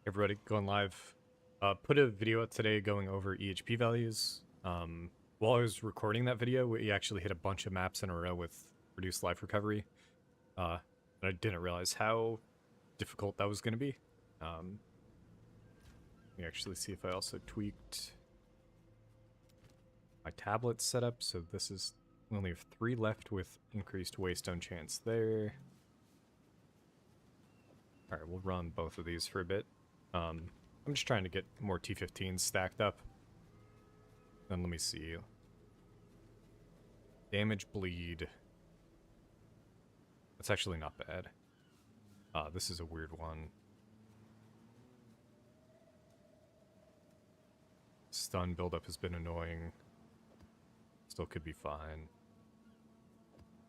Everybody going live. Put a video out today going over EHP values. While I was recording that video, we actually hit a bunch of maps in a row with reduced life recovery. And I didn't realize how difficult that was going to be. Let me actually see if I also tweaked my tablet setup. So this is, we only have 3 left with increased waystone chance there. Alright, we'll run both of these for a bit. I'm just trying to get more T15s stacked up. Then let me see. Damage bleed. That's actually not bad. This is a weird one. Stun buildup has been annoying. Still could be fine.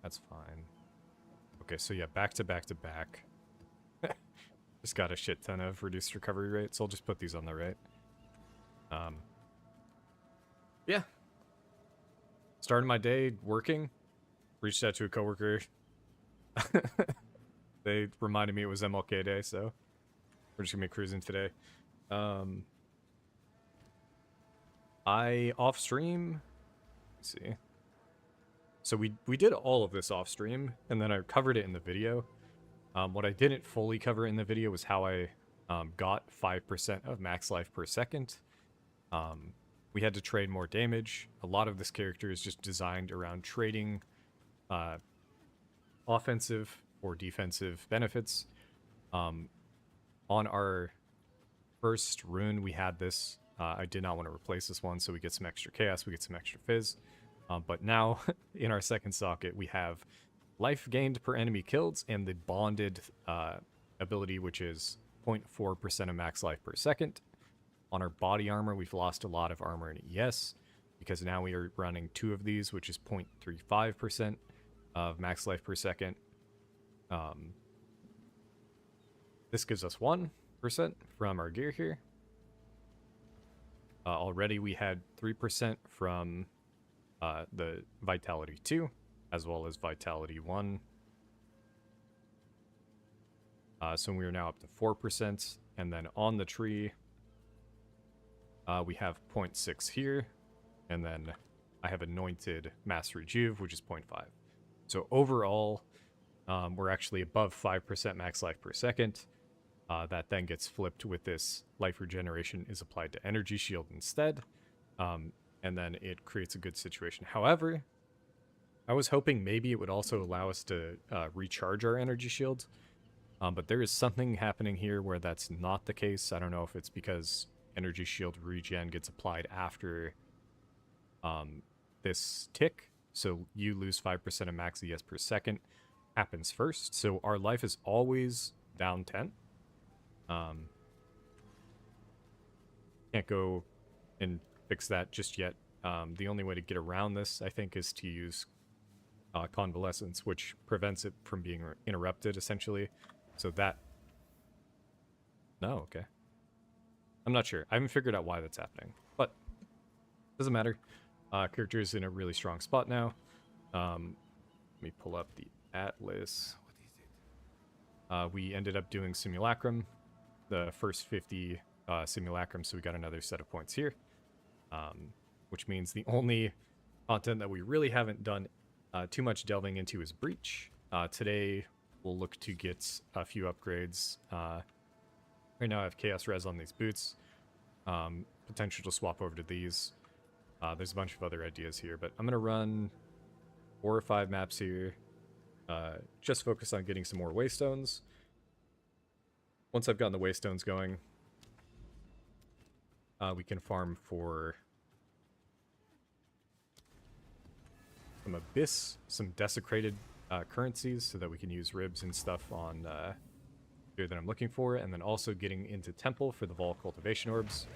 That's fine. Okay, so yeah, back to back to back. Just got a shit ton of reduced recovery rate, so I'll just put these on the right. Yeah. Started my day working. Reached out to a coworker. They reminded me it was MLK Day, so we're just gonna be cruising today. I off stream. Let's see. So we did all of this off stream, and then I covered it in the video. What I didn't fully cover in the video was how I got 5% of max life per second. We had to trade more damage. A lot of this character is just designed around trading offensive or defensive benefits. On our first rune, we had this. I did not want to replace this one, so we get some extra chaos, we get some extra fizz. But now, in our second socket, we have life gained per enemy killed, and the bonded ability, which is 0.4% of max life per second. On our body armor, we've lost a lot of armor and ES, because now we are running 2 of these, which is 0.35% of max life per second. This gives us 1% from our gear here. Already we had 3% from the Vitality 2, as well as Vitality 1. So we are now up to 4%. And then on the tree, we have 0.6 here. And then I have Anointed Mass Rejuve, which is 0.5. So overall, we're actually above 5% max life per second. That then gets flipped with this life regeneration is applied to Energy Shield instead. And then it creates a good situation. However, I was hoping maybe it would also allow us to recharge our energy shield. But there is something happening here where that's not the case. I don't know if it's because energy shield regen gets applied after this tick. So you lose 5% of max ES per second happens first. So our life is always down 10. Can't go and fix that just yet. The only way to get around this, I think, is to use Convalescence, which prevents it from being interrupted, essentially. So that... No, okay. I'm not sure. I haven't figured out why that's happening, but doesn't matter. Character is in a really strong spot now. Let me pull up the Atlas. What is it? We ended up doing Simulacrum, the first 50 Simulacrum, so we got another set of points here. Which means the only content that we really haven't done too much delving into is Breach. Today, we'll look to get a few upgrades. Right now I have Chaos Res on these boots. Potential to swap over to these. There's a bunch of other ideas here, but I'm going to run 4 or 5 maps here. Just focus on getting some more Waystones. Once I've gotten the Waystones going, we can farm for some Abyss, some desecrated currencies, so that we can use ribs and stuff on here that I'm looking for, and then also getting into Temple for the Vaal cultivation orbs.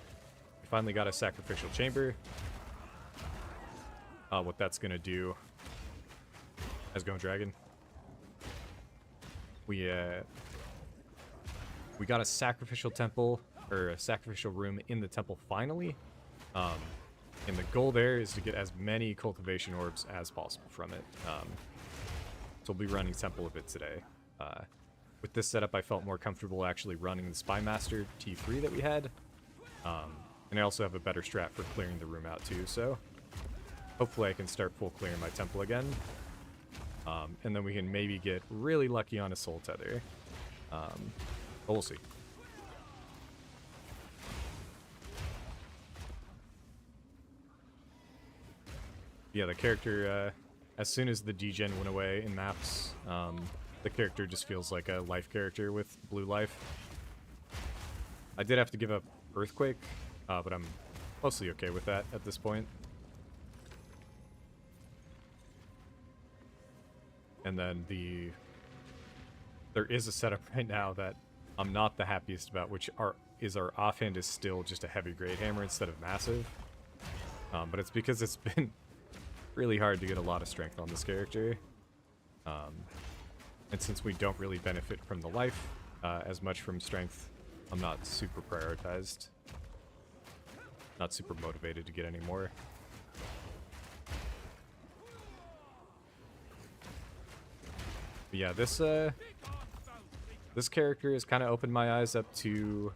We finally got a sacrificial chamber. What that's gonna do, as Going Dragon, we got a sacrificial temple, or a sacrificial room in the temple finally. And the goal there is to get as many cultivation orbs as possible from it. So we'll be running temple a bit today. with this setup, I felt more comfortable actually running the Spy Master T3 that we had. And I also have a better strat for clearing the room out too, so hopefully I can start full clearing my temple again. And then we can maybe get really lucky on a Soul Tether. But we'll see. Yeah, the character, as soon as the degen went away in maps, the character just feels like a life character with blue life. I did have to give up Earthquake, but I'm mostly okay with that at this point. And then there is a setup right now that I'm not the happiest about, which is our offhand is still just a heavy Great Hammer instead of massive. But it's because it's been really hard to get a lot of strength on this character. And since we don't really benefit from the life as much from strength, I'm not super prioritized. Not super motivated to get any more. But yeah, this character has kind of opened my eyes up to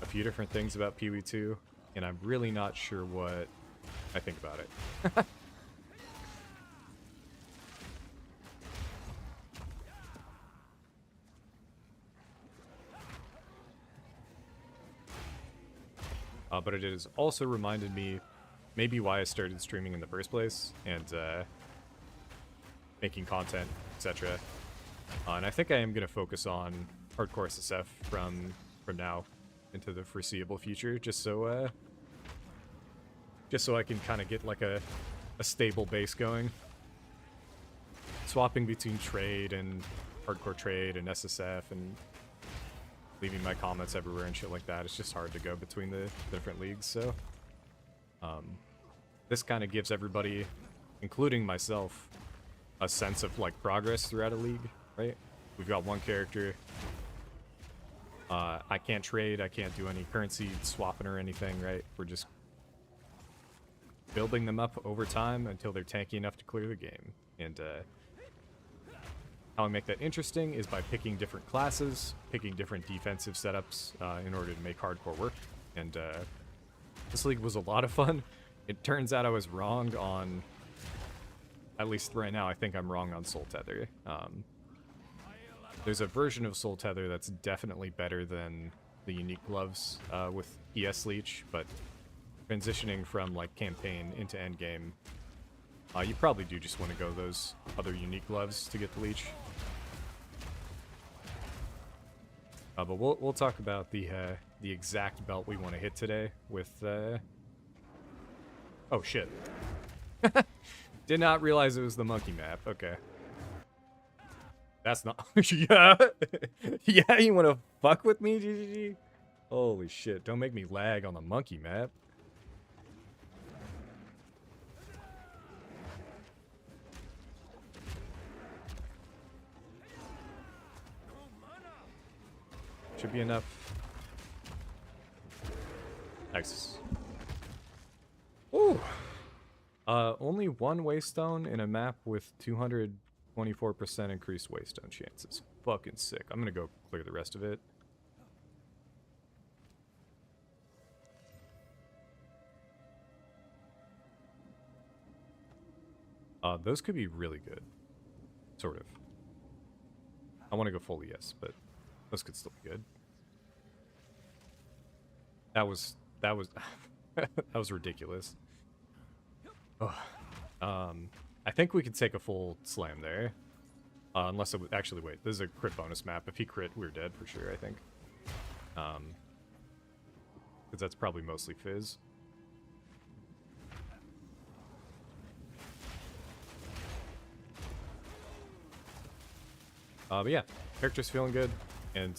a few different things about Pee-wee 2, and I'm really not sure what I think about it. But it has also reminded me maybe why I started streaming in the first place and making content, etc. And I think I am going to focus on hardcore SSF from now into the foreseeable future, just so I can kind of get like a stable base going. Swapping between trade and hardcore trade and SSF and leaving my comments everywhere and shit like that, it's just hard to go between the different leagues, so this kind of gives everybody, including myself, a sense of like progress throughout a league, right? We've got one character. I can't trade, I can't do any currency swapping or anything, right? We're just building them up over time until they're tanky enough to clear the game. And how I make that interesting is by picking different classes, picking different defensive setups in order to make hardcore work. And this league was a lot of fun. It turns out I was wrong on, at least right now, I think I'm wrong on Soul Tether. There's a version of Soul Tether that's definitely better than the unique gloves with ES Leech, but transitioning from like campaign into endgame, you probably do just want to go those other unique gloves to get the Leech. But we'll talk about the exact belt we want to hit today with oh shit. Did not realize it was the monkey map. Okay. That's not yeah. Yeah, you want to fuck with me, GGG? Holy shit, don't make me lag on the monkey map. Should be enough. Nice. Ooh. Only one waystone in a map with 224% increased waystone chances. Fucking sick. I'm gonna go clear the rest of it. Those could be really good. Sort of. I want to go full ES, but those could still be good. That was that was ridiculous. Oh. I think we could take a full slam there. Unless it would actually wait. This is a crit bonus map. If he crit, we're dead for sure, I think. Because that's probably mostly Fizz. But yeah, character's feeling good, and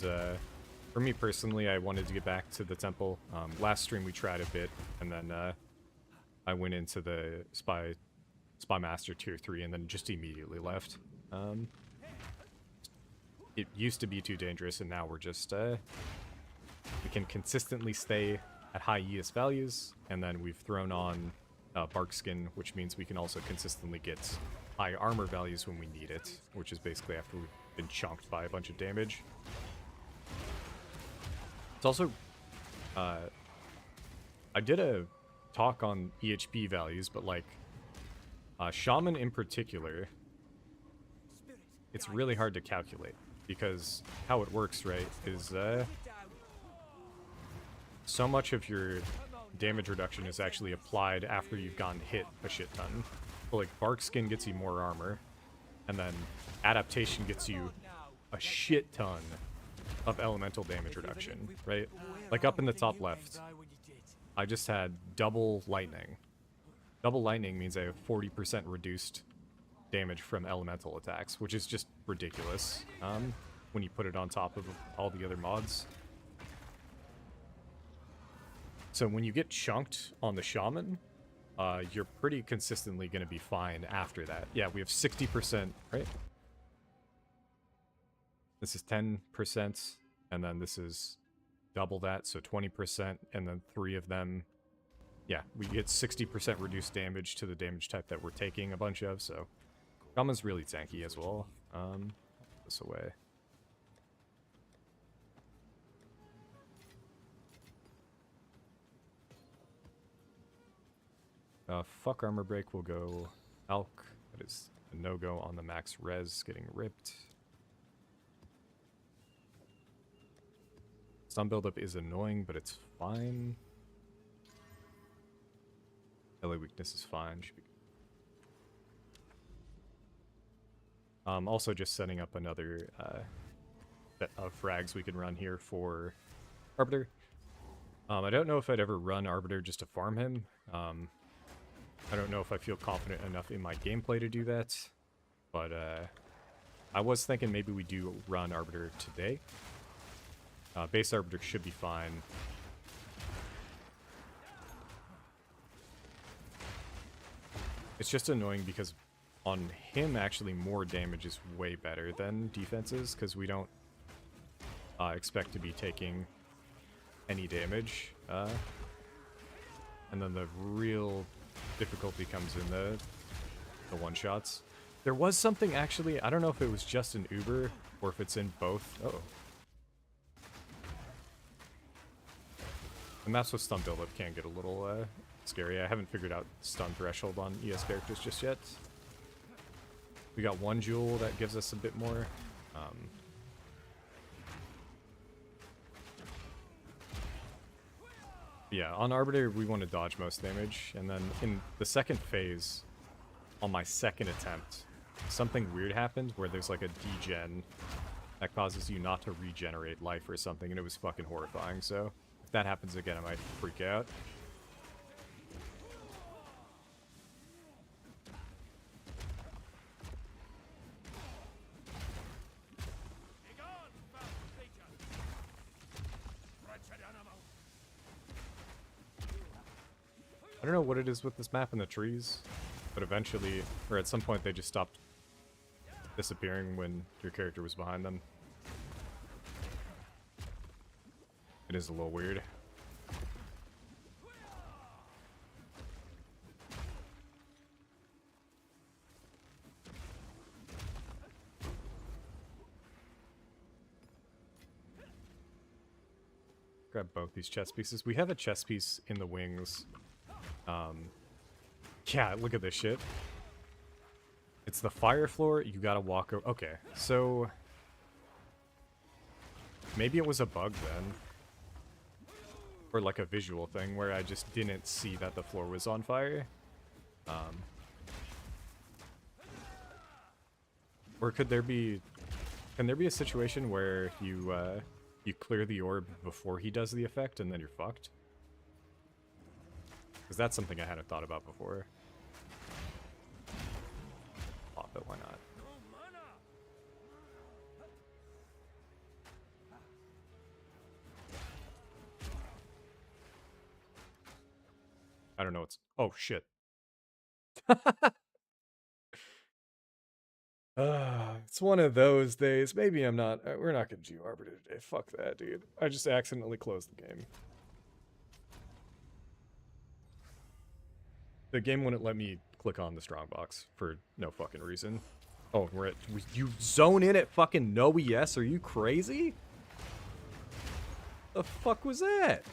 for me personally, I wanted to get back to the temple. Last stream we tried a bit, and then I went into the Spy Master Tier 3, and then just immediately left. It used to be too dangerous, and now we're just, we can consistently stay at high ES values, and then we've thrown on Bark Skin, which means we can also consistently get high armor values when we need it, which is basically after been chunked by a bunch of damage. It's also, I did a talk on EHP values, but like, Shaman in particular, it's really hard to calculate because how it works, right, is so much of your damage reduction is actually applied after you've gotten hit a shit ton. So like Bark Skin gets you more armor, and then Adaptation gets you a shit ton of elemental damage reduction, right? Like up in the top left, I just had double lightning. Double lightning means I have 40% reduced damage from elemental attacks, which is just ridiculous when you put it on top of all the other mods. So when you get chunked on the Shaman, you're pretty consistently going to be fine after that. Yeah, we have 60%, right? This is 10%, and then this is double that, so 20%, and then 3 of them. Yeah, we get 60% reduced damage to the damage type that we're taking a bunch of, so Shaman's really tanky as well. Put this away. Fuck Armor Break will go Alk. That is a no-go on the max res getting ripped. Stun buildup is annoying, but it's fine. LA weakness is fine. Should be. Also just setting up another set of frags we can run here for Arbiter. I don't know if I'd ever run Arbiter just to farm him. I don't know if I feel confident enough in my gameplay to do that, but I was thinking maybe we do run Arbiter today. Base Arbiter should be fine. It's just annoying because on him, actually, more damage is way better than defenses, because we don't expect to be taking any damage. And then the real difficulty comes in the one-shots. There was something, actually, I don't know if it was just in Uber, or if it's in both. Oh. And that's what stun buildup can get a little scary. I haven't figured out stun threshold on ES characters just yet. We got one jewel that gives us a bit more. Yeah, on Arbiter, we want to dodge most damage. And then in the second phase, on my second attempt, something weird happened where there's like a degen that causes you not to regenerate life or something, and it was fucking horrifying. So if that happens again, I might freak out. I don't know what it is with this map and the trees, but eventually, or at some point, they just stopped disappearing when your character was behind them. It is a little weird. Grab both these chest pieces. We have a chest piece in the wings. Yeah, look at this shit. It's the fire floor. You gotta walk over. Okay, so maybe it was a bug then, or like a visual thing where I just didn't see that the floor was on fire. Or could there be? Can there be a situation where you you clear the orb before he does the effect and then you're fucked? Because that's something I hadn't thought about before. Pop it, why not? I don't know what's... Oh, shit. It's one of those days. Maybe I'm not... we're not going to do Arbiter today. Fuck that, dude. I just accidentally closed the game. The game wouldn't let me click on the strongbox for no fucking reason. Oh, we're at... You zone in at fucking no ES? Are you crazy? The fuck was that?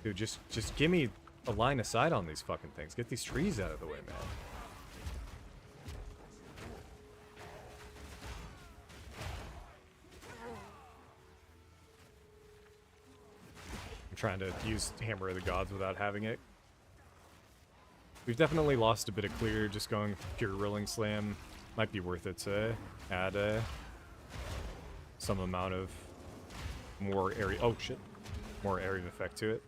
Dude, just give me a line of sight on these fucking things. Get these trees out of the way, man. I'm trying to use Hammer of the Gods without having it. We've definitely lost a bit of clear just going pure Rolling Slam. Might be worth it to add some amount of more area... Oh, shit. More area of effect to it.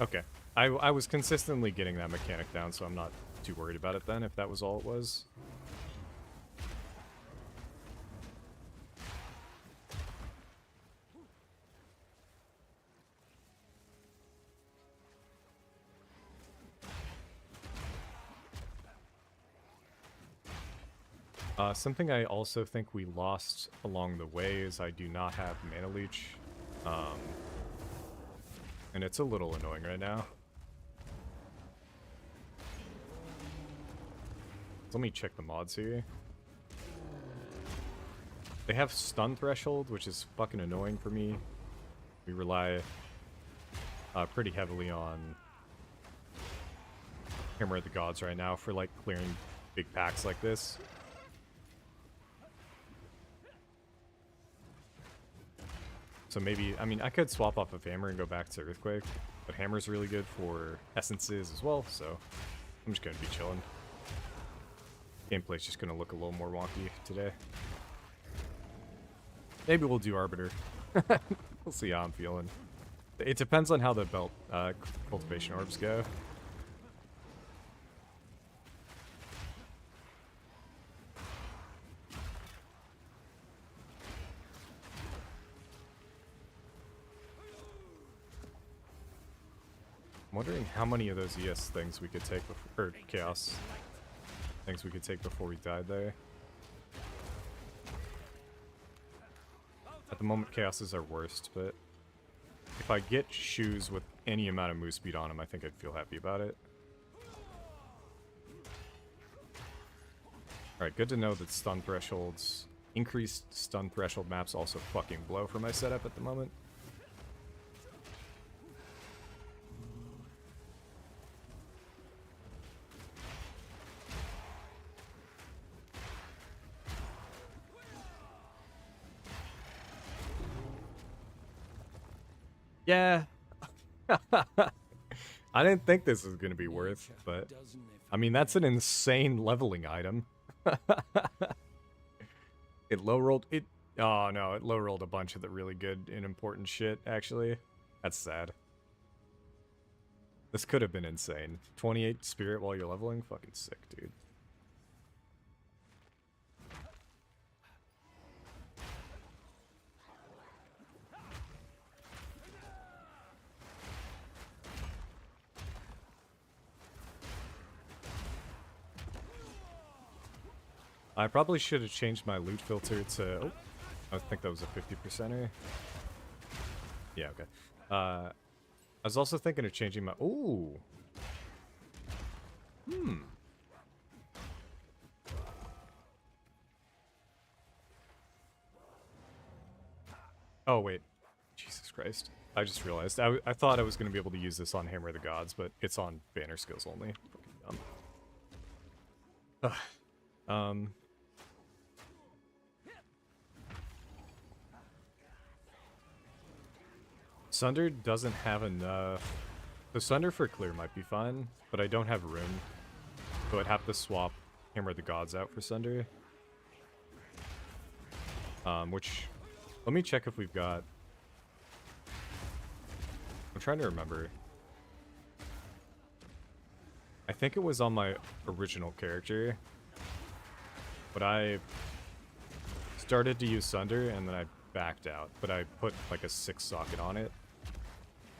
Okay. I was consistently getting that mechanic down, so I'm not too worried about it then, if that was all it was. Something I also think we lost along the way is I do not have Mana Leech. And it's a little annoying right now. Let me check the mods here. They have Stun Threshold, which is fucking annoying for me. We rely pretty heavily on Hammer of the Gods right now for like clearing big packs like this. So maybe, I mean, I could swap off of Hammer and go back to Earthquake, but Hammer's really good for essences as well, so I'm just going to be chilling. Gameplay's just going to look a little more wonky today. Maybe we'll do Arbiter. We'll see how I'm feeling. It depends on how the belt cultivation orbs go. I'm wondering how many of those ES things we could take before, or Chaos things we could take before we died there. At the moment, Chaos is our worst, but if I get shoes with any amount of move speed on them, I think I'd feel happy about it. Alright, good to know that stun thresholds, increased stun threshold maps also fucking blow for my setup at the moment. Yeah. I didn't think this was going to be worth, but I mean, that's an insane leveling item. It low rolled it. Oh no, it low rolled a bunch of the really good and important shit, actually. That's sad. This could have been insane. 28 spirit while you're leveling? Fucking sick, dude. I probably should have changed my loot filter to... Oh, I think that was a 50%er. Yeah, okay. I was also thinking of changing my... Ooh! Oh, wait. Jesus Christ. I just realized. I thought I was going to be able to use this on Hammer of the Gods, but it's on banner skills only. Fucking dumb. Sunder doesn't have enough. The Sunder for clear might be fine, but I don't have room. So I'd have to swap Hammer of the Gods out for Sunder. Which, let me check if we've got... I'm trying to remember. I think it was on my original character, but I started to use Sunder and then I backed out, but I put like a 6 socket on it.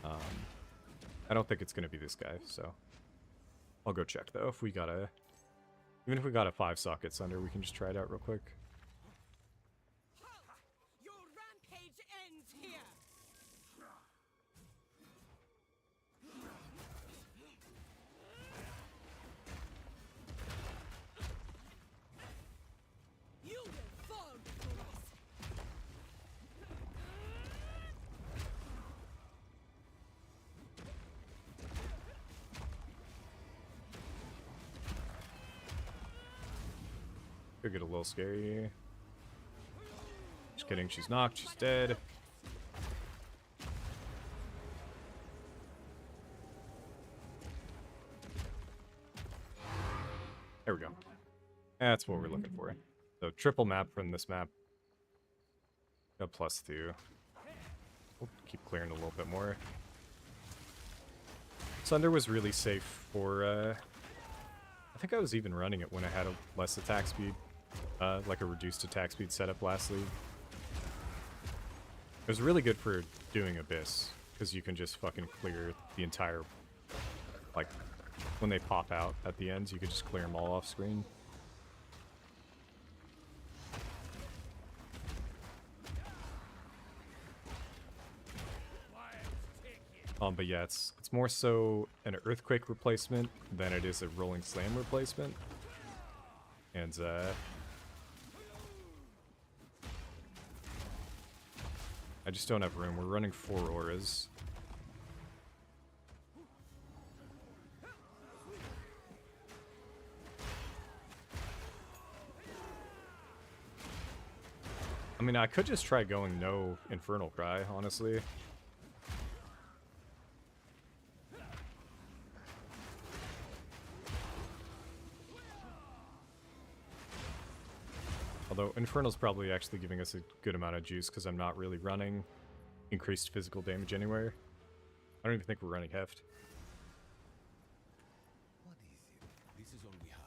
I don't think it's going to be this guy, so I'll go check though if we got a... Even if we got a 5-socket Sunder, we can just try it out real quick. Your rampage ends here. You will fall before us. Could get a little scary here. Just kidding, she's knocked, she's dead. There we go. That's what we're looking for. So triple map from this map. Got +2. We'll keep clearing a little bit more. Sunder was really safe for, I think I was even running it when I had a less attack speed. Like a reduced attack speed setup last league. It was really good for doing Abyss, because you can just fucking clear the entire, like, when they pop out at the ends, you can just clear them all off screen. But yeah, it's more so an Earthquake replacement than it is a Rolling Slam replacement. And, I just don't have room. We're running 4 auras. I mean, I could just try going no Infernal Cry, honestly. Although Infernal's probably actually giving us a good amount of juice because I'm not really running increased physical damage anywhere. I don't even think we're running Heft. What is it? This is all we have.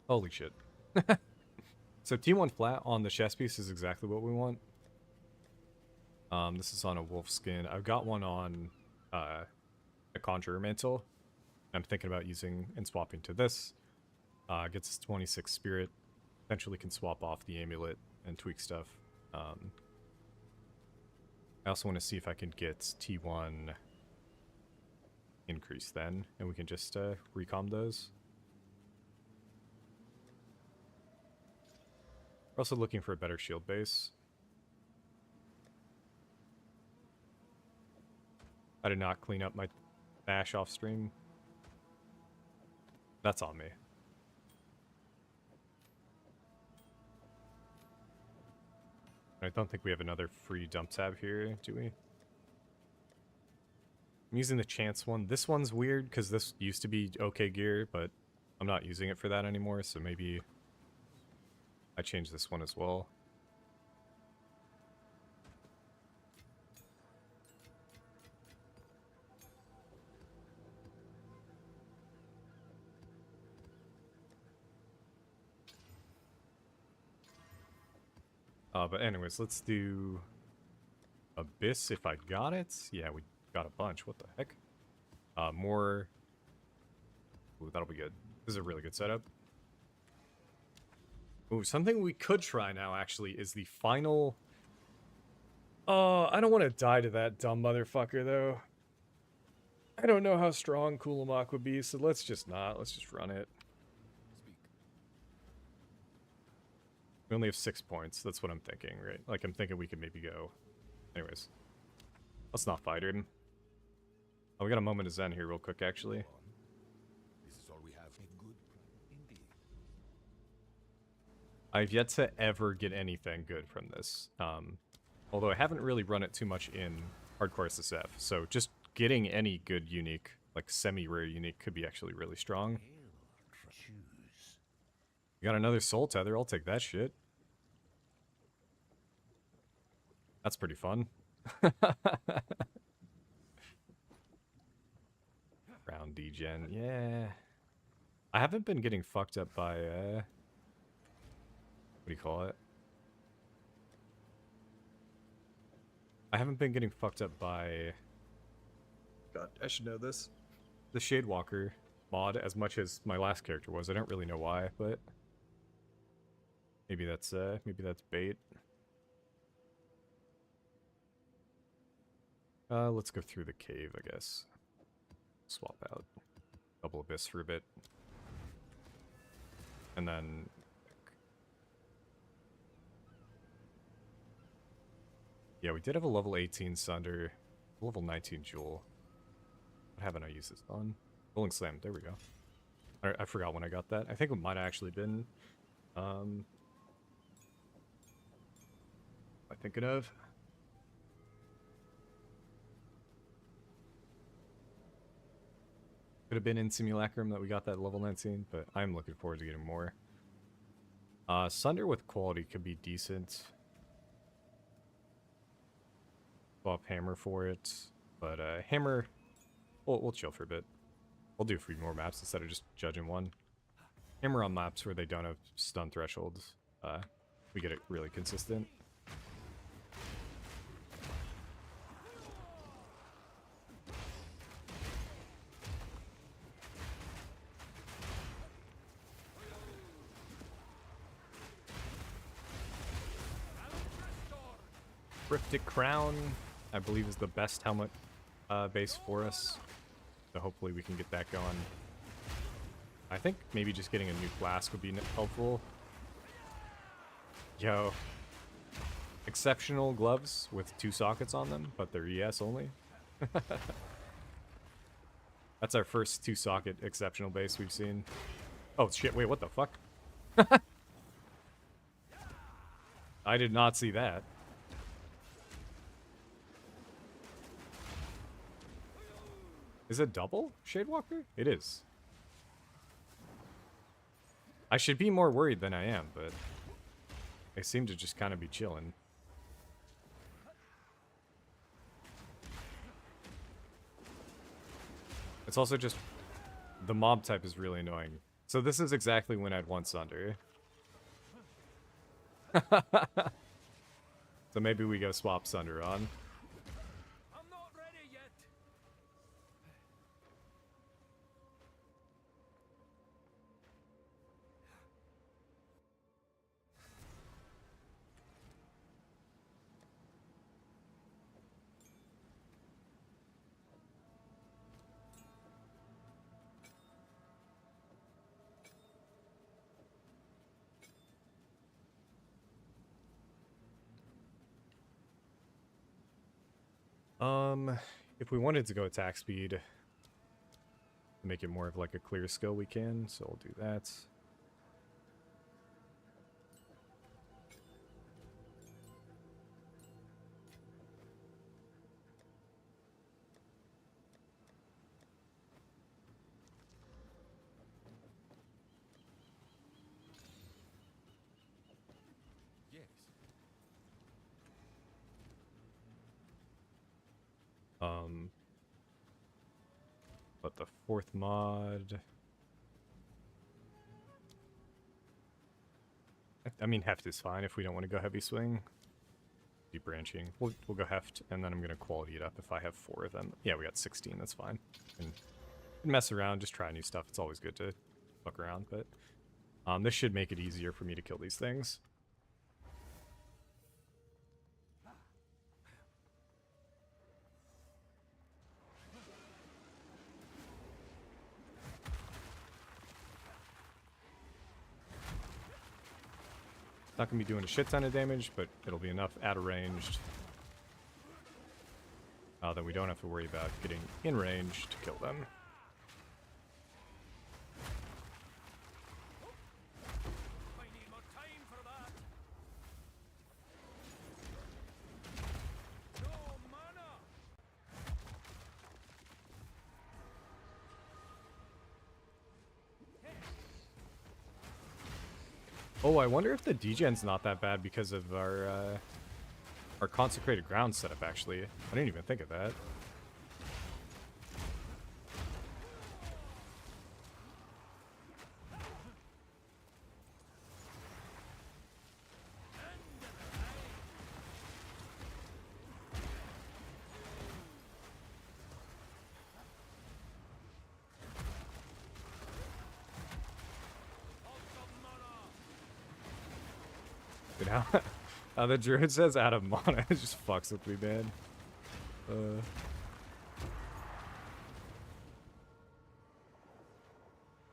Holy shit. So T1 flat on the chest piece is exactly what we want. This is on a wolf skin. I've got one on a Conjurer Mantle. I'm thinking about using and swapping to this. Gets us 26 spirit. Eventually can swap off the amulet and tweak stuff. I also want to see if I can get T1 increase then, and we can just recom those. We're also looking for a better shield base. I did not clean up my dash off stream. That's on me. I don't think we have another free dump tab here, do we? I'm using the chance one. This one's weird because this used to be okay gear, but I'm not using it for that anymore, so maybe I changed this one as well. But anyways, let's do Abyss if I got it. Yeah, we got a bunch. What the heck? More. Ooh, that'll be good. This is a really good setup. Ooh, something we could try now, actually, is the final... I don't want to die to that dumb motherfucker, though. I don't know how strong Kulamak would be, so let's just not. Let's just run it. We only have 6 points. That's what I'm thinking, right? Like, I'm thinking we could maybe go. Anyways. Let's not fight him. Oh, we got a moment of zen here real quick, actually. This is all we have. A good indeed. I've yet to ever get anything good from this. Although I haven't really run it too much in Hardcore SSF. So just getting any good unique, like semi-rare unique, could be actually really strong. We got another Soul Tether. I'll take that shit. That's pretty fun. Round degen. Yeah. I haven't been getting fucked up by, what do you call it? I haven't been getting fucked up by... God, I should know this. The Shadewalker mod as much as my last character was. I don't really know why, but... maybe that's bait. Let's go through the cave, I guess. Swap out Double Abyss for a bit. And then... yeah, we did have a level 18 Sunder, level 19 Jewel. What haven't I used this on? Rolling Slam, there we go. I forgot when I got that. I think it might have actually been... am I thinking of? Could have been in Simulacrum that we got that level 19, but I'm looking forward to getting more. Sunder with quality could be decent. Swap Hammer for it, but Hammer, we'll chill for a bit. We'll do 3 more maps instead of just judging one. Hammer on maps where they don't have stun thresholds, we get it really consistent. Cryptic Crown, I believe, is the best helmet base for us. So hopefully we can get that going. I think maybe just getting a new flask would be helpful. Yo. Exceptional gloves with 2 sockets on them, but they're ES only. That's our first 2-socket exceptional base we've seen. Oh shit, wait, what the fuck? I did not see that. Is it double Shadewalker? It is. I should be more worried than I am, but I seem to just kind of be chilling. It's also just... the mob type is really annoying. So this is exactly when I'd want Sunder. So maybe we go swap Sunder on. If we wanted to go attack speed, to make it more of like a clear skill, we can, so we'll do that. Yes. But the 4th mod... I mean, Heft is fine if we don't want to go heavy swing. Deep branching. We'll go Heft, and then I'm going to quality it up if I have 4 of them. Yeah, we got 16, that's fine. And mess around, just try new stuff. It's always good to fuck around, but this should make it easier for me to kill these things. Not going to be doing a shit ton of damage, but it'll be enough at a ranged that we don't have to worry about getting in range to kill them. I need more time for that. No mana. Oh, I wonder if the degen's not that bad because of our consecrated ground setup, actually. I didn't even think of that. You know? The Druid says out of mana. It just fucks with me, man.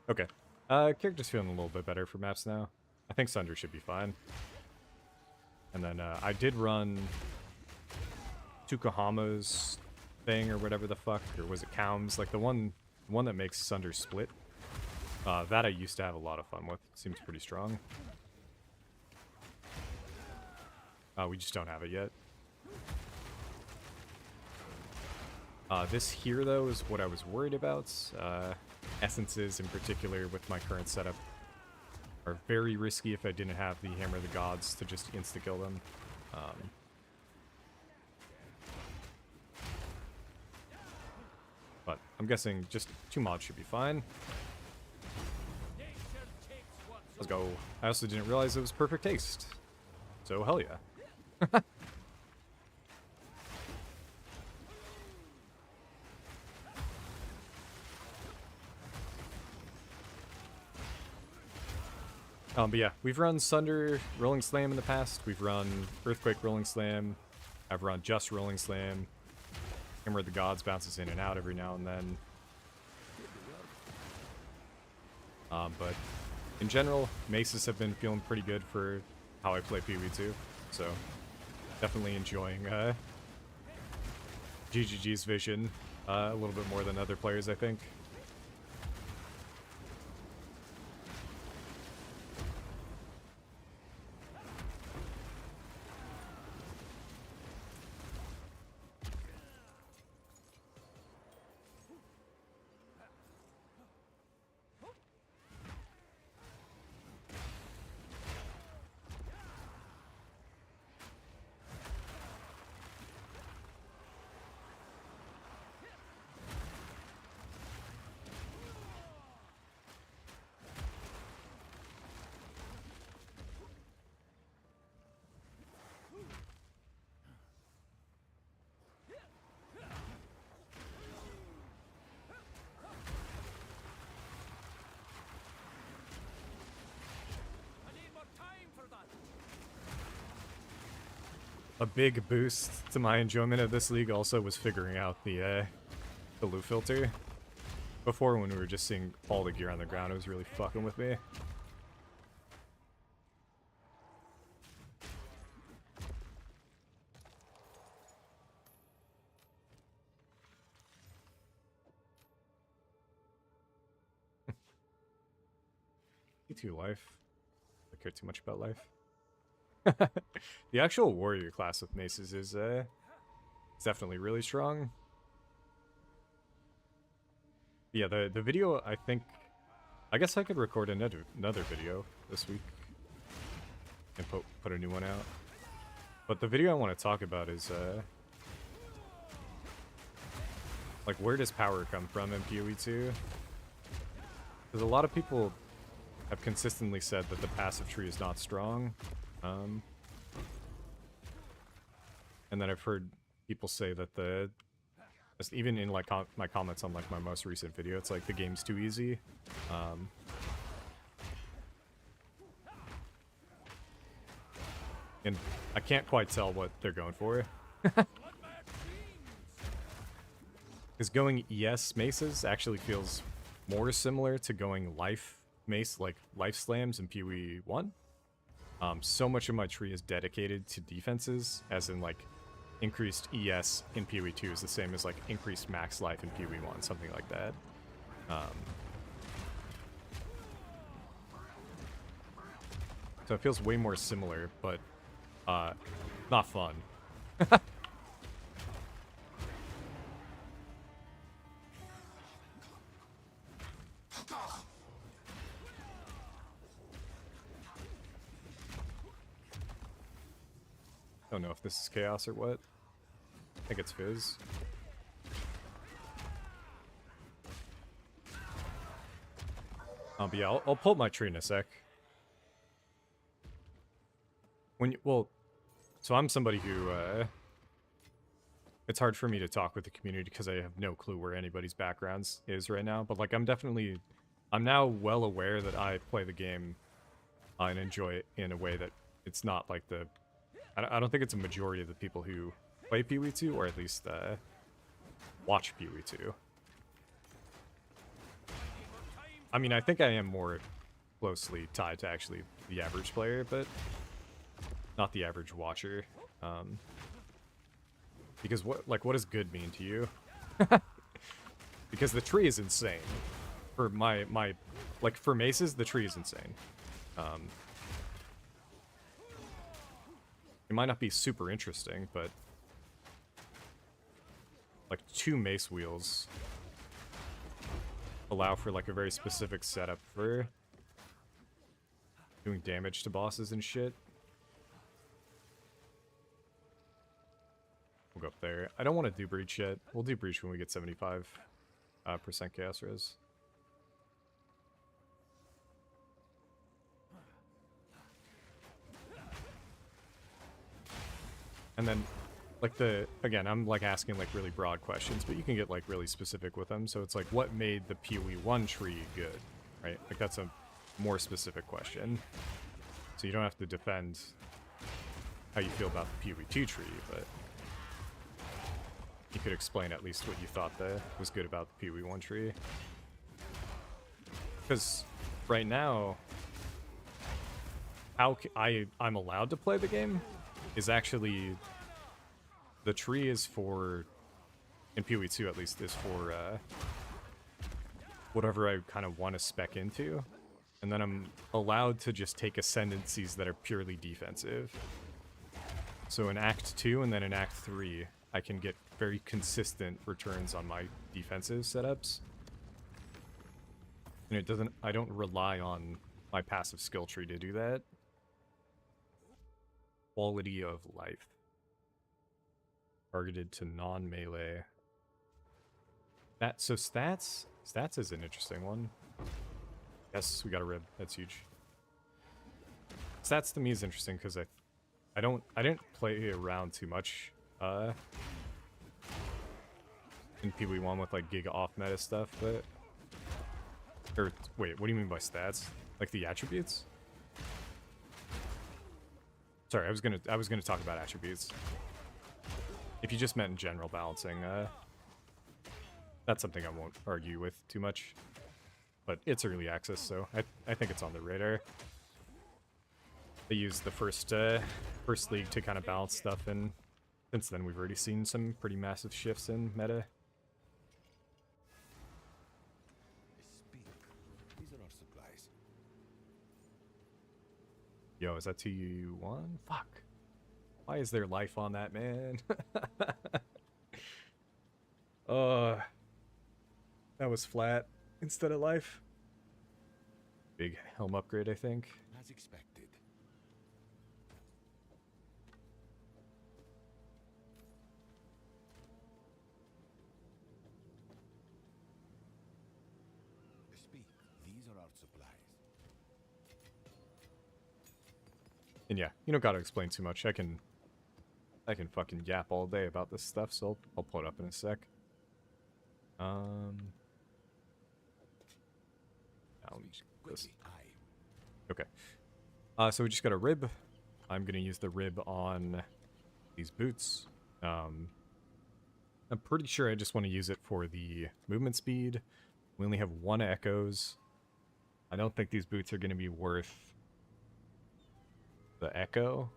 Okay. Character's feeling a little bit better for maps now. I think Sunder should be fine. And then I did run Tukahama's thing or whatever the fuck, or was it Kaum's? Like the one that makes Sunder split. That I used to have a lot of fun with. Seems pretty strong. We just don't have it yet. This here, though, is what I was worried about. Essences, in particular, with my current setup, are very risky if I didn't have the Hammer of the Gods to just insta-kill them. But I'm guessing just 2 mods should be fine. Let's go. I also didn't realize it was perfect taste. So, hell yeah. But yeah, we've run Sunder, Rolling Slam in the past. We've run Earthquake, Rolling Slam. I've run just Rolling Slam. Hammer of the Gods bounces in and out every now and then. But in general, Maces have been feeling pretty good for how I play PoE2. So definitely enjoying GGG's vision a little bit more than other players, I think. A big boost to my enjoyment of this league also was figuring out the loot filter. Before, when we were just seeing all the gear on the ground, it was really fucking with me. E2 life. I care too much about life. The actual warrior class with maces is definitely really strong. Yeah, the video, I guess I could record another video this week and put a new one out. But the video I want to talk about is like, where does power come from in PoE2? Because a lot of people have consistently said that the passive tree is not strong. And then I've heard people say that even in like my comments on like my most recent video, it's like the game's too easy. And I can't quite tell what they're going for. Because going ES maces actually feels more similar to going life mace, like life slams in PoE 1. So much of my tree is dedicated to defenses, as in like increased ES in PoE 2 is the same as like increased max life in PoE 1, something like that. So it feels way more similar, but not fun. Don't know if this is chaos or what. I think it's Fizz. But yeah, I'll pull up my tree in a sec. So I'm somebody who, it's hard for me to talk with the community because I have no clue where anybody's backgrounds is right now. But like, I'm now well aware that I play the game and enjoy it in a way that it's not like the... I don't think it's a majority of the people who play PoE 2, or at least watch PoE 2. I mean, I think I am more closely tied to actually the average player, but not the average watcher. Because what does good mean to you? Because the tree is insane. For like for maces, the tree is insane. It might not be super interesting, but like 2 mace wheels allow for like a very specific setup for doing damage to bosses and shit. We'll go up there. I don't want to do breach yet. We'll do breach when we get 75% chaos res. And then, like again, I'm like asking like really broad questions, but you can get like really specific with them. So it's like, what made the PoE 1 tree good, right? Like that's a more specific question. So you don't have to defend how you feel about the PoE 2 tree, but you could explain at least what you thought that was good about the PoE 1 tree. Because right now, how I'm allowed to play the game is actually, the tree is for, in PoE 2 at least, is for whatever I kind of want to spec into. And then I'm allowed to just take ascendancies that are purely defensive. So in Act 2 and then in Act 3, I can get very consistent returns on my defensive setups. And I don't rely on my passive skill tree to do that. Quality of life. Targeted to non-melee. So stats is an interesting one. Yes, we got a rib. That's huge. Stats to me is interesting because I didn't play around too much in PoE 1 with like giga off meta stuff, but wait, what do you mean by stats? Like the attributes? Sorry, I was gonna talk about attributes. If you just meant in general balancing, that's something I won't argue with too much. But it's early access, so I think it's on the radar. They used the first league to kind of balance stuff, and since then we've already seen some pretty massive shifts in meta. These are our supplies. Yo, is that 2-1? Fuck. Why is there life on that, man? That was flat instead of life. Big helm upgrade, I think. As expected. Speak. These are our supplies. And yeah, you don't gotta explain too much. I can fucking yap all day about this stuff, so I'll pull it up in a sec. This. Okay. So we just got a rib. I'm gonna use the rib on these boots. I'm pretty sure I just want to use it for the movement speed. We only have 1 echoes. I don't think these boots are gonna be worth the echo.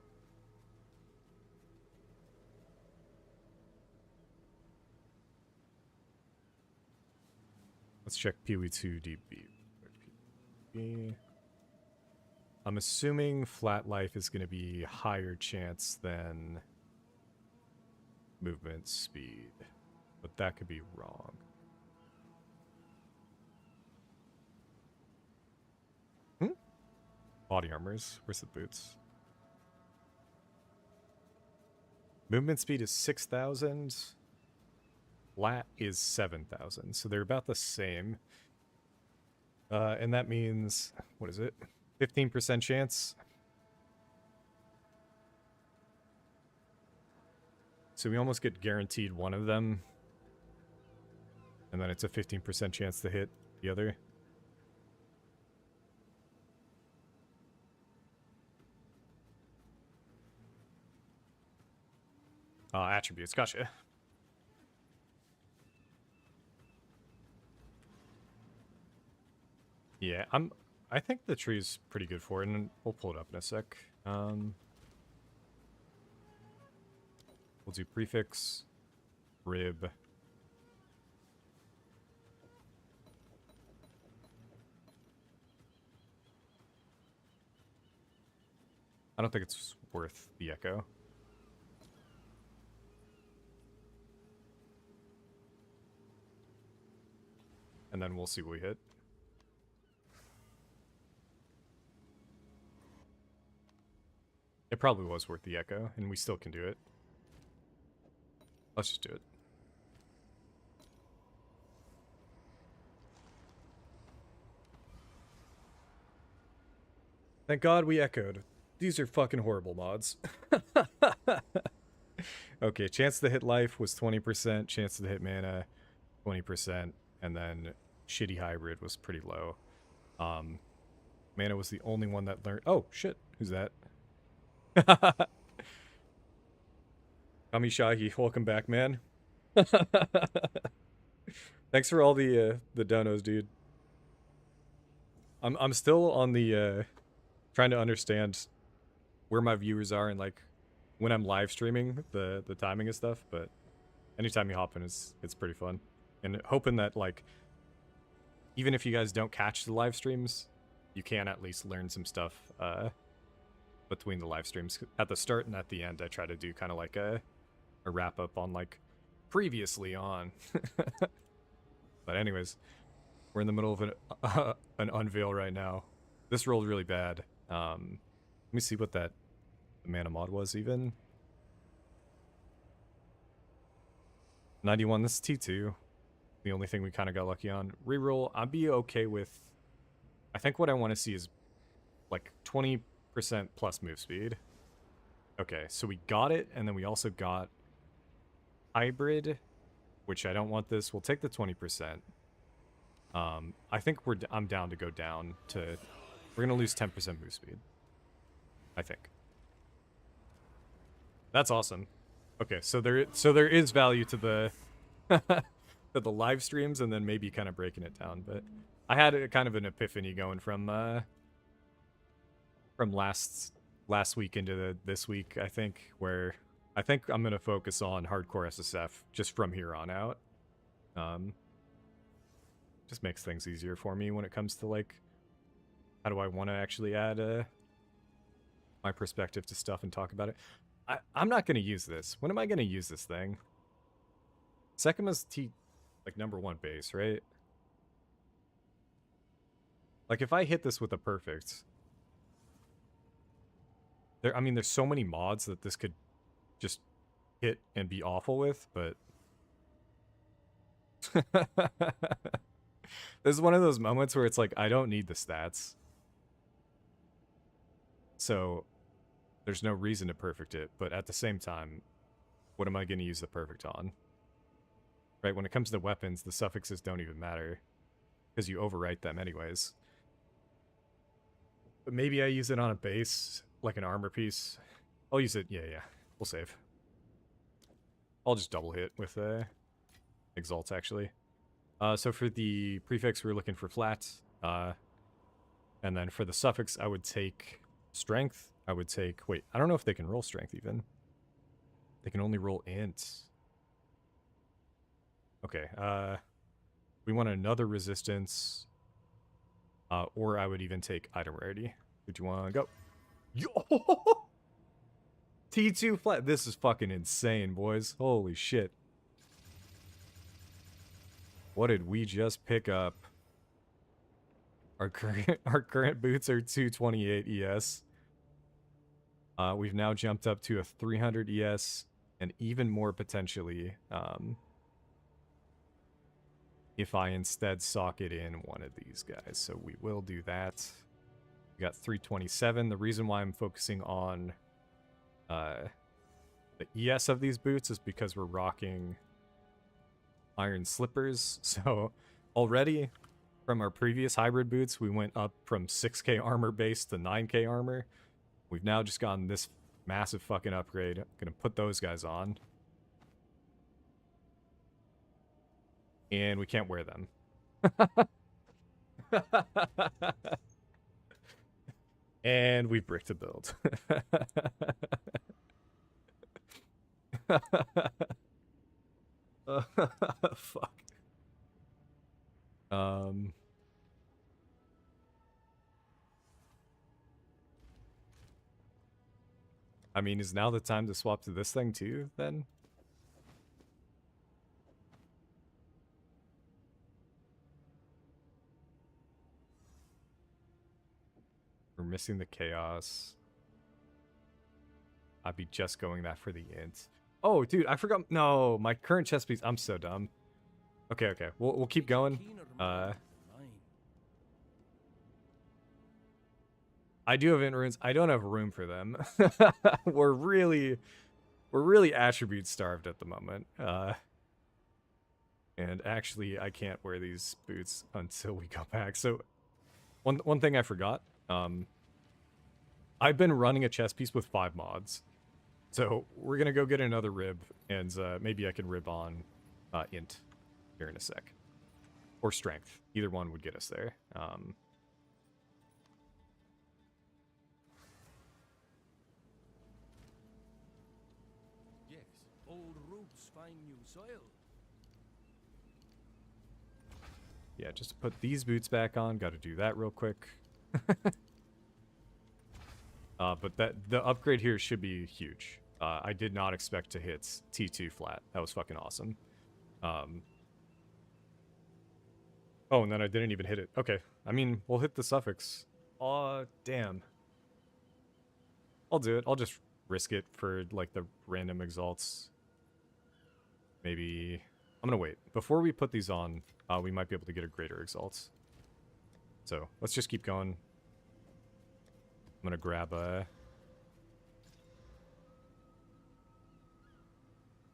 Let's check PoE 2 DB. I'm assuming flat life is going to be higher chance than movement speed, but that could be wrong. Body armors. Where's the boots? Movement speed is 6,000. Flat is 7,000, so they're about the same. And that means, what is it? 15% chance. So we almost get guaranteed one of them. And then it's a 15% chance to hit the other. Attributes, gotcha. Yeah, I think the tree's pretty good for it, and we'll pull it up in a sec. We'll do prefix, rib. I don't think it's worth the echo. And then we'll see what we hit. It probably was worth the echo, and we still can do it. Let's just do it. Thank God we echoed. These are fucking horrible mods. Okay, chance to hit life was 20%, chance to hit mana 20%, and then shitty hybrid was pretty low. Mana was the only one that learned. Oh shit, who's that? Kami Shahi, welcome back, man. Thanks for all the donos, dude. I'm still on the trying to understand where my viewers are and like when I'm live streaming the timing and stuff, but anytime you hop in it's pretty fun. And hoping that like even if you guys don't catch the live streams, you can at least learn some stuff between the live streams. At the start and at the end, I try to do kind of like a wrap up on like previously on. But anyways, we're in the middle of an unveil right now. This rolled really bad. Let me see what that mana mod was even. 91, this is T2. The only thing we kind of got lucky on. Reroll, I'd be okay with... I think what I want to see is like 20% plus move speed. Okay, so we got it, and then we also got hybrid, which I don't want this. We'll take the 20%. I think I'm down to go down to... We're going to lose 10% move speed. I think. That's awesome. Okay, so there is value to the to the live streams, and then maybe kind of breaking it down. But I had a kind of an epiphany going from last week into this week, I think, where I think I'm gonna focus on hardcore SSF just from here on out. Just makes things easier for me when it comes to like how do I want to actually add my perspective to stuff and talk about it. I'm not gonna use this. When am I gonna use this thing? Sekima's like #1 base, right? Like if I hit this with a perfect, I mean, there's so many mods that this could just hit and be awful with, but this is one of those moments where it's like I don't need the stats, so there's no reason to perfect it. But at the same time, what am I going to use the perfect on? Right, when it comes to weapons, the suffixes don't even matter because you overwrite them anyways. But maybe I use it on a base, like an armor piece. I'll use it, yeah, we'll save. I'll just double hit with Exalt, actually. So for the prefix, we're looking for flat. And then for the suffix, I would take strength. I would take... Wait, I don't know if they can roll strength, even. They can only roll int. Okay, we want another resistance. Or I would even take item rarity. Would you want to go? Yo! T2 flat. This is fucking insane, boys. Holy shit. What did we just pick up? Our current boots are 228 ES. We've now jumped up to a 300 ES and even more potentially if I instead socket in one of these guys. So we will do that. We got 327. The reason why I'm focusing on the ES of these boots is because we're rocking iron slippers. So already from our previous hybrid boots, we went up from 6k armor base to 9k armor. We've now just gotten this massive fucking upgrade. I'm gonna put those guys on. And we can't wear them. And we bricked a build. Fuck. I mean, is now the time to swap to this thing too, then? We're missing the chaos. I'd be just going that for the int. Oh, dude, I forgot. No, my current chess piece. I'm so dumb. Okay, okay. We'll keep going. I do have int runes. I don't have room for them. we're really attribute starved at the moment. And actually, I can't wear these boots until we go back. So, one thing I forgot. I've been running a chess piece with 5 mods. So, we're gonna go get another rib, and maybe I can rib on int here in a sec. Or strength. Either one would get us there. Yes, old roots find new soil. Yeah, just to put these boots back on, gotta do that real quick. But the upgrade here should be huge. I did not expect to hit T2 flat. That was fucking awesome. Oh, and then I didn't even hit it. Okay, I mean, we'll hit the suffix. Aw, damn. I'll do it. I'll just risk it for, like, the random exalts. Maybe... I'm gonna wait. Before we put these on, we might be able to get a greater exalt. So, let's just keep going. I'm gonna grab a...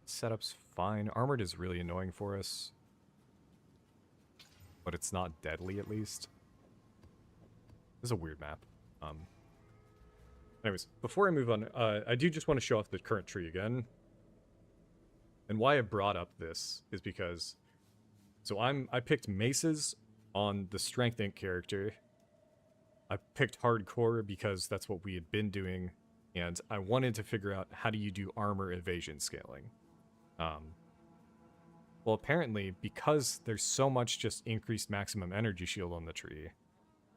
Setup's fine. Armored is really annoying for us. But it's not deadly, at least. This is a weird map. Anyways, before I move on, I do just want to show off the current tree again. And why I brought up this is because... So I picked maces on the Strength Ink character. I picked hardcore because that's what we had been doing. And I wanted to figure out how do you do armor evasion scaling. Well, apparently, because there's so much just increased maximum energy shield on the tree,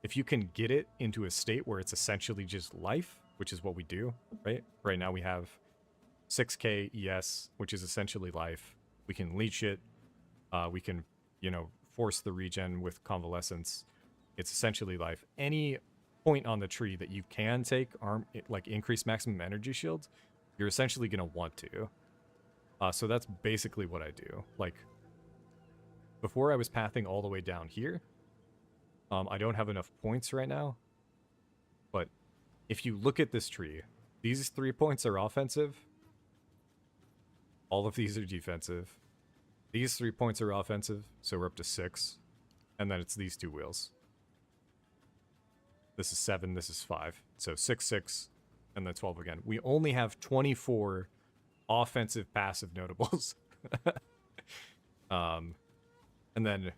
if you can get it into a state where it's essentially just life, which is what we do, right? Right now we have 6k ES, which is essentially life. We can leech it. We can, you know, force the regen with convalescence. It's essentially life. Any point on the tree that you can take, like increase maximum energy shield, you're essentially going to want to. So that's basically what I do. Like, before I was pathing all the way down here. I don't have enough points right now. But if you look at this tree, these 3 points are offensive. All of these are defensive. These 3 points are offensive, so we're up to 6. And then it's these 2 wheels. This is 7, this is 5. So 6, 6, and then 12 again. We only have 24 offensive passive notables. And then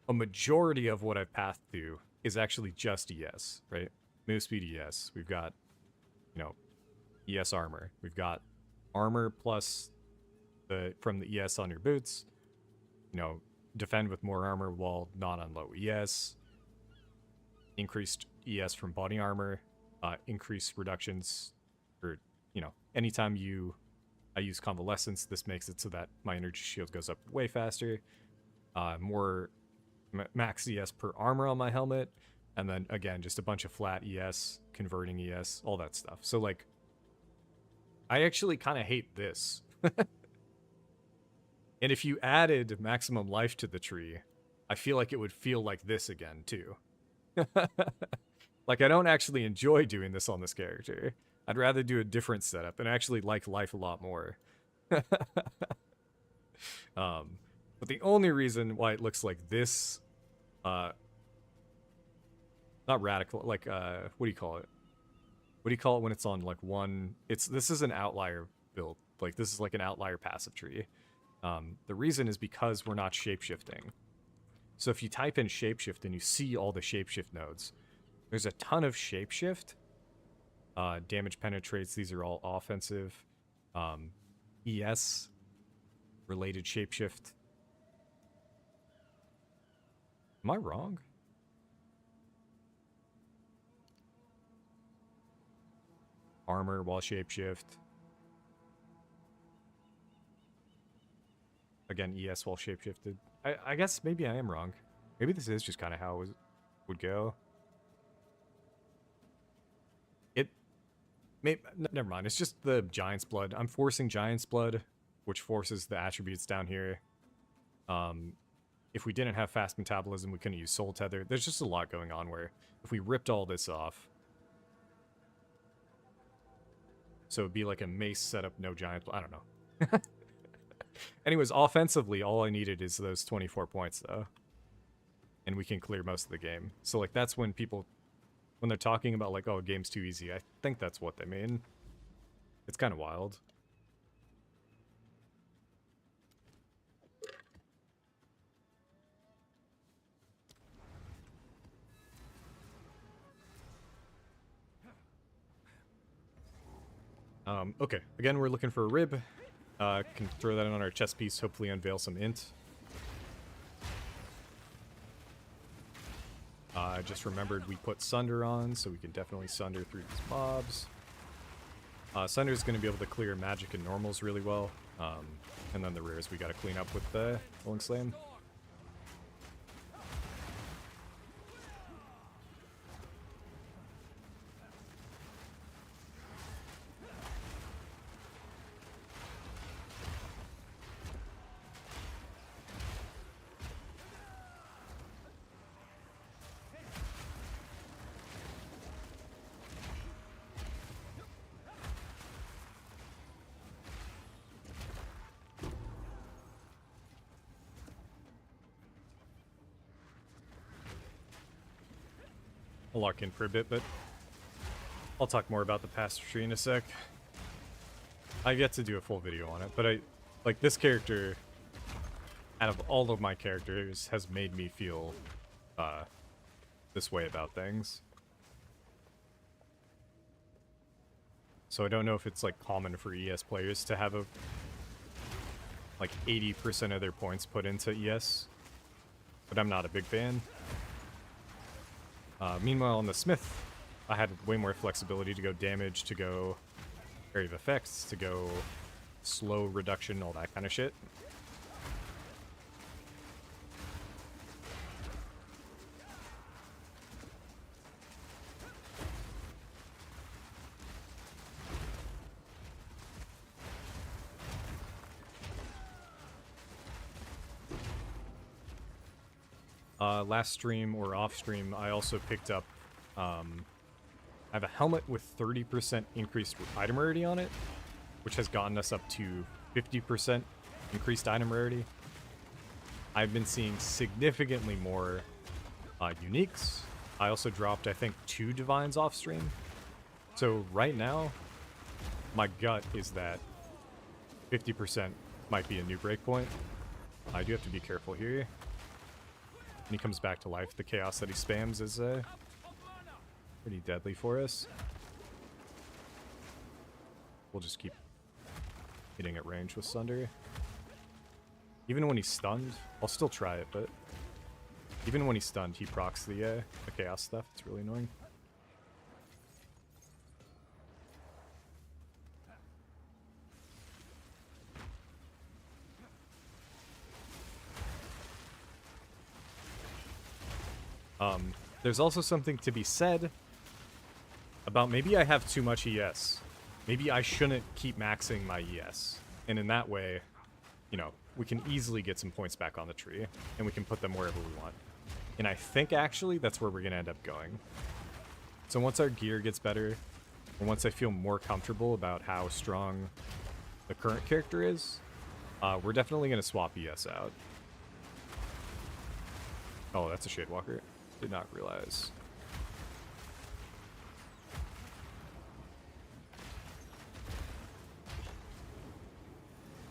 a majority of what I've pathed through is actually just ES, right? Move speed ES. We've got, you know, ES armor. We've got armor plus from the ES on your boots. You know, defend with more armor while not on low ES. Increased ES from body armor. Increased reductions for, you know, anytime I use convalescence, this makes it so that my energy shield goes up way faster. More max ES per armor on my helmet. And then, again, just a bunch of flat ES, converting ES, all that stuff. So, like, I actually kind of hate this. And if you added maximum life to the tree, I feel like it would feel like this again, too. Like, I don't actually enjoy doing this on this character. I'd rather do a different setup and actually like life a lot more. But the only reason why it looks like this, not radical, like, what do you call it? What do you call it when it's on, like, one... This is an outlier build. Like, this is like an outlier passive tree. The reason is because we're not shapeshifting. So if you type in shapeshift and you see all the shapeshift nodes, there's a ton of shapeshift. Damage penetrates, these are all offensive. ES related shapeshift. Am I wrong? Armor while shapeshift. Again, ES while shapeshifted. I guess maybe I am wrong. Maybe this is just kind of how it would go. Never mind. It's just the Giant's Blood. I'm forcing Giant's Blood, which forces the attributes down here. If we didn't have fast metabolism, we couldn't use Soul Tether. There's just a lot going on where if we ripped all this off, so it'd be like a Mace setup, no Giant Blood. I don't know. Anyways, offensively, all I needed is those 24 points, though. And we can clear most of the game. So, like, that's when people... when they're talking about, like, oh, game's too easy, I think that's what they mean. It's kind of wild. Okay. Again, we're looking for a rib. Can throw that on our chest piece, hopefully unveil some int. I just remembered we put Sunder on, so we can definitely Sunder through these mobs. Sunder is going to be able to clear magic and normals really well. And then the rares we got to clean up with the Rolling Slam. I'll lock in for a bit, but I'll talk more about the Pastor Tree in a sec. I've yet to do a full video on it, but like this character, out of all of my characters, has made me feel this way about things. So I don't know if it's like common for ES players to have like 80% of their points put into ES, but I'm not a big fan. Meanwhile, on the Smith, I had way more flexibility to go damage, to go area of effects, to go slow reduction, all that kind of shit. Last stream or off stream, I also picked up, I have a helmet with 30% increased item rarity on it, which has gotten us up to 50% increased item rarity. I've been seeing significantly more uniques. I also dropped, I think, 2 divines off stream. So right now, my gut is that 50% might be a new breakpoint. I do have to be careful here. When he comes back to life, the chaos that he spams is pretty deadly for us. We'll just keep hitting at range with Sunder. Even when he's stunned, I'll still try it, but even when he's stunned, he procs the chaos stuff. It's really annoying. There's also something to be said about maybe I have too much ES. Maybe I shouldn't keep maxing my ES. And in that way, you know, we can easily get some points back on the tree, and we can put them wherever we want. And I think, actually, that's where we're going to end up going. So once our gear gets better, and once I feel more comfortable about how strong the current character is, we're definitely going to swap ES out. Oh, that's a Shadewalker. Did not realize.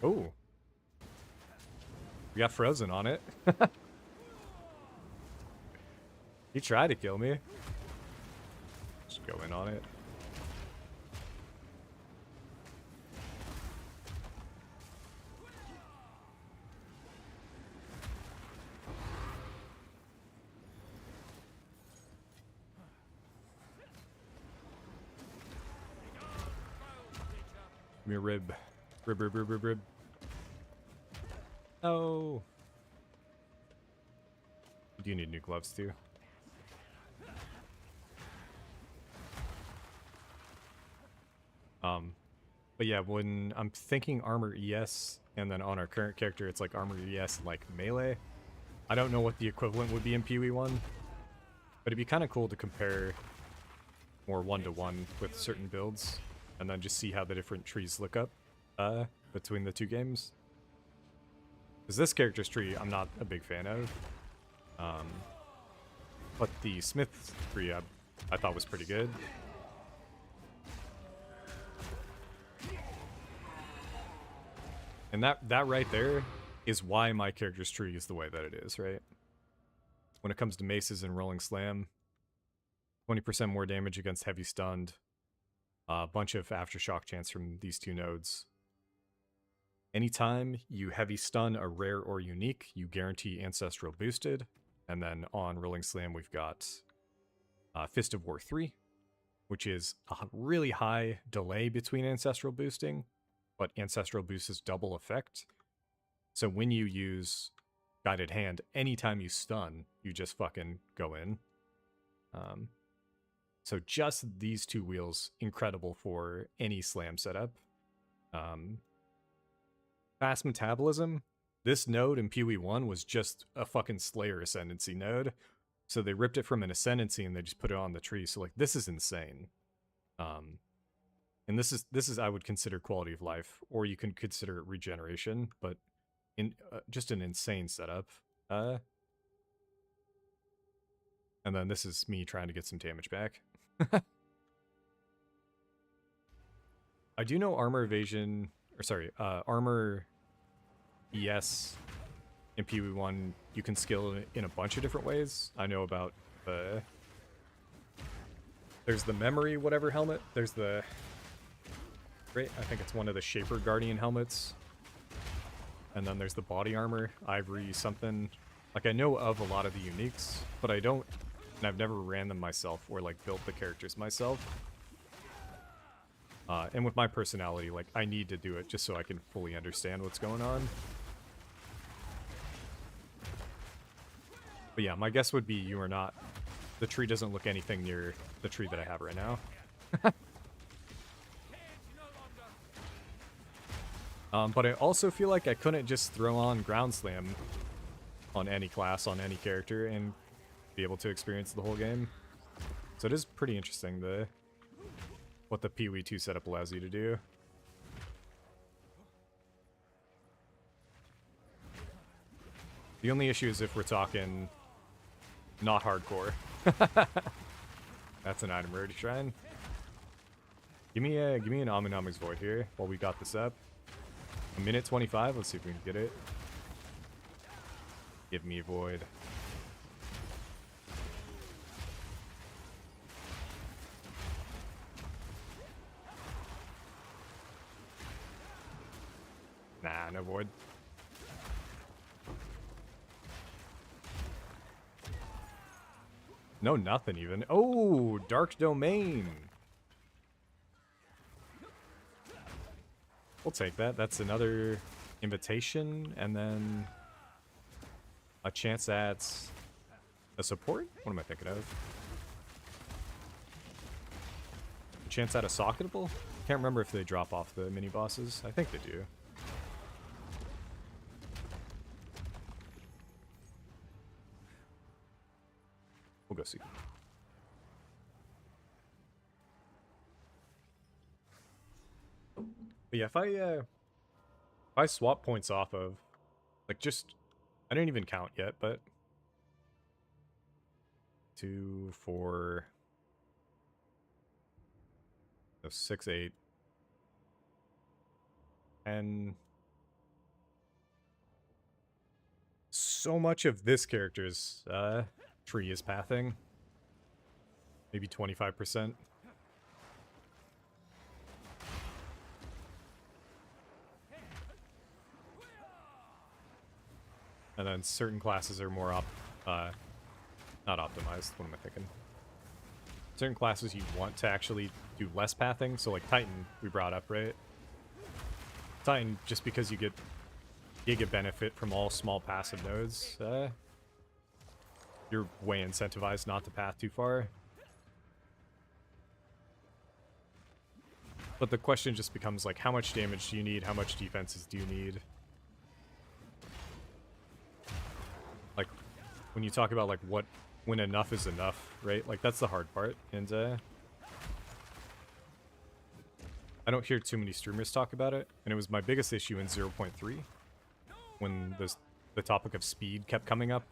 Oh. We got frozen on it. He tried to kill me. Just go in on it. Give me a rib. Rib, rib, rib, rib, rib. Oh. You do need new gloves too. But yeah, when I'm thinking armor ES, and then on our current character, it's like armor ES and like melee. I don't know what the equivalent would be in PoE1, but it'd be kind of cool to compare more one-to-one with certain builds, and then just see how the different trees look up between the two games. Because this character's tree, I'm not a big fan of. But the Smith tree, I thought was pretty good. And that right there is why my character's tree is the way that it is, right? When it comes to maces and rolling slam, 20% more damage against heavy stunned, a bunch of aftershock chance from these two nodes. Anytime you heavy stun a rare or unique, you guarantee ancestral boosted. And then on rolling slam, we've got Fist of War 3, which is a really high delay between ancestral boosting, but ancestral boost is double effect. So when you use guided hand, anytime you stun, you just fucking go in. So just these two wheels, incredible for any slam setup. Fast metabolism. This node in PoE1 was just a fucking Slayer Ascendancy node. So they ripped it from an Ascendancy and they just put it on the tree. So like, this is insane. And this is I would consider quality of life, or you can consider it regeneration, but in just an insane setup. And then this is me trying to get some damage back. I do know armor evasion, or sorry, armor ES in PoE1 you can skill in a bunch of different ways. I know about there's the memory whatever helmet. There's the I think it's one of the Shaper Guardian helmets. And then there's the body armor, Ivory something. Like I know of a lot of the uniques, but I don't, and I've never ran them myself or like built the characters myself. And with my personality, like I need to do it just so I can fully understand what's going on. But yeah, my guess would be you are not. The tree doesn't look anything near the tree that I have right now. But I also feel like I couldn't just throw on Ground Slam on any class, on any character, and be able to experience the whole game. So it is pretty interesting, what the PoE2 setup allows you to do. The only issue is if we're talking not hardcore. That's an item rarity shrine. Give me an Aminamix Void here while we got this up. A minute 25, let's see if we can get it. Give me a Void. Nah, no Void. No, nothing even. Oh, Dark Domain. We'll take that. That's another invitation, and then a chance at a support? What am I thinking of? A chance at a socketable? Can't remember if they drop off the mini bosses. I think they do. We'll go see. But yeah, if I swap points off of, like just, I didn't even count yet, but 2, 4, so 6, 8, 10, so much of this character's tree is pathing. Maybe 25%. And then certain classes are more not optimized. What am I thinking? Certain classes you want to actually do less pathing. So like Titan, we brought up, right? Titan, just because you get giga benefit from all small passive nodes, you're way incentivized not to path too far. But the question just becomes like, how much damage do you need? How much defenses do you need? Like, when you talk about like when enough is enough, right? Like that's the hard part. And I don't hear too many streamers talk about it. And it was my biggest issue in 0.3 when the topic of speed kept coming up.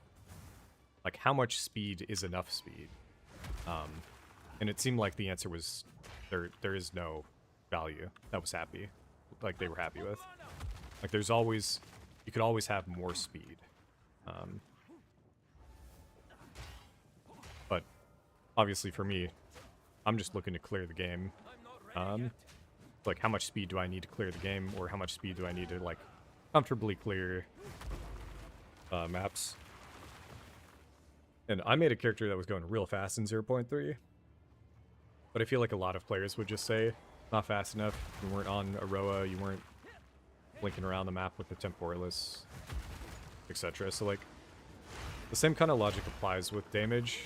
Like, how much speed is enough speed? And it seemed like the answer was there is no value that was happy. Like, they were happy with. Like, there's always... You could always have more speed. But, obviously for me, I'm just looking to clear the game. Like, how much speed do I need to clear the game? Or how much speed do I need to, like, comfortably clear maps? And I made a character that was going real fast in 0.3. But I feel like a lot of players would just say, not fast enough, you weren't on Aroa, you weren't blinking around the map with the Temporalis, etc. So, like, the same kind of logic applies with damage,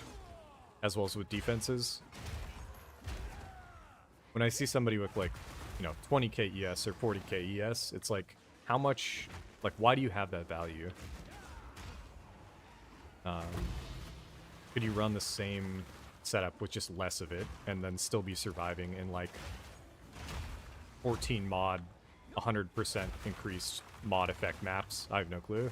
as well as with defenses. When I see somebody with, like, you know, 20k ES or 40k ES, it's like, how much, like, why do you have that value? Could you run the same setup with just less of it, and then still be surviving in, like, 14 mod, 100% increased mod effect maps? I have no clue.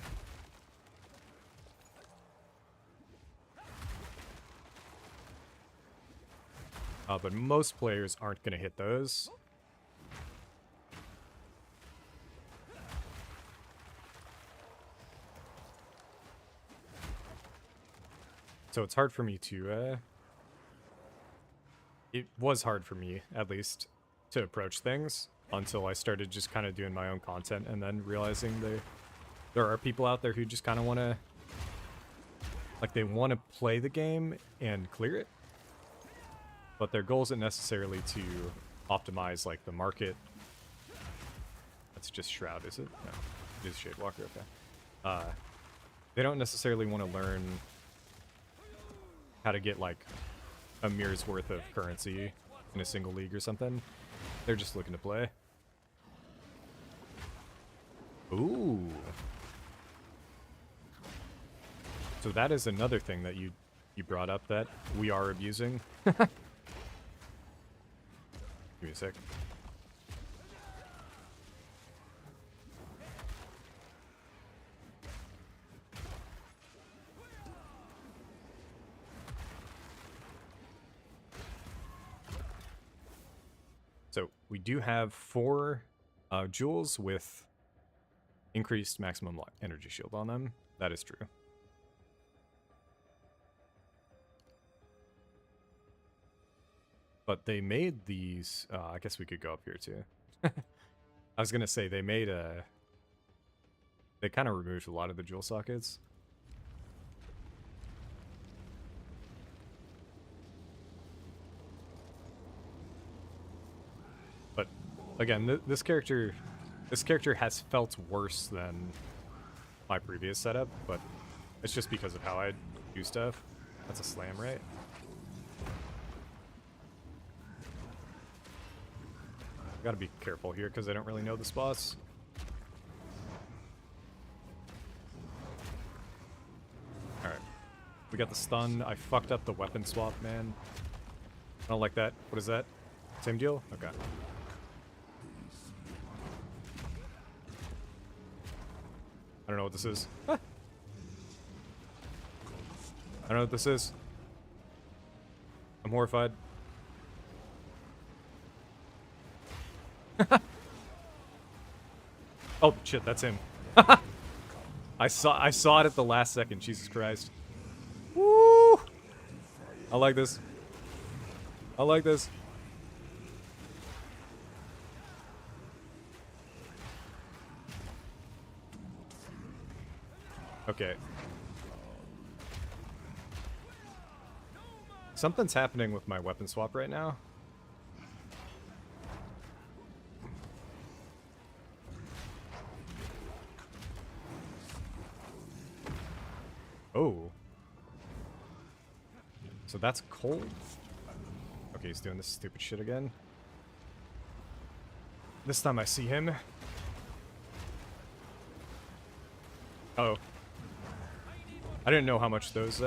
But most players aren't going to hit those. So it's hard for me to, it was hard for me, at least, to approach things until I started just kind of doing my own content and then realizing there are people out there who just kind of want to, like, they want to play the game and clear it, but their goal isn't necessarily to optimize, like, the market. That's just Shroud, is it? No, it is Shadewalker, okay. They don't necessarily want to learn how to get, like, a mirror's worth of currency in a single league or something. They're just looking to play. Ooh. So that is another thing that you brought up that we are abusing. Give me a sec. So we do have 4 jewels with increased maximum energy shield on them. That is true. But they made these... I guess we could go up here too. I was going to say, they made a... They kind of removed a lot of the jewel sockets. But again, this character has felt worse than my previous setup, but it's just because of how I do stuff. That's a slam, right? I gotta be careful here because I don't really know this boss. Alright. We got the stun. I fucked up the weapon swap, man. I don't like that. What is that? Same deal? Okay. I don't know what this is. Ah. I don't know what this is. I'm horrified. Oh, shit, that's him. I saw it at the last second. Jesus Christ. Woo! I like this. I like this. Okay. Something's happening with my weapon swap right now. Oh. So that's cold? Okay, he's doing this stupid shit again. This time I see him. Oh. I didn't know how much those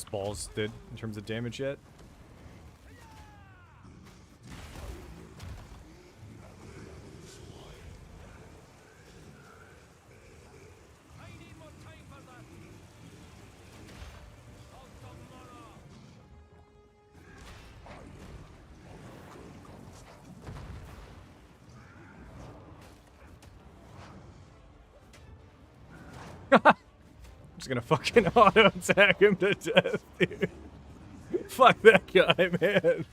balls did in terms of damage yet. I'm just gonna fucking auto attack him to death, dude. Fuck that guy, man.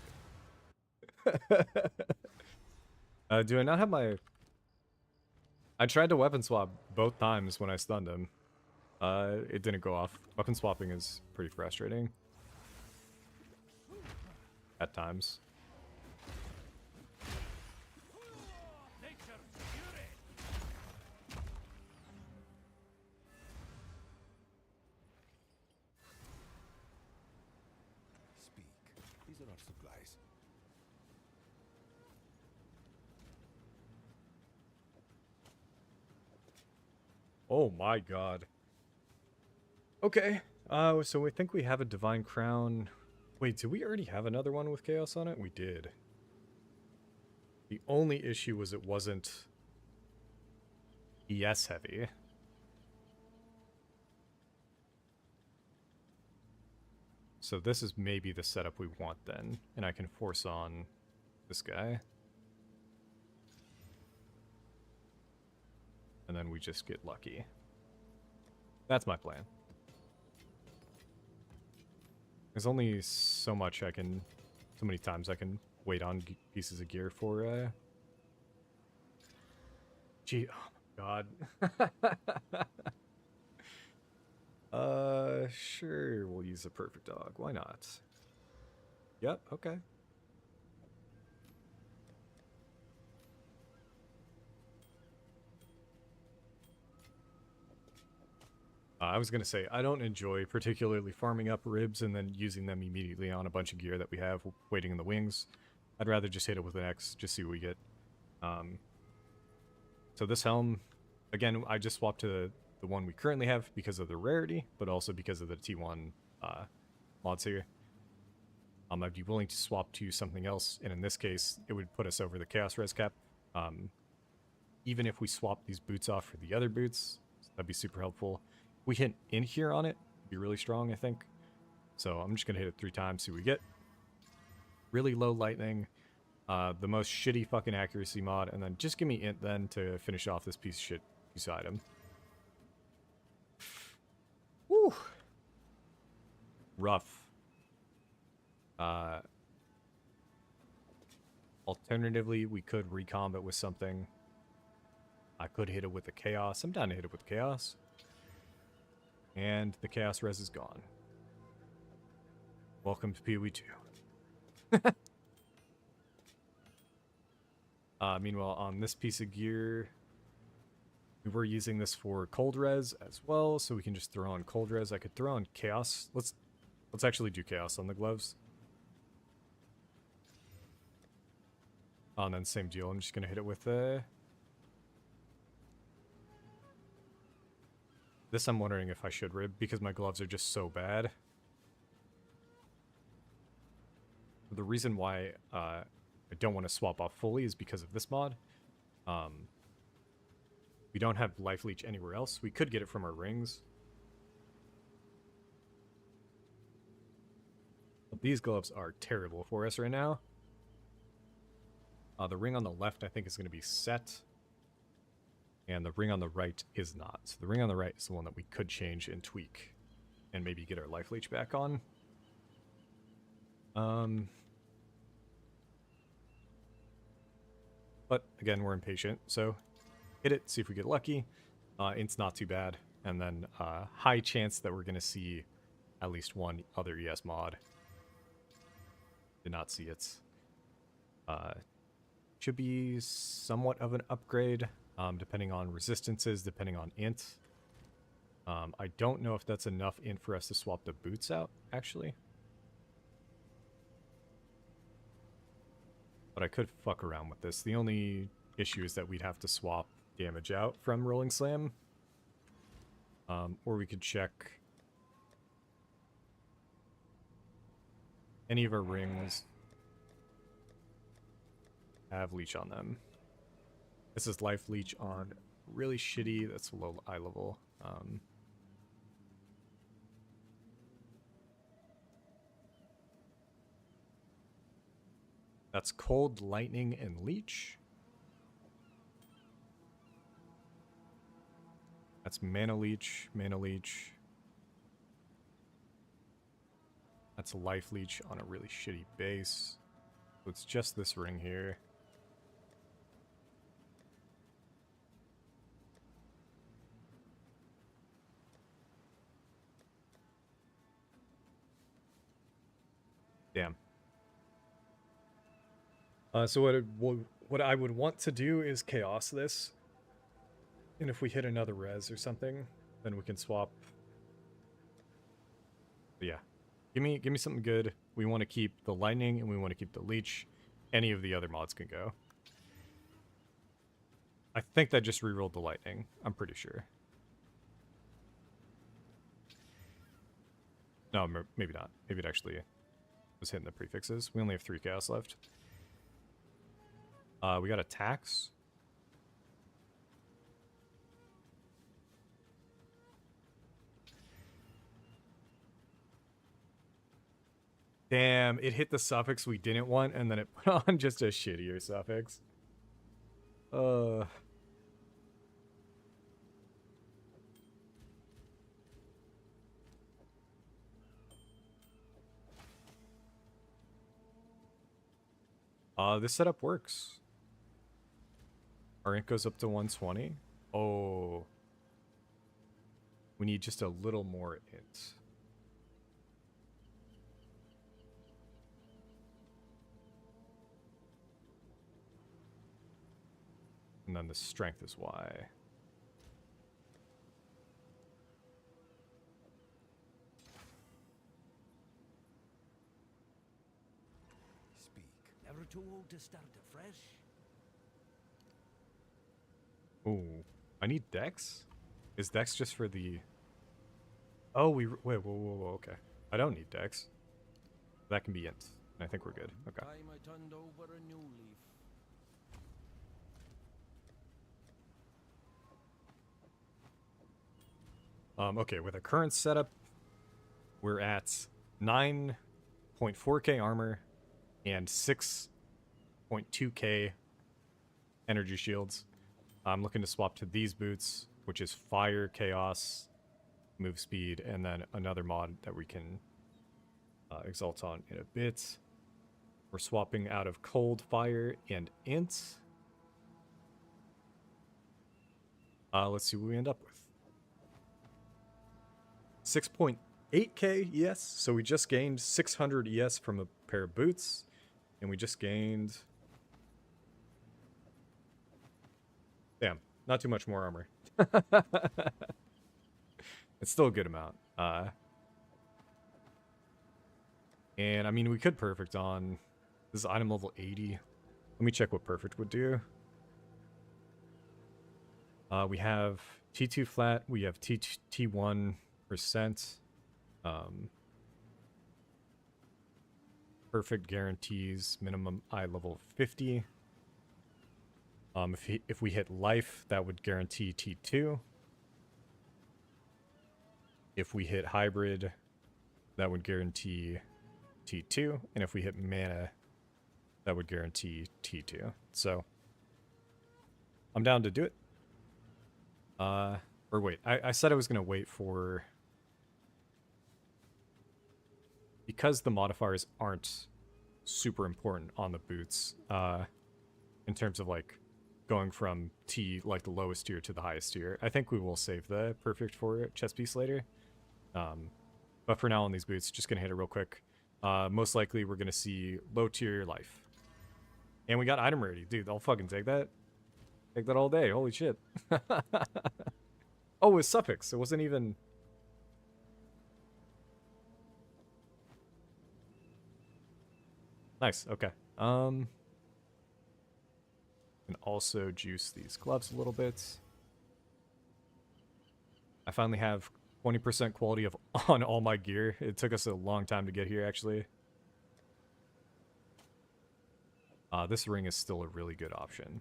Do I not have my... I tried to weapon swap both times when I stunned him. It didn't go off. Weapon swapping is pretty frustrating. At times. Speak. These are our supplies. Oh my god. Okay. So we think we have a Divine Crown. Wait, did we already have another one with Chaos on it? We did. The only issue was it wasn't ES heavy. So this is maybe the setup we want then. And I can force on this guy. And then we just get lucky. That's my plan. There's only so much I can... So many times I can wait on pieces of gear for, Gee, oh my god. Sure, we'll use a perfect dog. Why not? Yep, okay. I was going to say, I don't enjoy particularly farming up ribs and then using them immediately on a bunch of gear that we have waiting in the wings. I'd rather just hit it with an X, just see what we get. So this helm, again, I just swapped to the one we currently have because of the rarity, but also because of the T1 mods here. I'd be willing to swap to something else, and in this case, it would put us over the Chaos Res cap. Even if we swap these boots off for the other boots, that'd be super helpful. We hit in here on it, it'd be really strong, I think. So I'm just gonna hit it 3 times, see what we get. Really low lightning, the most shitty fucking accuracy mod, and then just give me int then to finish off this piece of shit piece item. Woo! Rough. Alternatively, we could recomb it with something. I could hit it with the Chaos. I'm down to hit it with Chaos. And the Chaos Res is gone. Welcome to PoE 2. Meanwhile, on this piece of gear, we were using this for Cold Res as well, so we can just throw on Cold Res. I could throw on Chaos. Let's actually do Chaos on the gloves. And then same deal. I'm just gonna hit it with this. I'm wondering if I should rib because my gloves are just so bad. The reason why I don't want to swap off fully is because of this mod. We don't have life leech anywhere else. We could get it from our rings. But these gloves are terrible for us right now. The ring on the left, I think, is going to be set. And the ring on the right is not. So the ring on the right is the one that we could change and tweak. And maybe get our life leech back on. But again, we're impatient, so hit it, see if we get lucky. It's not too bad. And then high chance that we're going to see at least one other ES mod. Did not see it. Should be somewhat of an upgrade, depending on resistances, depending on int. I don't know if that's enough int for us to swap the boots out, actually. But I could fuck around with this. The only issue is that we'd have to swap damage out from Rolling Slam. Or we could check any of our rings have leech on them. This is life leech on really shitty, that's low eye level. That's cold, lightning, and leech. That's mana leech, mana leech. That's a life leech on a really shitty base. So it's just this ring here. Damn. So what I would want to do is chaos this. And if we hit another res or something, then we can swap. But yeah. Give me something good. We want to keep the lightning and we want to keep the leech. Any of the other mods can go. I think that just rerolled the lightning. I'm pretty sure. No, maybe not. Maybe it actually was hitting the prefixes. We only have 3 chaos left. We got attacks. Damn, it hit the suffix we didn't want, and then it put on just a shittier suffix. This setup works. Our int goes up to 120. Oh. We need just a little more int. And then the strength is Y. Speak. Never too old to start afresh. Ooh. I need Dex? Is Dex just for the... Oh, wait, whoa, okay. I don't need Dex. That can be int. And I think we're good. Okay. Time I turned over a new leaf. Okay, with our current setup, we're at 9.4k armor and 6.2k energy shields. I'm looking to swap to these boots, which is fire, chaos, move speed, and then another mod that we can exalt on in a bit. We're swapping out of cold, fire, and int. Let's see what we end up with. 6.8k ES, so we just gained 600 ES from a pair of boots, and we just gained... Damn, not too much more armor. It's still a good amount. And I mean, we could perfect on... This is item level 80. Let me check what perfect would do. We have T2 flat, we have T1%. Perfect guarantees minimum eye level 50. If we hit life, that would guarantee T2. If we hit hybrid, that would guarantee T2. And if we hit mana, that would guarantee T2. So I'm down to do it. Or wait, I said I was gonna wait for... Because the modifiers aren't super important on the boots, in terms of, like, going from T, like, the lowest tier to the highest tier, I think we will save the perfect for chest piece later. But for now on these boots, just gonna hit it real quick. Most likely we're gonna see low tier life. And we got item rarity. Dude, I'll fucking take that. Take that all day. Holy shit. Oh, it was suffix. It wasn't even... Nice, okay. And also juice these gloves a little bit. I finally have 20% quality of on all my gear. It took us a long time to get here, actually. This ring is still a really good option.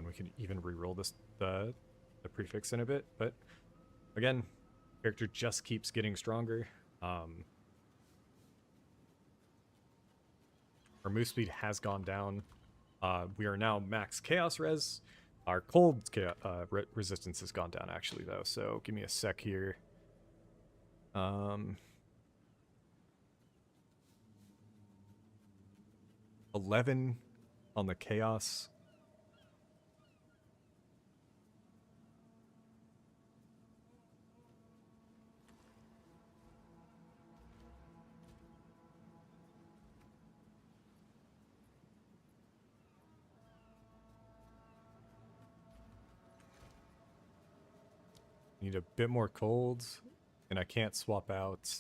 We can even reroll this the prefix in a bit, but again, character just keeps getting stronger. Our move speed has gone down. We are now max chaos res. Our cold resistance has gone down actually though, so give me a sec here. 11 on the chaos. Need a bit more cold, and I can't swap out.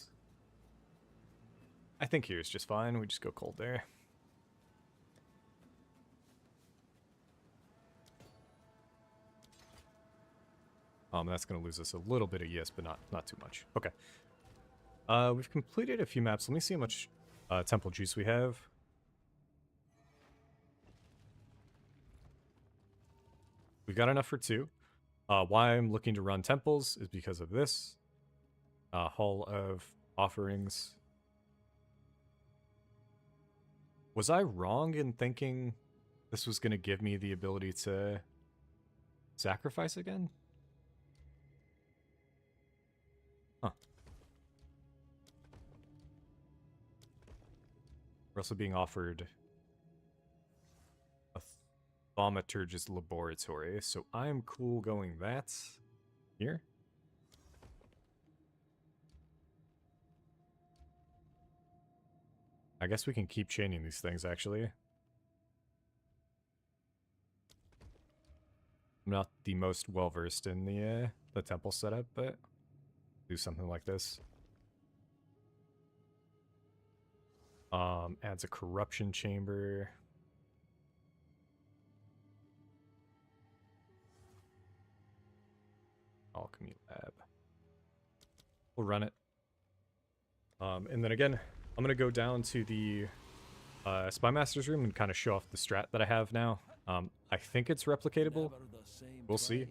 I think here's just fine. We just go cold there. That's going to lose us a little bit of yes, but not too much. Okay. We've completed a few maps. Let me see how much temple juice we have. We've got enough for 2. Why I'm looking to run temples is because of this. Hall of Offerings. Was I wrong in thinking this was going to give me the ability to sacrifice again? Huh. We're also being offered a Thaumaturgist Laboratory, so I'm cool going that here. I guess we can keep chaining these things, actually. I'm not the most well-versed in the temple setup, but do something like this. Adds a corruption chamber. Alchemy lab. We'll run it. And then again, I'm going to go down to the Spy Master's room and kind of show off the strat that I have now. I think it's replicatable. We'll see.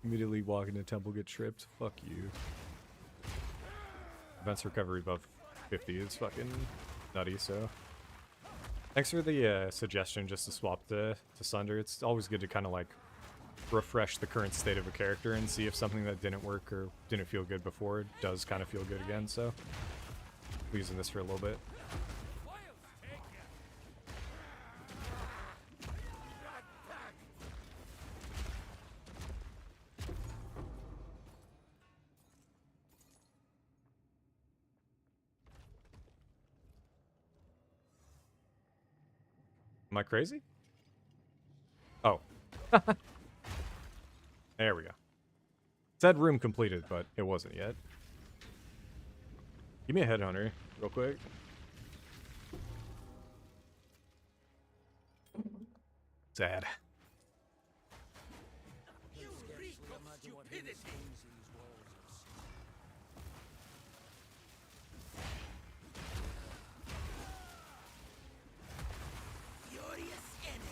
Immediately walk into temple, get tripped. Fuck you. Events recovery above 50 is fucking nutty, so... Thanks for the suggestion just to swap to Sunder. It's always good to kind of like refresh the current state of a character and see if something that didn't work or didn't feel good before does kind of feel good again, so... I'm using this for a little bit. Am I crazy? Oh. There we go. It said room completed, but it wasn't yet. Give me a headhunter, real quick. Sad. You reek of stupidity! Furious energy!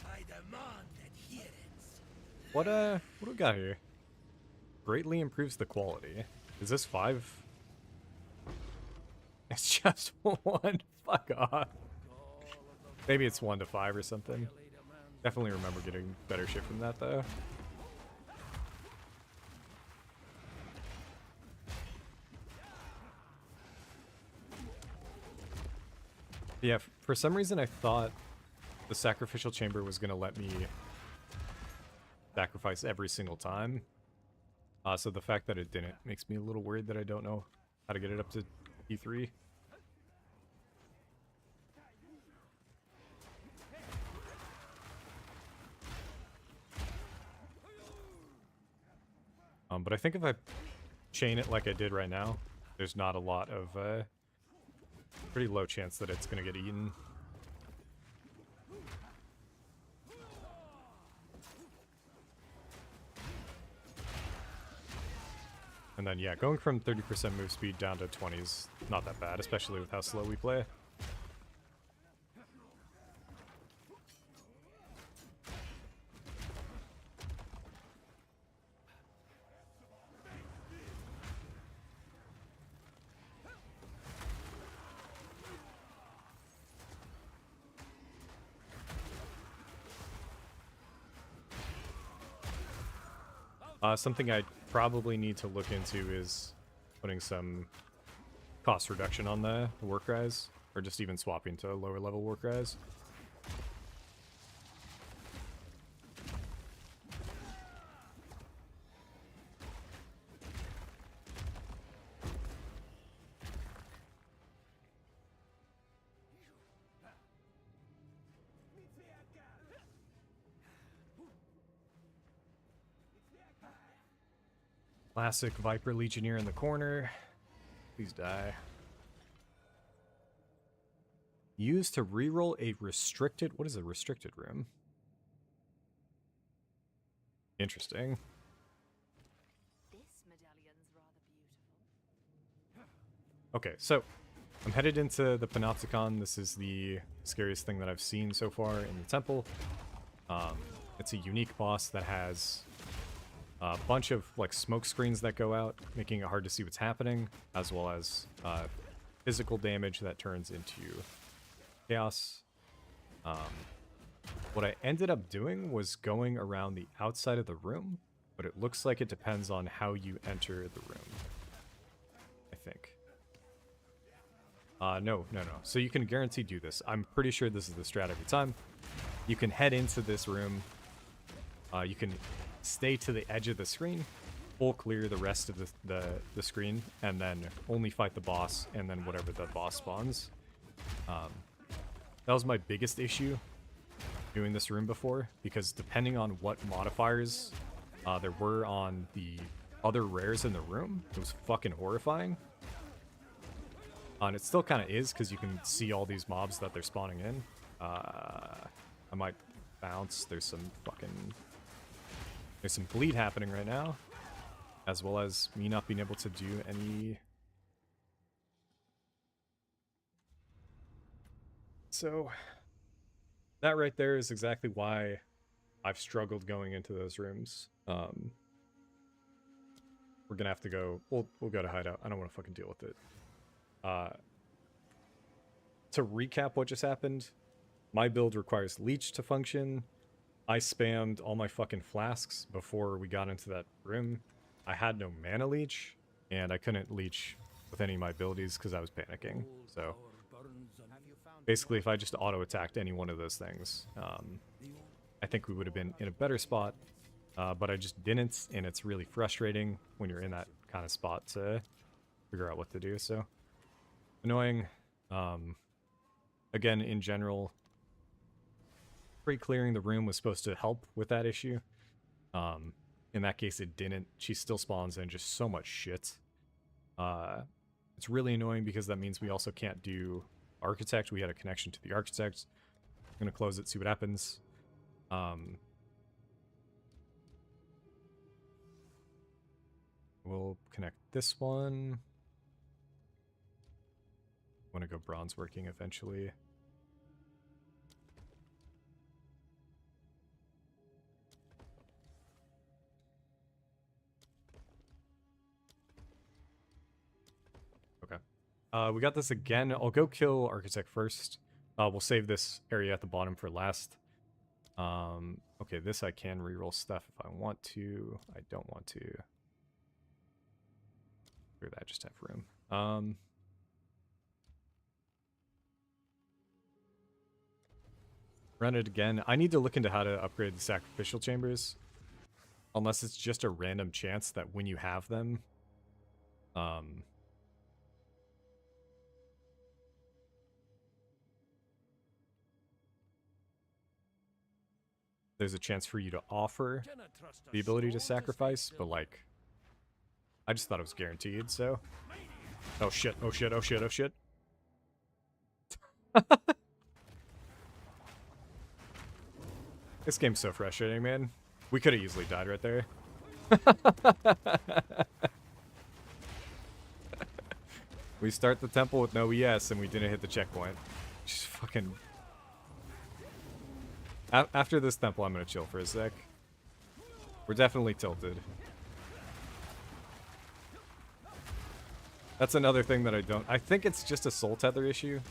I demand adherence. What do we got here? Greatly improves the quality. Is this 5? It's just 1. Fuck off. Maybe it's 1 to 5 or something. Definitely remember getting better shit from that though. Yeah, for some reason I thought the sacrificial chamber was gonna let me sacrifice every single time. So the fact that it didn't makes me a little worried that I don't know how to get it up to E3. But I think if I chain it like I did right now, there's not a lot of, pretty low chance that it's gonna get eaten. And then, yeah, going from 30% move speed down to 20 is not that bad, especially with how slow we play. Something I probably need to look into is putting some cost reduction on the work rise, or just even swapping to lower level work rise. Classic Viper Legionnaire in the corner. Please die. Used to reroll a restricted... What is a restricted room? Interesting. This medallion's rather beautiful. Okay, so I'm headed into the Panopticon. This is the scariest thing that I've seen so far in the temple. It's a unique boss that has a bunch of like smoke screens that go out, making it hard to see what's happening, as well as physical damage that turns into chaos. What I ended up doing was going around the outside of the room, but it looks like it depends on how you enter the room, I think. No. So you can guarantee do this. I'm pretty sure this is the strat every time. You can head into this room. You can stay to the edge of the screen, full clear the rest of the screen, and then only fight the boss, and then whatever the boss spawns. That was my biggest issue doing this room before, because depending on what modifiers there were on the other rares in the room, it was fucking horrifying. And it still kind of is, because you can see all these mobs that they're spawning in. I might bounce. There's some bleed happening right now, as well as me not being able to do any... So, that right there is exactly why I've struggled going into those rooms. We're gonna have to go... We'll go to hideout. I don't want to fucking deal with it. To recap what just happened, my build requires Leech to function. I spammed all my fucking flasks before we got into that room. I had no mana leech, and I couldn't leech with any of my abilities because I was panicking. So basically, if I just auto-attacked any one of those things, I think we would have been in a better spot, but I just didn't, and it's really frustrating when you're in that kind of spot to figure out what to do. So annoying. Again, in general, pre-clearing the room was supposed to help with that issue. In that case, it didn't. She still spawns in just so much shit. It's really annoying because that means we also can't do Architect. We had a connection to the Architect. I'm going to close it, see what happens. We'll connect this one. I want to go bronze working eventually. We got this again. I'll go kill Architect first. We'll save this area at the bottom for last. Okay, this I can reroll stuff if I want to. I don't want to. Screw that, just have room. Run it again. I need to look into how to upgrade the sacrificial chambers. Unless it's just a random chance that when you have them, there's a chance for you to offer Cannot trust a the ability to soul sacrifice, stay but still. like, I just thought it was guaranteed, so. Oh shit, oh shit, oh shit, oh shit. This game's so frustrating, man. We could have easily died right there. We start the temple with no ES and we didn't hit the checkpoint. Just fucking... After this temple, I'm gonna chill for a sec. We're definitely tilted. That's another thing that I don't... I think it's just a soul tether issue.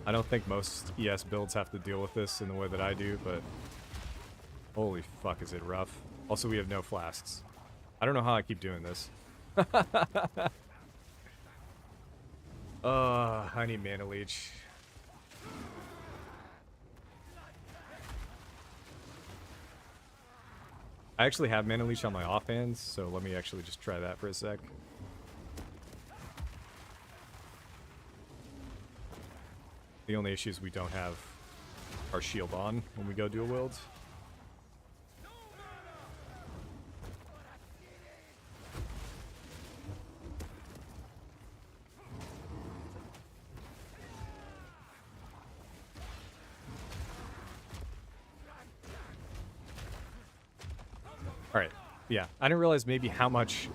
I don't think most ES builds have to deal with this in the way that I do, but... Holy fuck, is it rough. Also, we have no flasks. I don't know how I keep doing this. I need mana leech. I actually have mana leech on my offhands, so let me actually just try that for a sec. The only issue is we don't have our shield on when we go dual wield. Alright, yeah. I didn't realize maybe how much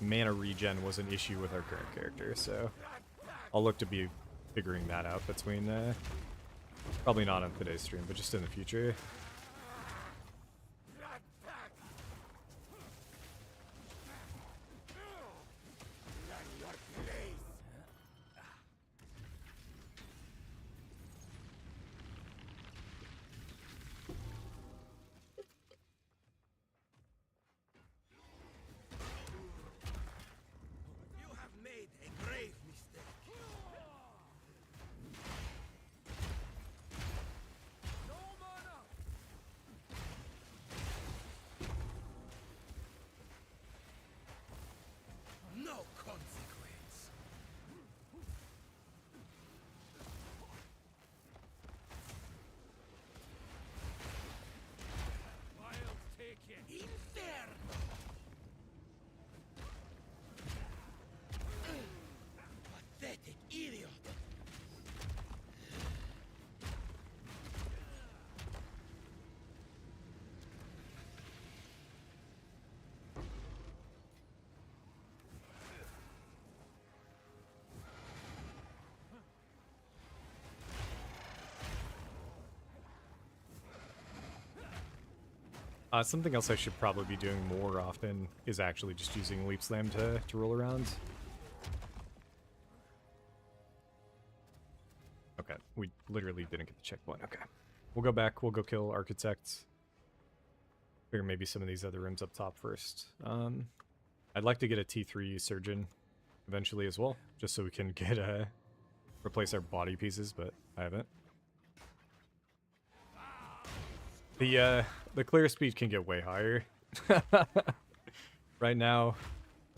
mana regen was an issue with our current character, so I'll look to be figuring that out between, probably not on today's stream, but just in the future. You have made a grave mistake. No mana. No consequence. I'll take it. Inferno. Pathetic idiot. Something else I should probably be doing more often is actually just using Leap Slam to roll around. Okay, we literally didn't get the checkpoint. Okay. We'll go back, we'll go kill Architect. Figure maybe some of these other rooms up top first. I'd like to get a T3 Surgeon eventually as well, just so we can get replace our body pieces, but I haven't. The clear speed can get way higher. Right now,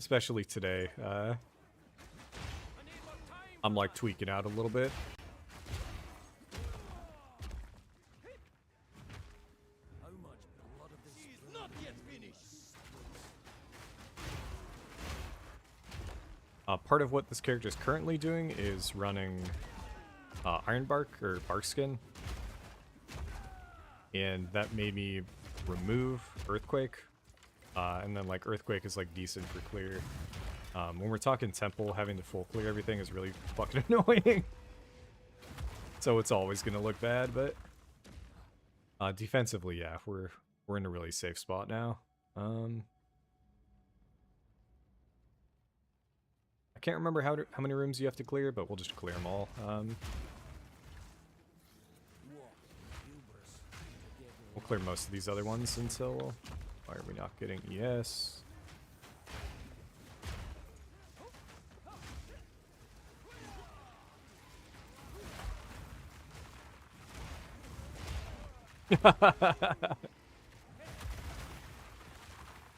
especially today, I'm like tweaking out a little bit. How much blood of this He's not yet finished. Part of what this character is currently doing is running Iron Bark or Bark Skin. And that made me remove Earthquake. And then like Earthquake is like decent for clear. When we're talking Temple, having to full clear everything is really fucking annoying. So it's always gonna look bad, but defensively, yeah, we're in a really safe spot now. I can't remember how many rooms you have to clear, but we'll just clear them all. We'll clear most of these other ones until... Why are we not getting ES?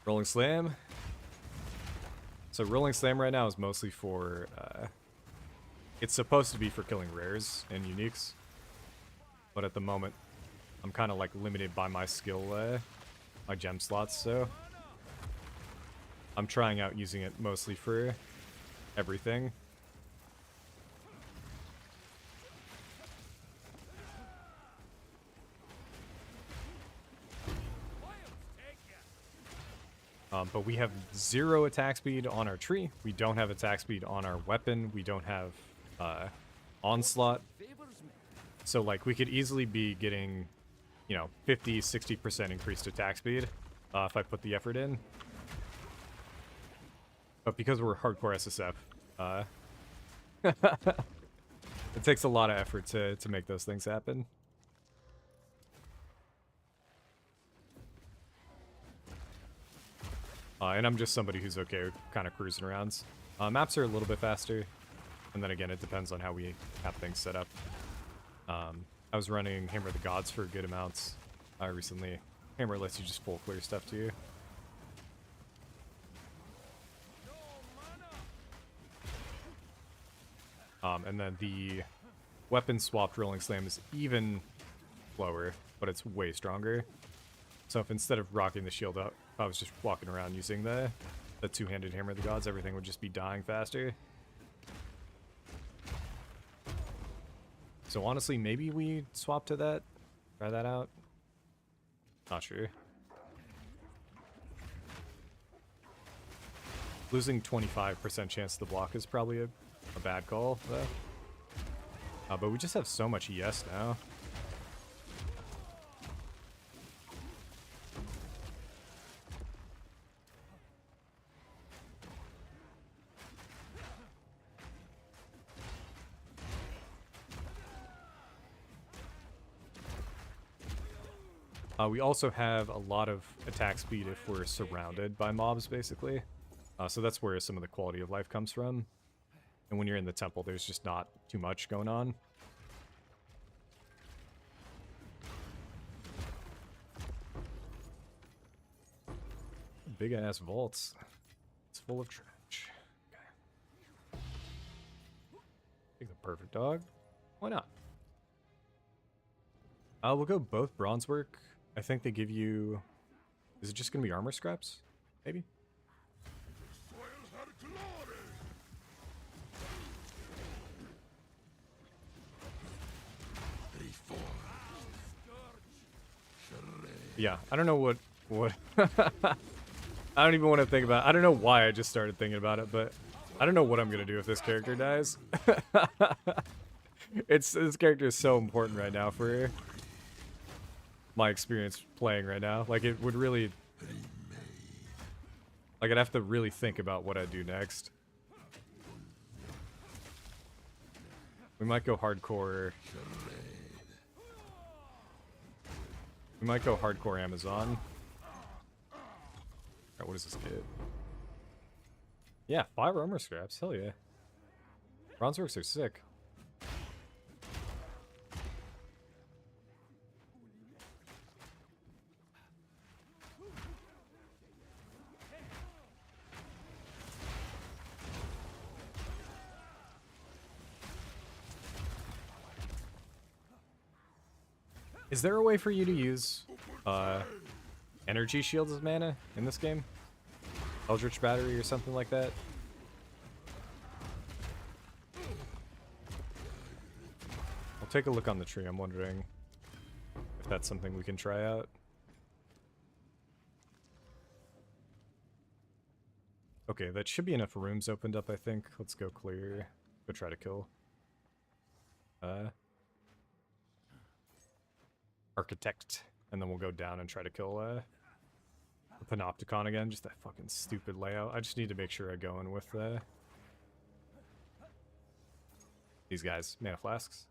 Rolling Slam. So Rolling Slam right now is mostly for... it's supposed to be for killing rares and uniques. But at the moment, I'm kind of like limited by my skill, my gem slots, so... I'm trying out using it mostly for everything. But we have 0 attack speed on our tree. We don't have attack speed on our weapon. We don't have onslaught. So like we could easily be getting, you know, 50, 60% increased attack speed if I put the effort in. But because we're hardcore SSF, it takes a lot of effort to make those things happen. And I'm just somebody who's okay with kind of cruising around. Maps are a little bit faster. And then again, it depends on how we have things set up. I was running Hammer of the Gods for good amounts recently. Hammer lets you just full clear stuff too. And then the weapon swapped Rolling Slam is even slower, but it's way stronger. So if instead of rocking the shield up, if I was just walking around using the two-handed Hammer of the Gods, everything would just be dying faster. So honestly, maybe we swap to that. Try that out. Not sure. Losing 25% chance to the block is probably a bad call, though. But we just have so much ES now. We also have a lot of attack speed if we're surrounded by mobs, basically. So that's where some of the quality of life comes from. And when you're in the temple, there's just not too much going on. Big-ass vaults. It's full of trash. Okay. Take the perfect dog. Why not? We'll go both bronzework. I think they give you... Is it just going to be armor scraps? Maybe? Yeah, I don't know what I don't even want to think about it. I don't know why I just started thinking about it, but I don't know what I'm going to do if this character dies. This character is so important right now for my experience playing right now. Like, it would really... Like, I'd have to really think about what I'd do next. We might go hardcore... We might go hardcore Amazon. Alright, what does this get? Yeah, 5 armor scraps. Hell yeah. Bronzeworks are sick. Is there a way for you to use energy shields as mana in this game? Eldritch Battery or something like that? I'll take a look on the tree. I'm wondering if that's something we can try out. Okay, that should be enough rooms opened up, I think. Let's go clear. Go try to kill. Architect. And then we'll go down and try to kill the Panopticon again. Just that fucking stupid layout. I just need to make sure I go in with These guys, mana flasks.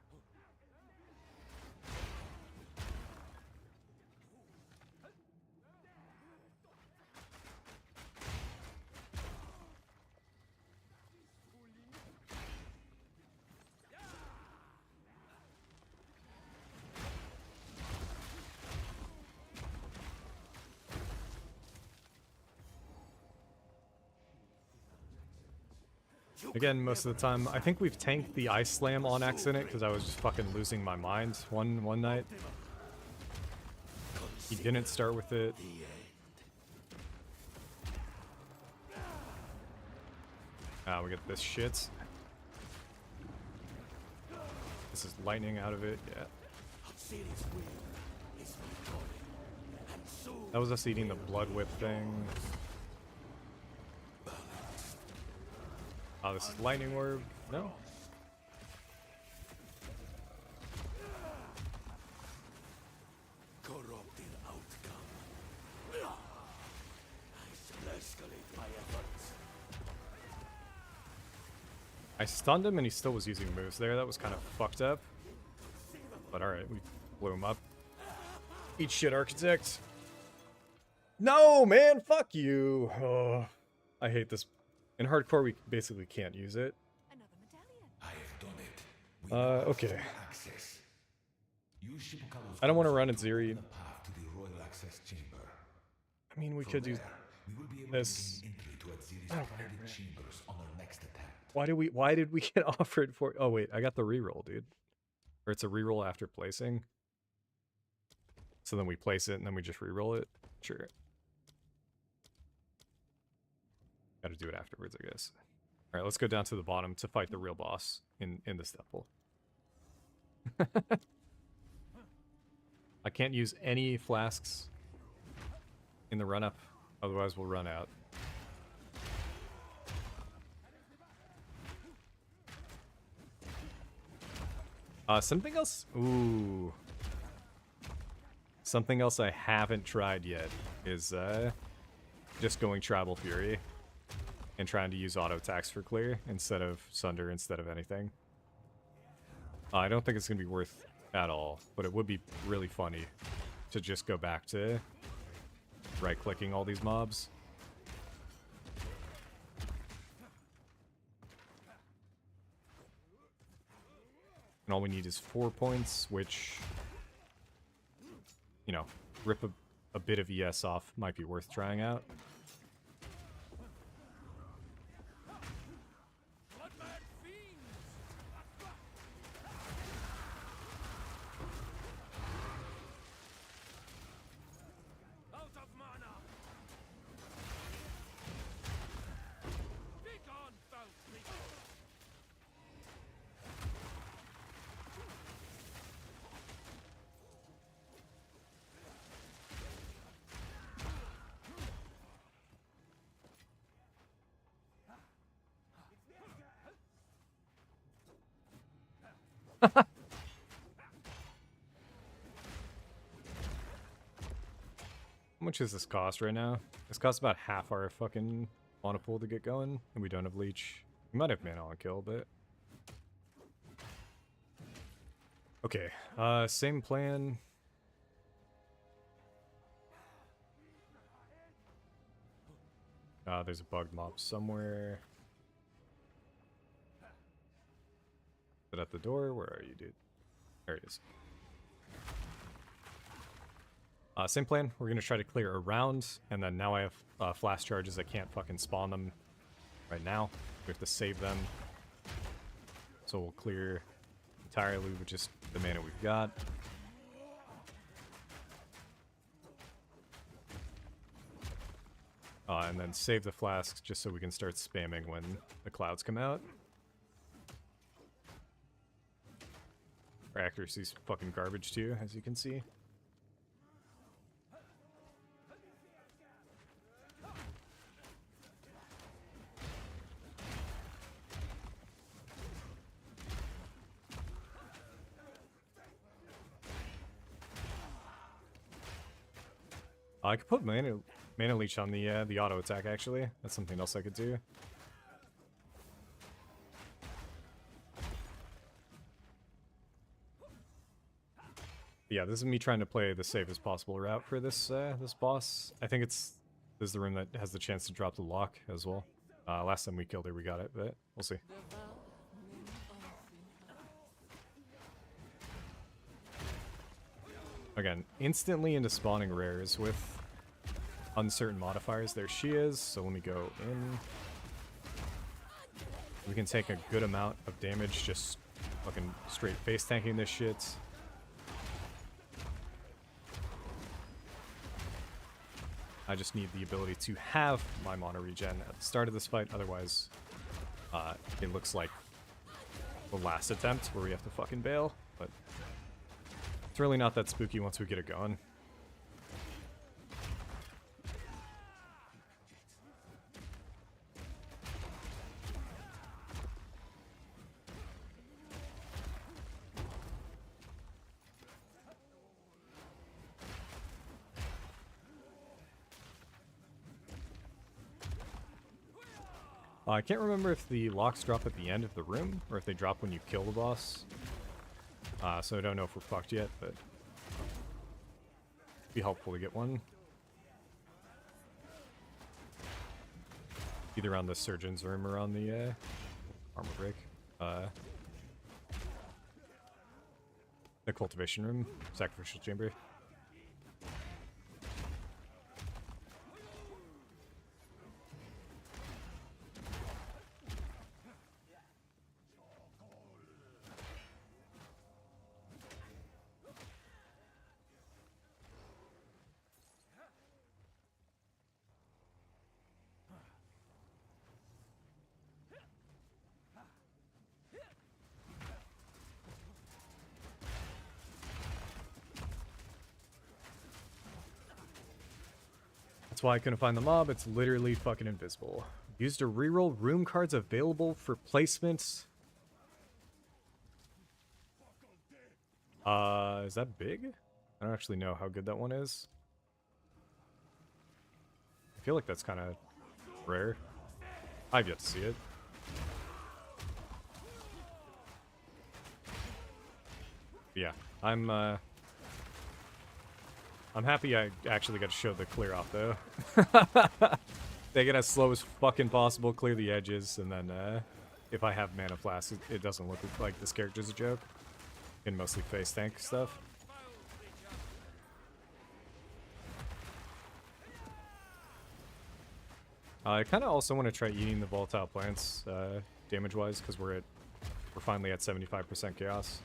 Again, most of the time, I think we've tanked the Ice Slam on accident because I was just fucking losing my mind one night. He didn't start with it. Ah, we get this shit. This is lightning out of it, yeah. That was us eating the Blood Whip thing. Oh, this is Lightning Orb. No? Corrupted outcome. I shall escalate my efforts. I stunned him and he still was using moves there. That was kind of fucked up. But alright, we blew him up. Eat shit, Architect. No, man, fuck you. Oh, I hate this. In hardcore, we basically can't use it. Another medallion. I have done it. Okay. Access. Use Shibukawa's I don't want to run at Ziri. the path to the royal access chamber. I mean, we From could do there, we will be able this. to gain entry to Aziri's I don't care, private man. chambers on our next attempt. Why did we get offered for? Oh wait, I got the reroll, dude. Or it's a reroll after placing. So then we place it and then we just reroll it. Sure. Got to do it afterwards, I guess. All right, let's go down to the bottom to fight the real boss in this temple. I can't use any flasks in the run-up, otherwise we'll run out. Something else. Ooh. Something else I haven't tried yet is just going Tribal Fury and trying to use auto attacks for clear instead of Sunder instead of anything. I don't think it's gonna be worth at all, but it would be really funny to just go back to right-clicking all these mobs. And all we need is 4 points, which, you know, rip a bit of ES off might be worth trying out. Bloodmad fiends! Out of mana! Begone, foul creature! How much does this cost right now? This costs about half our fucking mana pool to get going, and we don't have leech. We might have mana on kill, but... Okay, same plan. There's a bugged mob somewhere. Is it at the door? Where are you, dude? There it is. Same plan. We're going to try to clear around, and then now I have flash charges. I can't fucking spawn them right now. We have to save them. So we'll clear entirely with just the mana we've got. And then save the flasks just so we can start spamming when the clouds come out. Our accuracy's fucking garbage too, as you can see. I could put mana leech on the auto attack actually. That's something else I could do. Yeah, this is me trying to play the safest possible route for this this boss. I think this is the room that has the chance to drop the lock as well. Last time we killed her, we got it, but we'll see. Again, instantly into spawning rares with uncertain modifiers. There she is, so let me go in. We can take a good amount of damage just fucking straight face tanking this shit. I just need the ability to have my mana regen at the start of this fight, otherwise it looks like the last attempt where we have to fucking bail, but it's really not that spooky once we get it going. I can't remember if the locks drop at the end of the room, or if they drop when you kill the boss. So I don't know if we're fucked yet, but it'd be helpful to get one. Either on the surgeon's room or on the armor break. The cultivation room, sacrificial chamber. That's why I couldn't find the mob. It's literally fucking invisible. Used to reroll room cards available for placements. Is that big? I don't actually know how good that one is. I feel like that's kind of rare. I've yet to see it. But yeah, I'm happy I actually got to show the clear off, though. Take it as slow as fucking possible, clear the edges, and then if I have mana flask, it doesn't look like this character's a joke. And mostly face tank stuff. I kind of also want to try eating the volatile plants damage-wise, because we're finally at 75% chaos.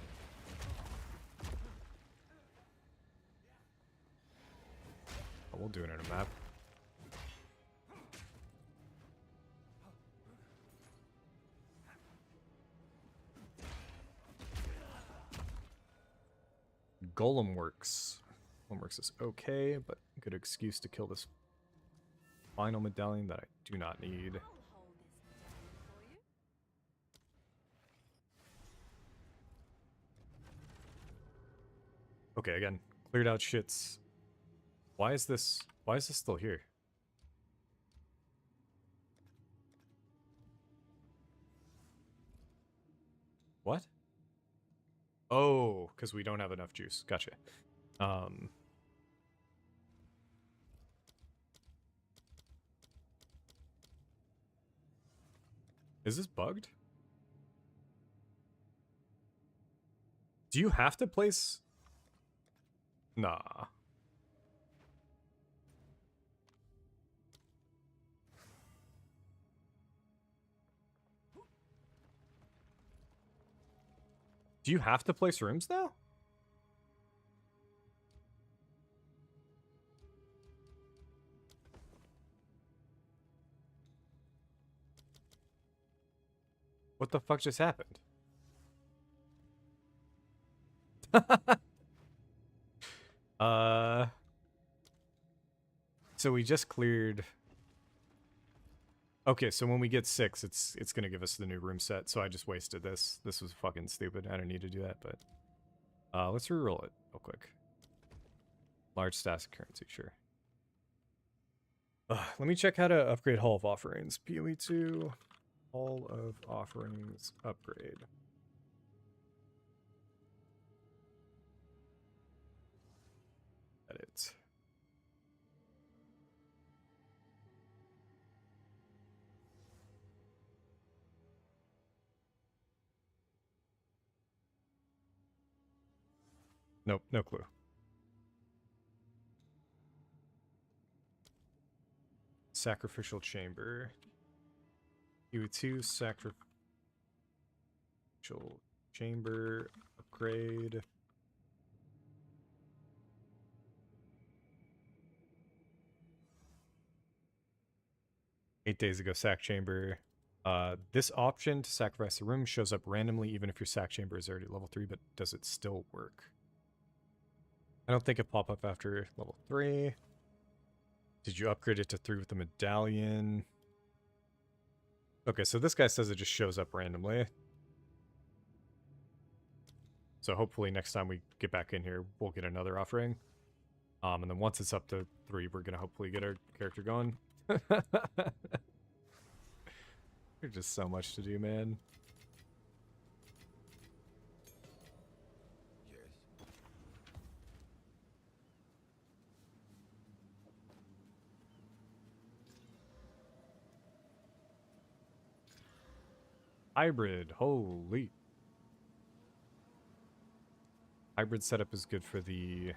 We'll do it in a map. Golem works. Golem works is okay, but good excuse to kill this final medallion that I do not need. I'll hold this medallion for you. Okay, again, cleared out shits. Why is this still here? What? Oh, because we don't have enough juice. Gotcha. Is this bugged? Do you have to place? Nah. Do you have to place rooms now? What the fuck just happened? So we just cleared. Okay, so when we get 6, it's gonna give us the new room set. So I just wasted this. This was fucking stupid. I don't need to do that, but let's reroll it real quick. Large stacks of currency, sure. Let me check how to upgrade Hall of Offerings. PoE 2, Hall of Offerings upgrade. Edit. Nope, no clue. Sacrificial chamber. Q2 sacrificial chamber upgrade. Eight days ago, sack chamber. This option to sacrifice a room shows up randomly even if your sack chamber is already level 3, but does it still work? I don't think it pop up after level 3. Did you upgrade it to 3 with the medallion? Okay, so this guy says it just shows up randomly. So hopefully next time we get back in here, we'll get another offering. And then once it's up to 3, we're going to hopefully get our character going. There's just so much to do, man. Yes. Hybrid, holy. Hybrid setup is good for the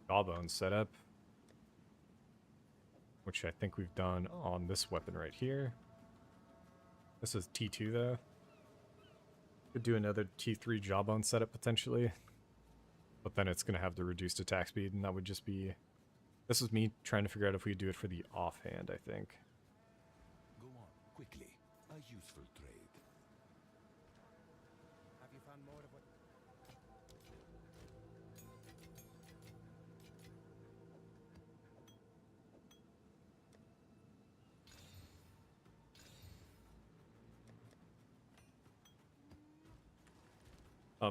jawbone setup, which I think we've done on this weapon right here. This is T2 though. Could do another T3 jawbone setup potentially, but then it's going to have the reduced attack speed, and that would just be... This is me trying to figure out if we do it for the offhand, I think. Go on, quickly. A useful trade. Have you found more of what?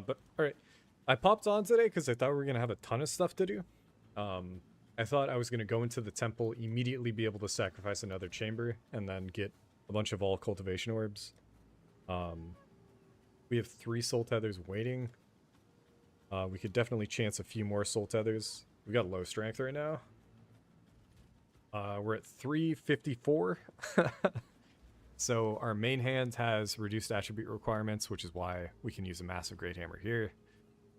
But alright, I popped on today because I thought we were going to have a ton of stuff to do. I thought I was going to go into the temple, immediately be able to sacrifice another chamber, and then get a bunch of all cultivation orbs. We have 3 soul tethers waiting. We could definitely chance a few more soul tethers. We got low strength right now. We're at 354. So our main hand has reduced attribute requirements, which is why we can use a massive great hammer here.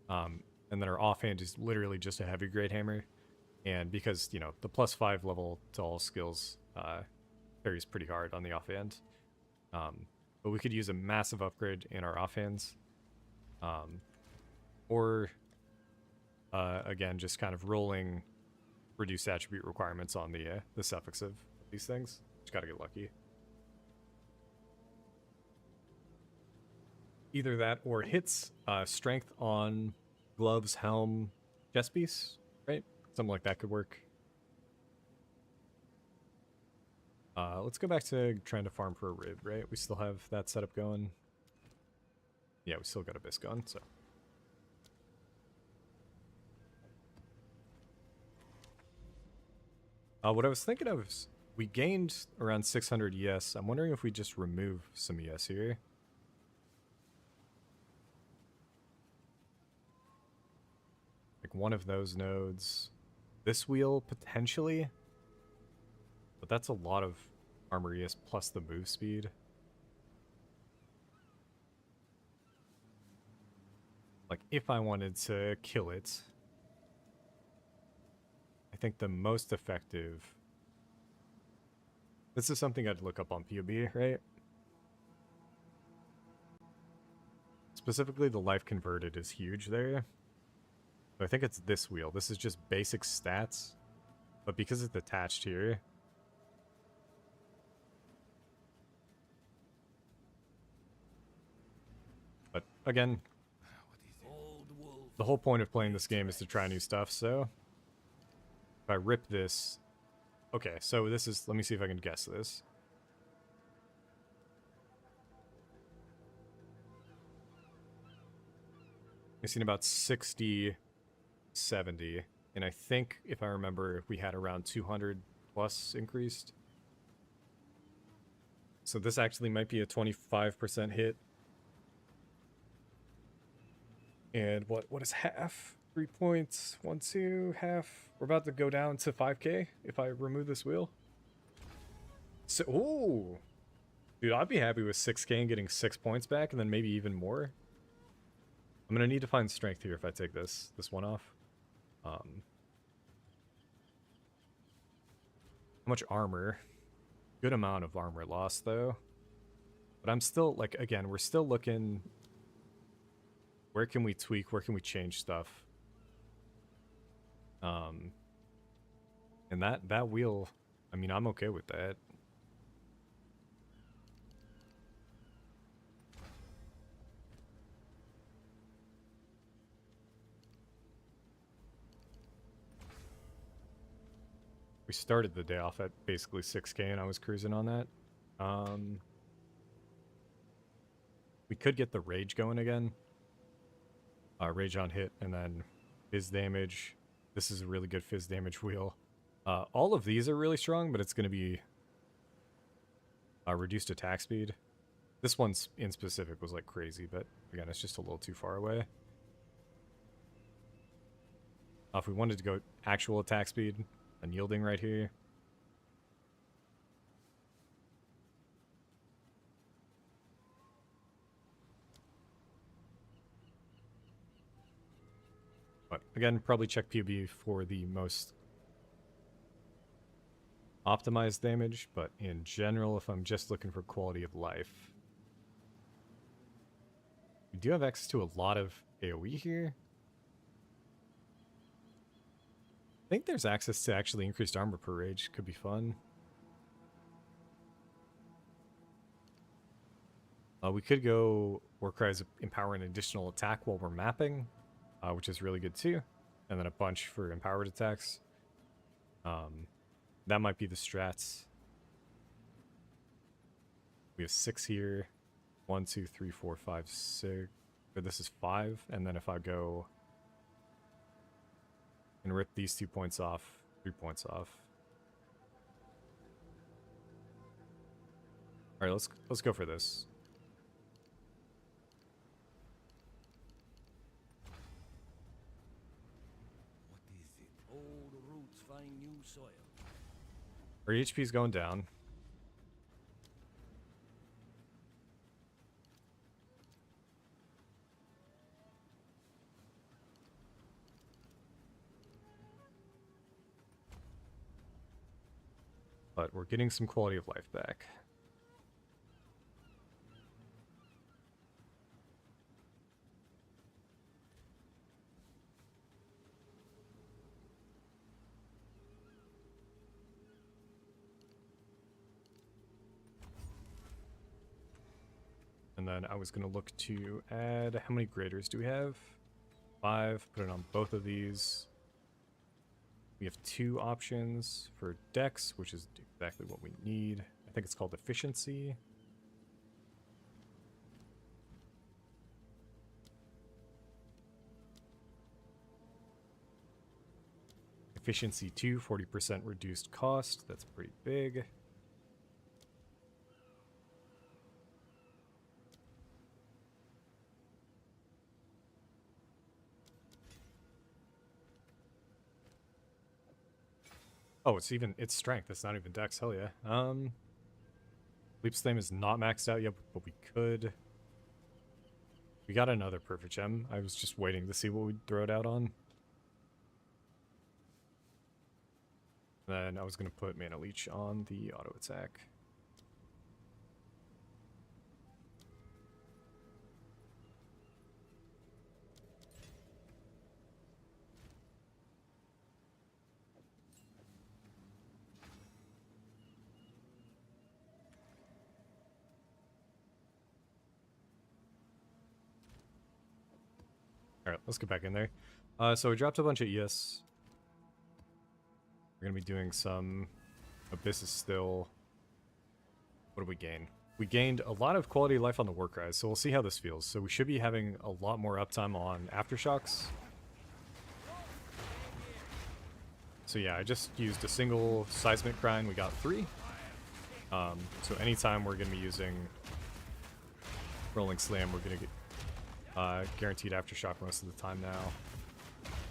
And then our offhand is literally just a heavy great hammer. And because, you know, the +5 level to all skills carries pretty hard on the offhand. But we could use a massive upgrade in our offhands. Or, again, just kind of rolling reduced attribute requirements on the suffix of these things. Just gotta get lucky. Either that or hits strength on gloves, helm, chest piece, right? Something like that could work. Let's go back to trying to farm for a rib, right? We still have that setup going. Yeah, we still got a bisc on, so. What I was thinking of is we gained around 600 ES. I'm wondering if we just remove some ES here. Like one of those nodes. This wheel, potentially. But that's a lot of armor ES plus the move speed. Like, if I wanted to kill it, I think the most effective... This is something I'd look up on POB, right? Specifically, the life converted is huge there. So I think it's this wheel. This is just basic stats. But because it's attached here... But, again... The whole point of playing this game is to try new stuff, so... If I rip this... Okay, so this is... Let me see if I can guess this. I've seen about 60, 70. And I think, if I remember, we had around 200 plus increased. So this actually might be a 25% hit. And what is half? 3 points, 1, 2, half. We're about to go down to 5k if I remove this wheel. So, ooh. Dude, I'd be happy with 6k and getting 6 points back, and then maybe even more. I'm gonna need to find strength here if I take this one off. How much armor? Good amount of armor lost, though. But I'm still, like, again, we're still looking... Where can we tweak? Where can we change stuff? And that wheel, I mean, I'm okay with that. We started the day off at basically 6k and I was cruising on that. We could get the rage going again. Rage on hit and then fizz damage. This is a really good fizz damage wheel. All of these are really strong, but it's going to be reduced attack speed. This one in specific was like crazy, but again, it's just a little too far away. If we wanted to go actual attack speed, unyielding right here. But again, probably check PB for the most optimized damage, but in general, if I'm just looking for quality of life, we do have access to a lot of AoE here. I think there's access to actually increased armor per rage. Could be fun. We could go Warcry's empower an additional attack while we're mapping, which is really good too. And then a bunch for empowered attacks. That might be the strats. We have 6 here. 1, 2, 3, 4, 5, 6. Or this is 5. And then if I go and rip these 2 points off, 3 points off. All right, let's go for this. What is it? Old roots find new soil. Our HP is going down. But we're getting some quality of life back. And then I was going to look to add, how many graders do we have? 5, put it on both of these. We have 2 options for dex, which is exactly what we need. I think it's called efficiency. Efficiency 2, 40% reduced cost. That's pretty big. Oh, it's strength. It's not even dex. Hell yeah. Leap Slam is not maxed out yet, but we could. We got another perfect gem. I was just waiting to see what we'd throw it out on. Then I was going to put Mana Leech on the auto attack. Alright, let's get back in there. So we dropped a bunch of ES. We're going to be doing some Abysses still. What did we gain? We gained a lot of quality of life on the Warcry, so we'll see how this feels. So we should be having a lot more uptime on Aftershocks. So yeah, I just used a single Seismic Cry and we got 3. So anytime we're going to be using Rolling Slam, we're going to get guaranteed Aftershock most of the time now.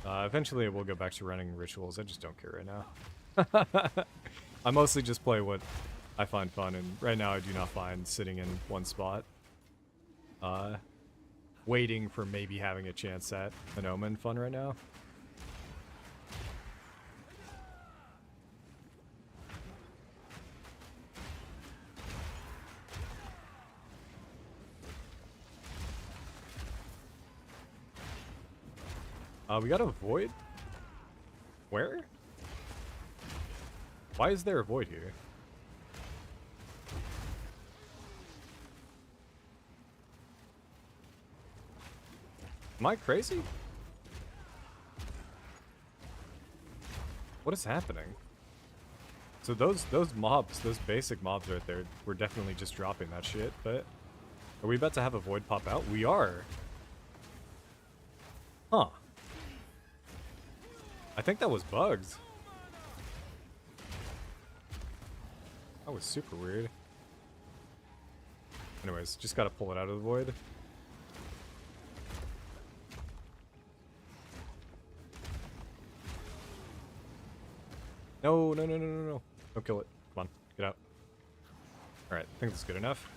Eventually, we'll go back to running rituals. I just don't care right now. I mostly just play what I find fun, and right now I do not find sitting in one spot, waiting for maybe having a chance at an omen fun right now. We got a void? Where? Why is there a void here? Am I crazy? What is happening? So those mobs, those basic mobs right there, we're definitely just dropping that shit, but are we about to have a void pop out? We are. Huh. I think that was bugs. That was super weird. Anyways, just gotta pull it out of the void. No, no, no, no, no, no. Don't kill it. Come on, get out. Alright, I think that's good enough.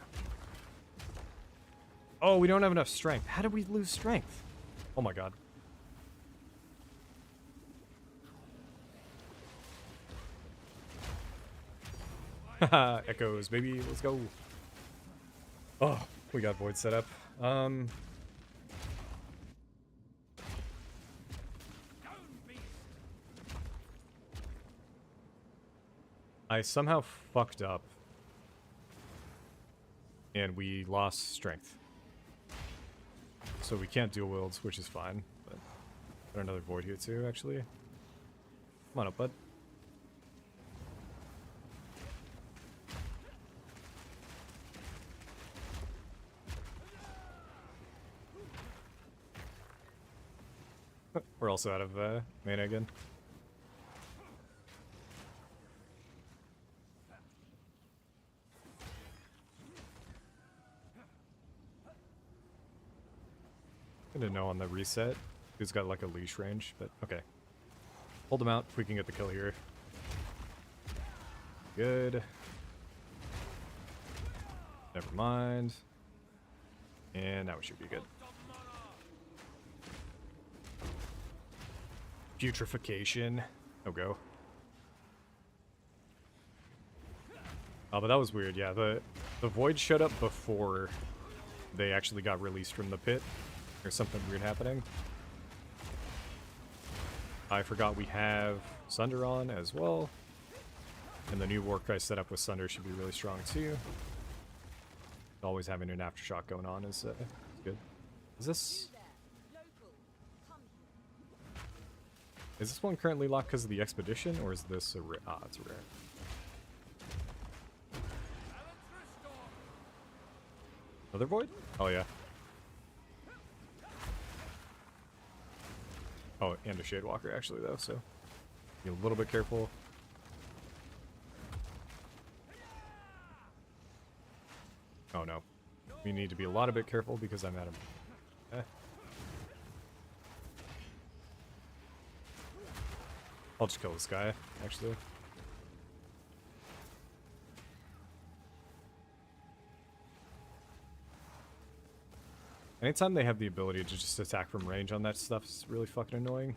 Oh, we don't have enough strength. How did we lose strength? Oh my god. Haha, echoes, baby, let's go. Oh, we got void set up. I somehow fucked up. And we lost strength. So we can't dual wields, which is fine. But got another void here too, actually. Come on up, bud. We're also out of mana again. I didn't know on the reset who's got like a leash range, but okay. Hold him out if we can get the kill here. Good. Never mind. And now we should be good. Putrefaction. Oh, go. Oh, but that was weird. Yeah, the void showed up before they actually got released from the pit. There's something weird happening. I forgot we have Sunder on as well. And the new Warcry setup with Sunder should be really strong too. Always having an aftershock going on is good. Is this one currently locked because of the expedition, or is this a rare? Ah, it's a rare. Another void? Oh yeah. Oh, and a Shadewalker actually though, so be a little bit careful. Oh no. We need to be a lot of bit careful because I'm at him. I'll just kill this guy, actually. Anytime they have the ability to just attack from range on that stuff is really fucking annoying.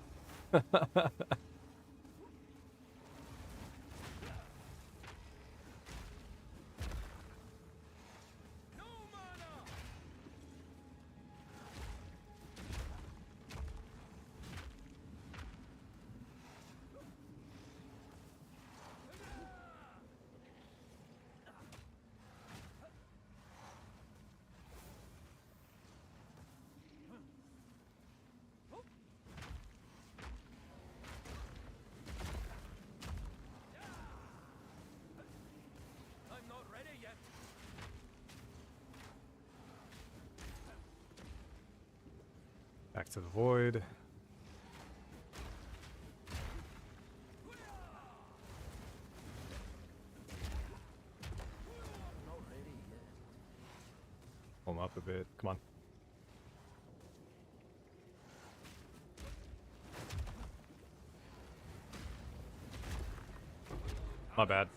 Back to the void. Pull him up a bit. Come on. My bad.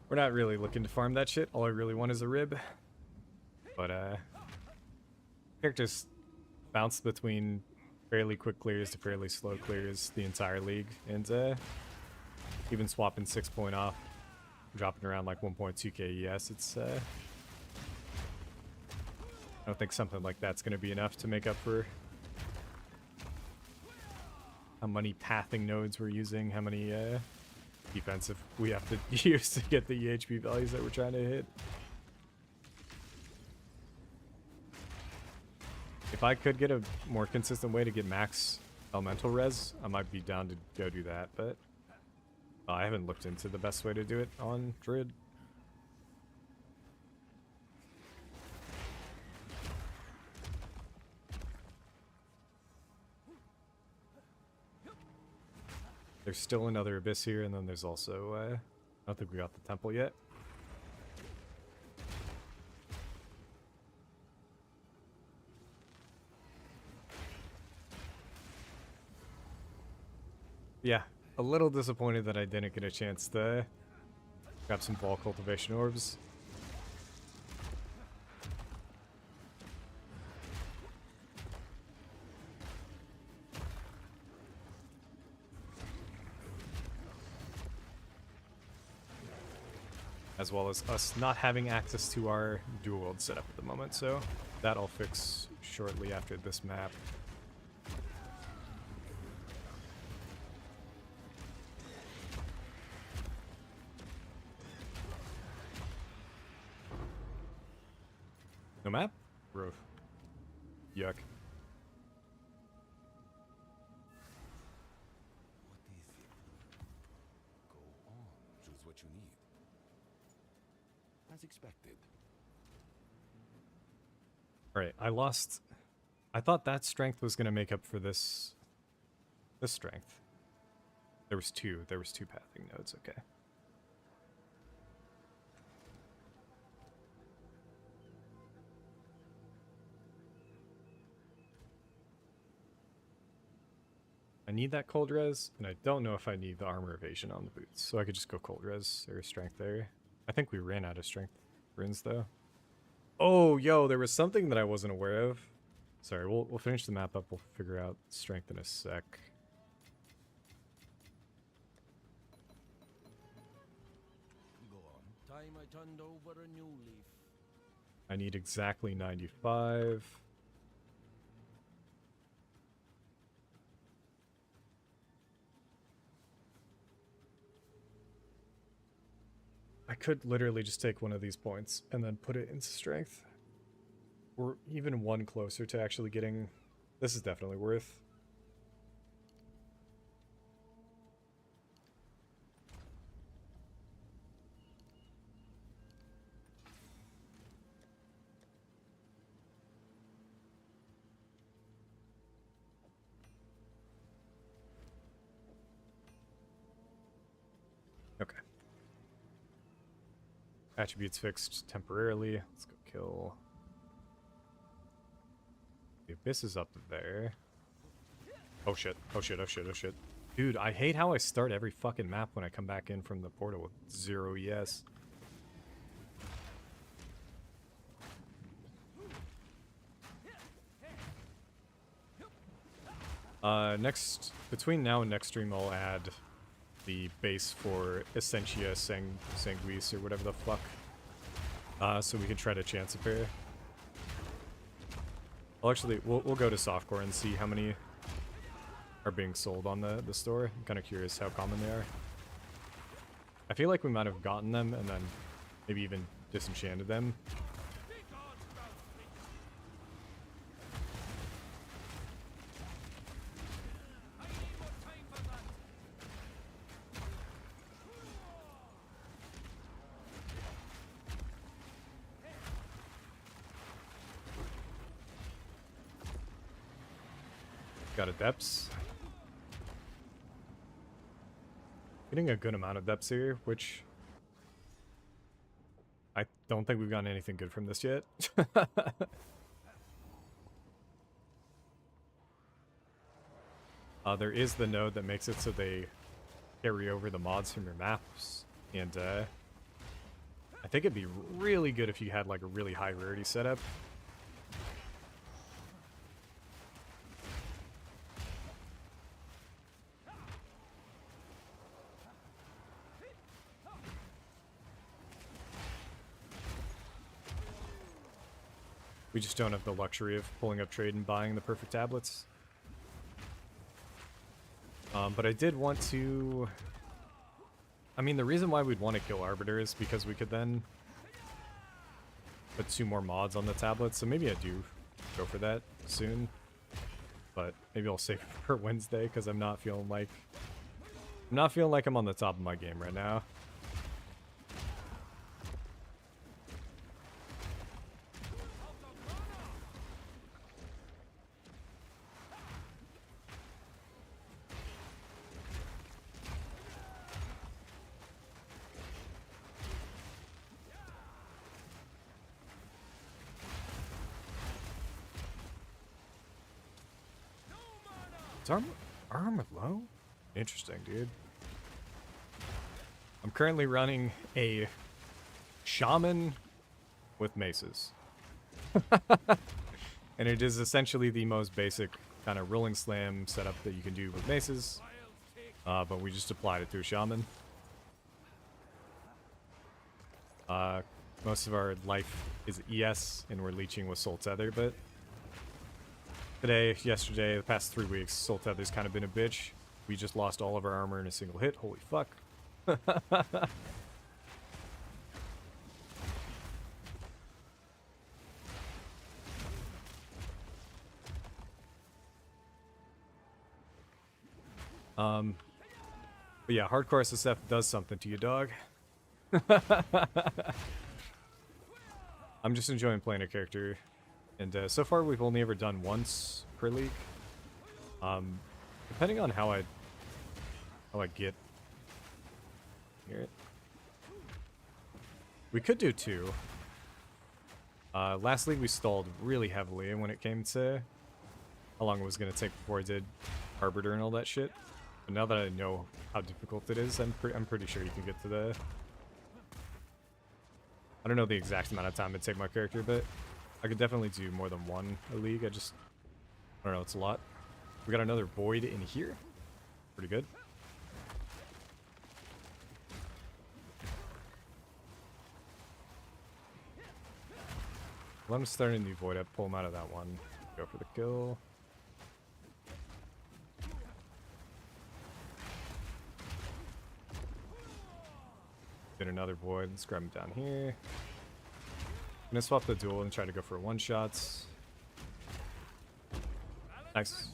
We're not really looking to farm that shit. All I really want is a rib. But, characters bounce between fairly quick clears to fairly slow clears the entire league. And, even swapping 6 point off, dropping around like 1.2k ES, it's, I don't think something like that's going to be enough to make up for how many pathing nodes we're using, how many defensive we have to use to get the EHP values that we're trying to hit. If I could get a more consistent way to get max elemental res, I might be down to go do that, but I haven't looked into the best way to do it on Druid. There's still another abyss here, and then there's also, I don't think we got the temple yet. Yeah, a little disappointed that I didn't get a chance to grab some Vaal cultivation orbs. As well as us not having access to our dual world setup at the moment, so that I'll fix shortly after this map. No map? Roof. Yuck. What is it? Go on. Choose what you need. As expected. Alright, I lost... I thought that strength was going to make up for this strength. There was two pathing nodes, okay. I need that cold res, and I don't know if I need the armor evasion on the boots, so I could just go cold res or strength there. I think we ran out of strength runes though. Oh, yo, there was something that I wasn't aware of. Sorry, we'll finish the map up. We'll figure out strength in a sec. Go on. Time I turned over a new leaf. I need exactly 95. I could literally just take one of these points and then put it into strength. We're even one closer to actually getting... This is definitely worth. Okay. Attributes fixed temporarily. Let's go kill. The abyss is up there. Oh shit. Oh shit. Oh shit. Oh shit. Dude, I hate how I start every fucking map when I come back in from the portal with 0 ES. Between now and next stream, I'll add the base for Essentia Sanguis or whatever the fuck. So we can try to chance a pair. Well, actually, we'll go to softcore and see how many are being sold on the store. I'm kind of curious how common they are. I feel like we might have gotten them and then maybe even disenchanted them. Got a depths. Getting a good amount of depths here, which I don't think we've gotten anything good from this yet. There is the node that makes it so they carry over the mods from your maps, and I think it'd be really good if you had like a really high rarity setup. We just don't have the luxury of pulling up trade and buying the perfect tablets. But I did want to... I mean, the reason why we'd want to kill Arbiter is because we could then put 2 more mods on the tablet, so maybe I do go for that soon. But maybe I'll save it for Wednesday, because I'm not feeling like... I'm on the top of my game right now. Is armor low? Interesting, dude. I'm currently running a shaman with maces. And it is essentially the most basic kind of rolling slam setup that you can do with maces. But we just applied it to a shaman. Most of our life is ES, and we're leeching with Soul Tether, but today, yesterday, the past 3 weeks, Soul Tether's kind of been a bitch. We just lost all of our armor in a single hit. Holy fuck. But yeah, hardcore SSF does something to you, dog. I'm just enjoying playing a character. And so far, we've only ever done once per league. Depending on how I get here, we could do 2. Last league we stalled really heavily when it came to how long it was gonna take before I did Arbiter and all that shit. But now that I know how difficult it is, I'm pretty sure you can get to the. I don't know the exact amount of time it'd take my character, but I could definitely do more than 1 a league. I don't know, it's a lot. We got another Void in here. Pretty good. Let him start a new Void up, pull him out of that one. Go for the kill. Get another Void, let's grab him down here. I'm gonna swap the duel and try to go for 1-shots. Nice.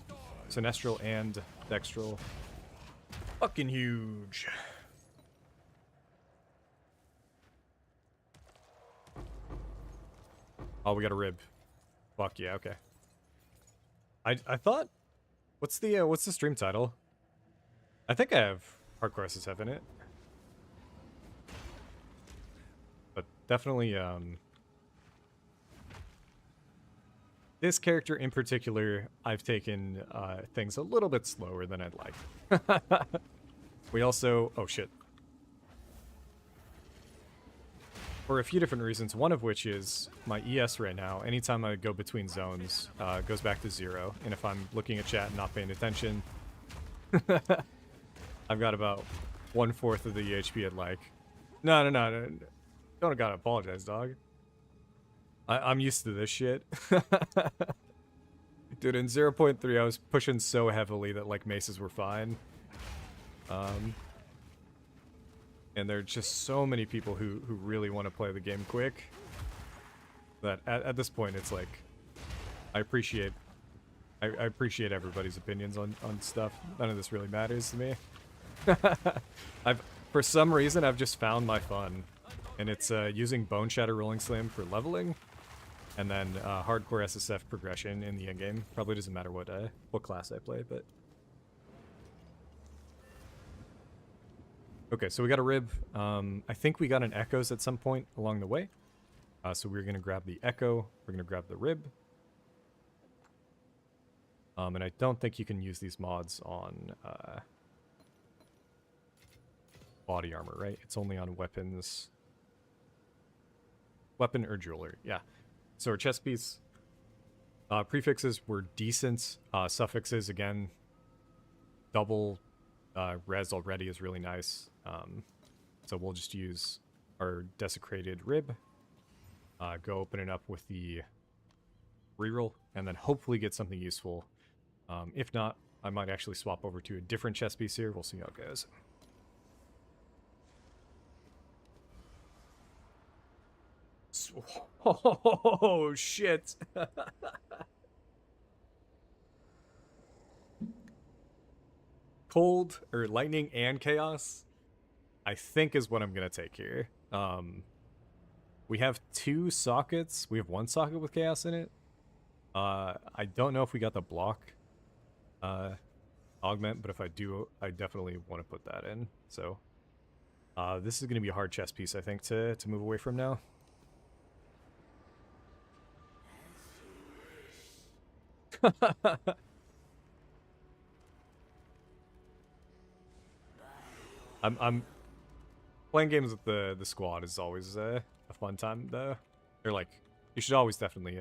Sinestral and Dextral. Fucking huge. Oh, we got a rib. Fuck yeah, okay. I thought... What's the stream title? I think I have Hardcore SSF in it. But definitely, this character in particular, I've taken things a little bit slower than I'd like. We also... Oh, shit. For a few different reasons, one of which is my ES right now, anytime I go between zones, goes back to 0. And if I'm looking at chat and not paying attention, I've got about 1/4 of the HP I'd like. No. Don't gotta apologize, dog. I'm used to this shit. Dude, in 0.3, I was pushing so heavily that, like, maces were fine. And there are just so many people who really want to play the game quick that at this point, it's like, I appreciate everybody's opinions on stuff. None of this really matters to me. For some reason, I've just found my fun. And it's using Bone Shatter Rolling Slam for leveling. And then hardcore SSF progression in the endgame. Probably doesn't matter what class I play, but... Okay, so we got a rib. I think we got an echoes at some point along the way. So we're going to grab the echo. We're going to grab the rib. And I don't think you can use these mods on body armor, right? It's only on weapons. Weapon or jewelry, yeah. So our chest piece prefixes were decent. Suffixes, again, double res already is really nice. So we'll just use our desecrated rib. Go open it up with the reroll, and then hopefully get something useful. If not, I might actually swap over to a different chest piece here. We'll see how it goes. Oh, shit. Cold, or lightning and chaos, I think is what I'm going to take here. We have 2 sockets. We have 1 socket with chaos in it. I don't know if we got the block augment, but if I do, I definitely want to put that in. So this is going to be a hard chess piece, I think, to move away from now. I'm playing games with the squad is always a fun time though. Or like, you should always definitely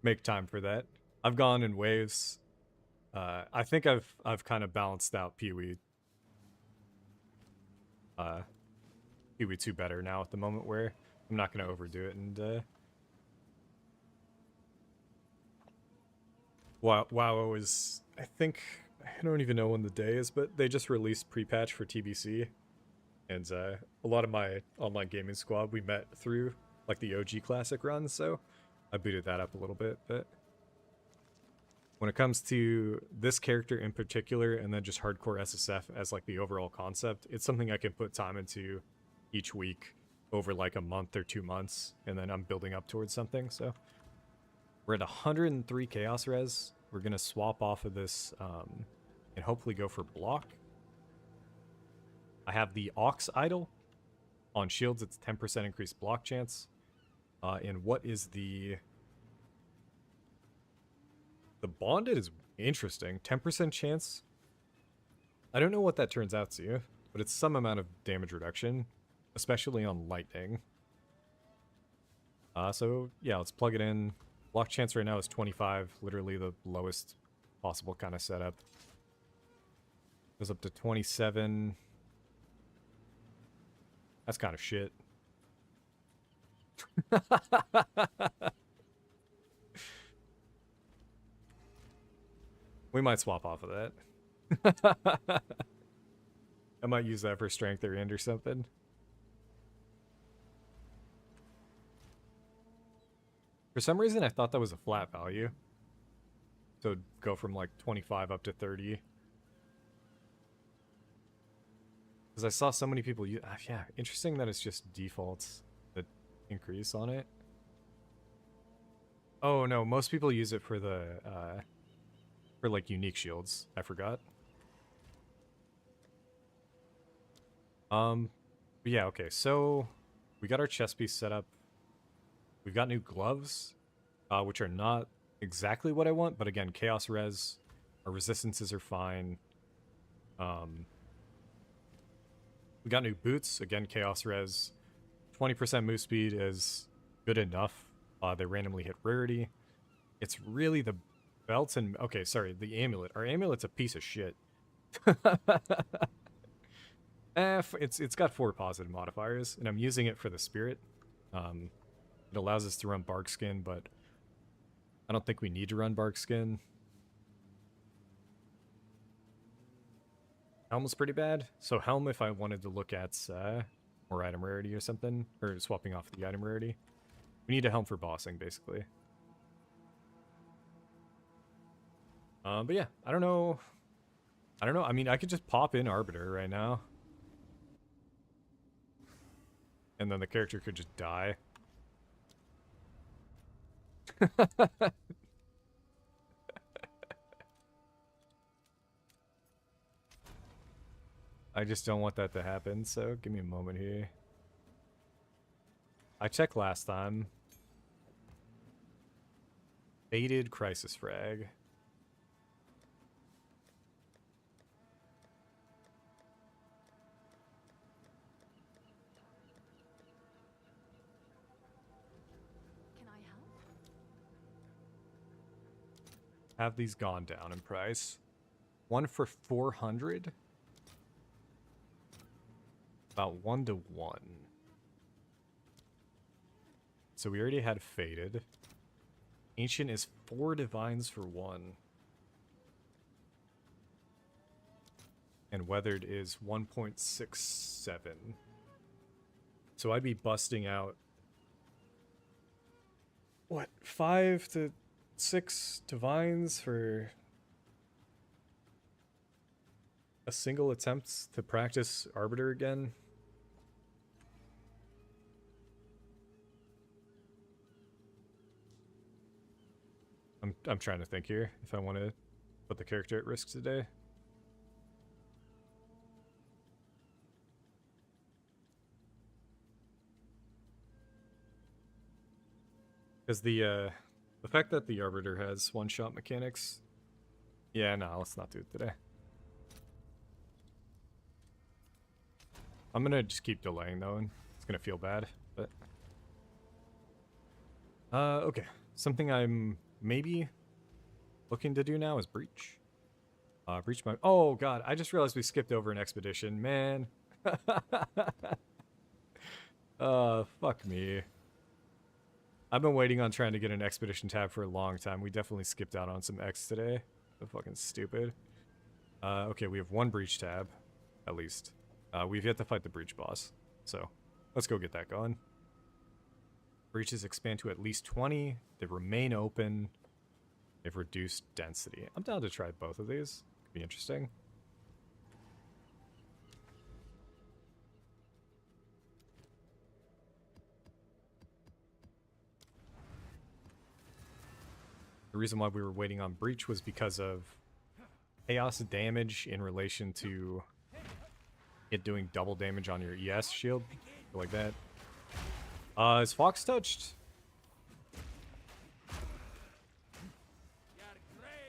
make time for that. I've gone in waves. I think I've kind of balanced out Pee-wee 2 better now at the moment, where I'm not gonna overdo it. And WoW is, I think, I don't even know when the day is, but they just released pre-patch for TBC, and a lot of my online gaming squad, we met through like the OG Classic run, so I booted that up a little bit. But when it comes to this character in particular, and then just hardcore SSF as like the overall concept, it's something I can put time into each week over like a month or 2 months, and then I'm building up towards something. So we're at 103 chaos res. We're gonna swap off of this and hopefully go for block. I have the Ox Idol on shields. It's 10% increased block chance. And what is the bonded is interesting. 10% chance. I don't know what that turns out to, but it's some amount of damage reduction, especially on lightning. So yeah, let's plug it in. Block chance right now is 25, literally the lowest possible kind of setup. Goes up to 27. That's kind of shit. We might swap off of that. I might use that for strength or end or something. For some reason, I thought that was a flat value. So it'd go from like 25 up to 30. Because I saw so many people use... yeah, interesting that it's just defaults that increase on it. Oh no, most people use it for the... for like unique shields. I forgot. But yeah, okay, so we got our chest piece set up. We've got new gloves, which are not exactly what I want, but again, chaos res, our resistances are fine. We got new boots, again, chaos res. 20% move speed is good enough. They randomly hit rarity. It's really the belts and... okay, sorry, the amulet. Our amulet's a piece of shit. It's got 4 positive modifiers, and I'm using it for the spirit. It allows us to run bark skin, but I don't think we need to run bark skin. Helm was pretty bad. So helm, if I wanted to look at more item rarity or something, or swapping off the item rarity, we need a helm for bossing, basically. But yeah, I don't know. I mean, I could just pop in Arbiter right now. And then the character could just die. I just don't want that to happen, so give me a moment here. I checked last time. Faded Crisis Frag. Can I help? Have these gone down in price? One for 400? About 1 to 1. So we already had Faded. Ancient is 4 Divines for 1. And Weathered is 1.67. So I'd be busting out... what? 5 to 6 Divines for... a single attempt to practice Arbiter again? I'm trying to think here if I want to put the character at risk today. Because the fact that the Arbiter has one-shot mechanics... yeah, no, let's not do it today. I'm gonna just keep delaying though, and it's gonna feel bad, but... okay. Something I'm maybe looking to do now is Breach. Breach my... oh god, I just realized we skipped over an expedition, man. Fuck me. I've been waiting on trying to get an expedition tab for a long time. We definitely skipped out on some X today. So fucking stupid. Okay, we have one Breach tab, at least. We've yet to fight the Breach boss, so let's go get that going. Breaches expand to at least 20. They remain open. They've reduced density. I'm down to try both of these. Could be interesting. The reason why we were waiting on Breach was because of chaos damage in relation to it doing double damage on your ES shield. Like that. Is Fox touched?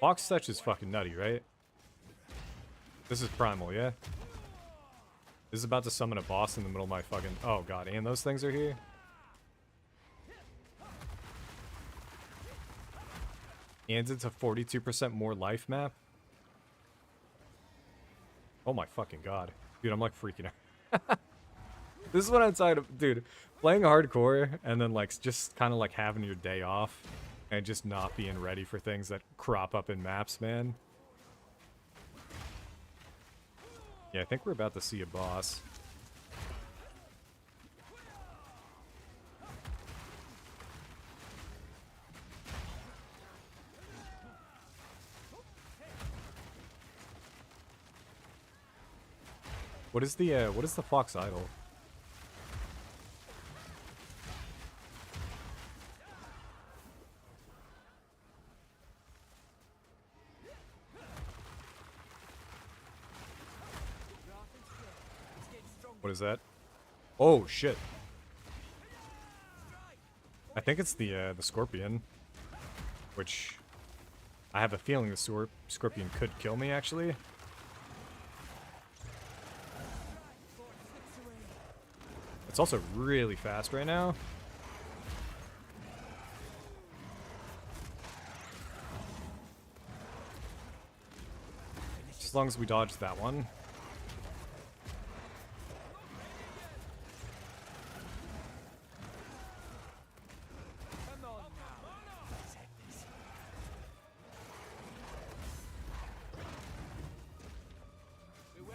Fox touch is fucking nutty, right? This is primal, yeah? This is about to summon a boss in the middle of my fucking... oh god, and those things are here? And it's a 42% more life map? Oh my fucking god. Dude, I'm like freaking out. This is what I'm tired of, dude. Playing hardcore and then like just kind of like having your day off and just not being ready for things that crop up in maps, man. Yeah, I think we're about to see a boss. What is the Fox Idol? What is that? Oh shit! I think it's the Scorpion, which I have a feeling the Scorpion could kill me actually. It's also really fast right now. As long as we dodge that one.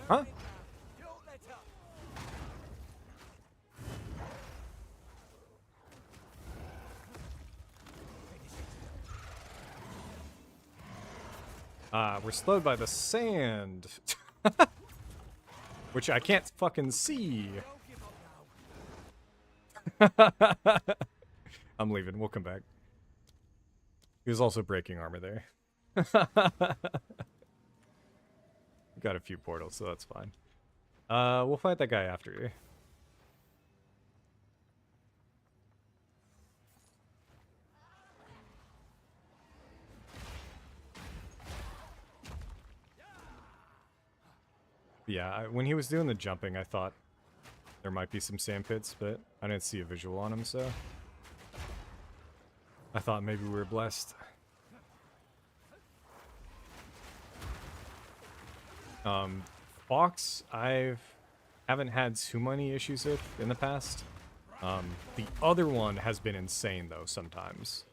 Huh? We're slowed by the sand. Which I can't fucking see. I'm leaving. We'll come back. He was also breaking armor there. Got a few portals, so that's fine. We'll fight that guy after. Yeah, when he was doing the jumping, I thought there might be some sand pits, but I didn't see a visual on him, so I thought maybe we were blessed. Fox, haven't had too many issues with in the past. The other one has been insane though sometimes.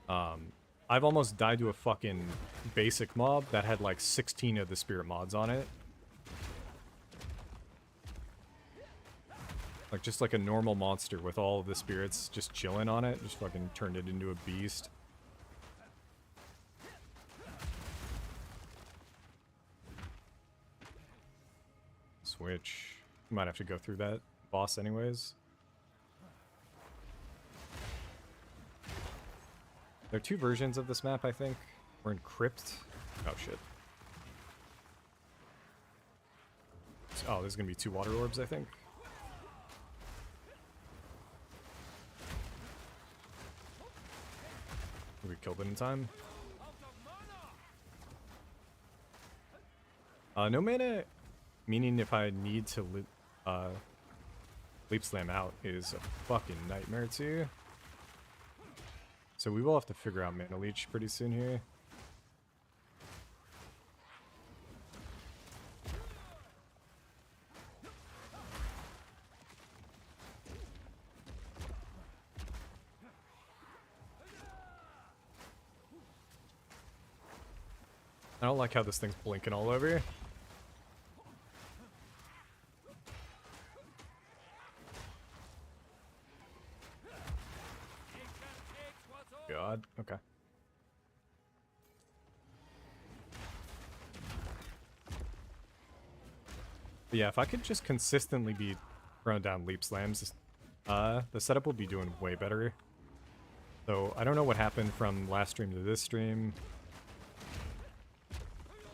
I've almost died to a fucking basic mob that had like 16 of the spirit mods on it. Like just like a normal monster with all of the spirits just chilling on it, just fucking turned it into a beast. Switch. Might have to go through that boss anyways. There are two versions of this map, I think. We're in Crypt. Oh shit. Oh, there's gonna be 2 water orbs, I think. We killed it in time. No mana, meaning if I need to leap slam out is a fucking nightmare too. So we will have to figure out mana leech pretty soon here. I don't like how this thing's blinking all over. God, okay. But yeah, if I could just consistently be throwing down leap slams, the setup will be doing way better. So I don't know what happened from last stream to this stream.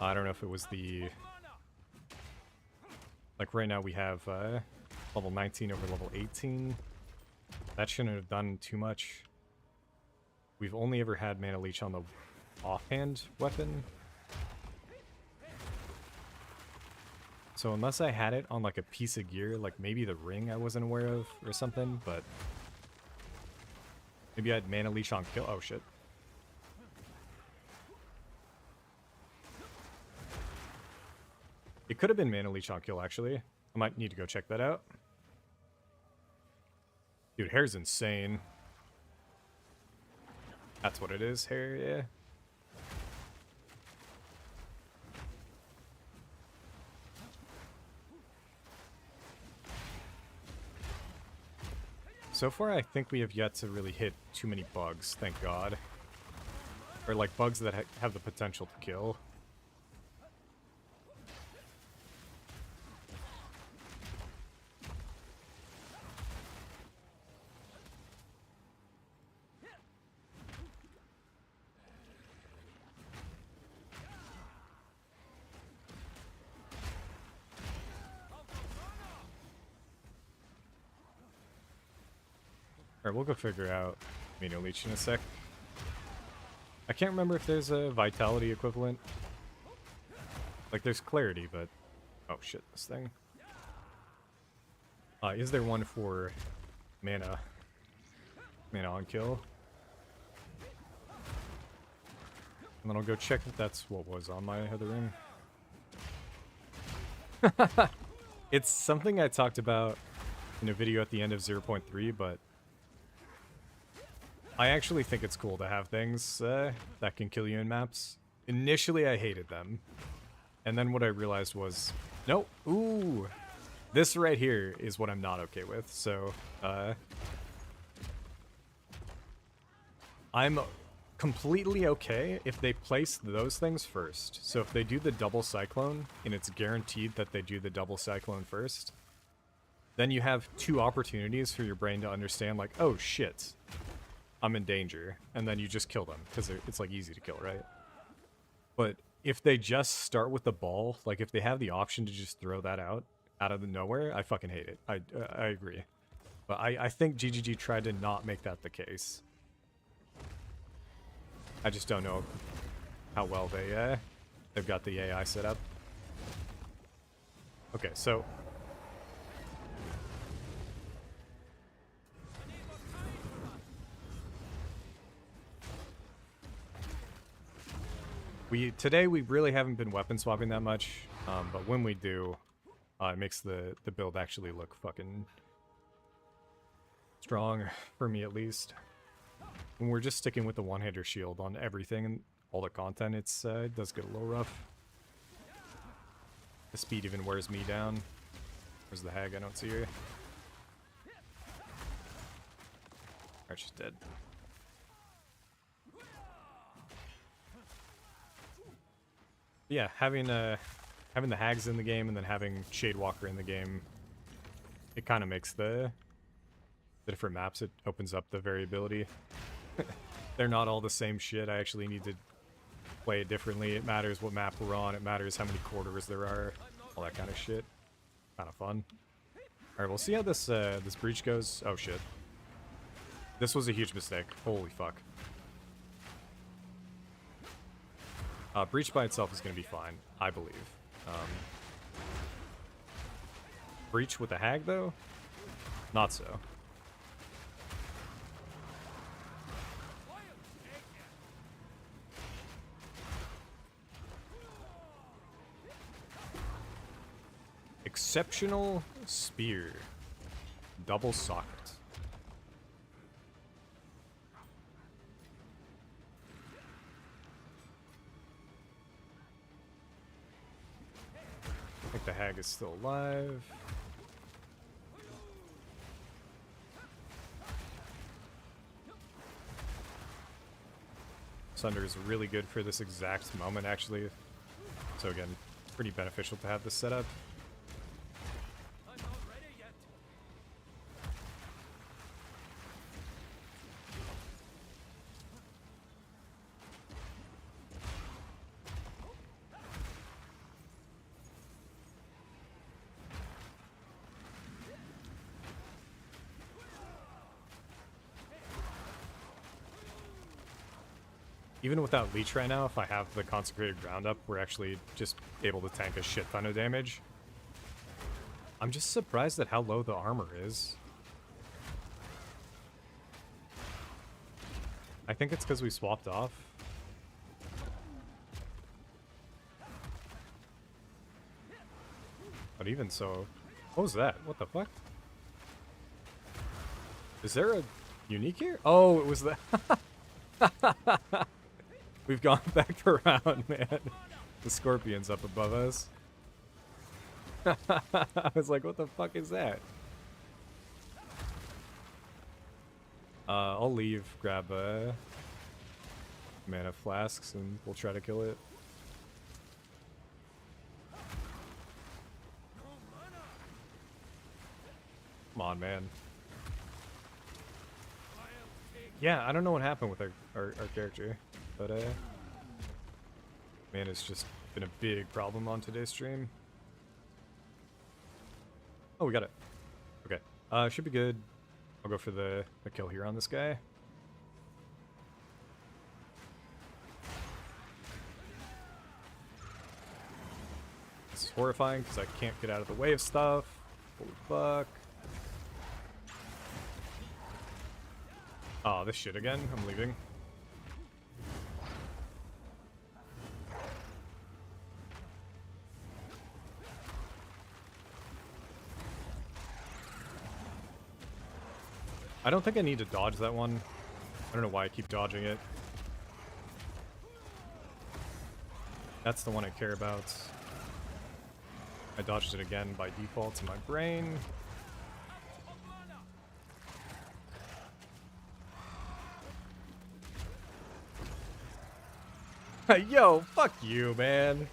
I don't know if it was the... Like right now we have level 19 over level 18. That shouldn't have done too much. We've only ever had mana leech on the offhand weapon. So unless I had it on like a piece of gear, like maybe the ring I wasn't aware of or something, but maybe I had mana leech on kill. Oh shit. It could have been mana leech on kill actually. I might need to go check that out. Dude, hair's insane. That's what it is, hair, yeah. So far, I think we have yet to really hit too many bugs, thank God. Or like bugs that have the potential to kill. Alright, we'll go figure out Mino Leech in a sec. I can't remember if there's a Vitality equivalent. Like, there's Clarity, but... Oh shit, this thing. Is there one for mana? Mana on kill? And then I'll go check if that's what was on my other ring. It's something I talked about in a video at the end of 0.3, but... I actually think it's cool to have things that can kill you in maps. Initially, I hated them. And then what I realized was, nope, ooh, this right here is what I'm not okay with. So, I'm completely okay if they place those things first. So if they do the double cyclone, and it's guaranteed that they do the double cyclone first, then you have 2 opportunities for your brain to understand, like, oh shit, I'm in danger, and then you just kill them, because it's, like, easy to kill, right? But if they just start with the ball, like, if they have the option to just throw that out of the nowhere, I fucking hate it. I agree. But I think GGG tried to not make that the case. I just don't know how well they've got the AI set up. Okay, so today we really haven't been weapon swapping that much, but when we do, it makes the build actually look fucking strong, for me at least. When we're just sticking with the one-hander shield on everything and all the content, it does get a little rough. The speed even wears me down. Where's the hag? I don't see her. Alright, she's dead. Yeah, having the hags in the game and then having Shadewalker in the game, it kind of makes the different maps. It opens up the variability. They're not all the same shit. I actually need to play it differently. It matters what map we're on. It matters how many quarters there are. All that kind of shit. Kind of fun. Alright, we'll see how this this breach goes. Oh shit. This was a huge mistake. Holy fuck. Breach by itself is going to be fine, I believe. Breach with the hag, though? Not so. Exceptional spear. Double socket. I think the hag is still alive. Sunder is really good for this exact moment, actually. So again, pretty beneficial to have this set up. I'm not ready yet. Even without Leech right now, if I have the Consecrated Ground up, we're actually just able to tank a shit ton of damage. I'm just surprised at how low the armor is. I think it's because we swapped off. But even so... What was that? What the fuck? Is there a unique here? Oh, it was the... We've gone back around, man. The scorpion's up above us. I was like, what the fuck is that? I'll leave, grab mana flasks, and we'll try to kill it. Come on, man. Yeah, I don't know what happened with our character, but man, it's just been a big problem on today's stream. Oh, we got it. Okay, should be good. I'll go for the kill here on this guy. This is horrifying because I can't get out of the way of stuff. Holy fuck. Oh, this shit again. I'm leaving. I don't think I need to dodge that one. I don't know why I keep dodging it. That's the one I care about. I dodged it again by default in my brain. Yo, fuck you, man.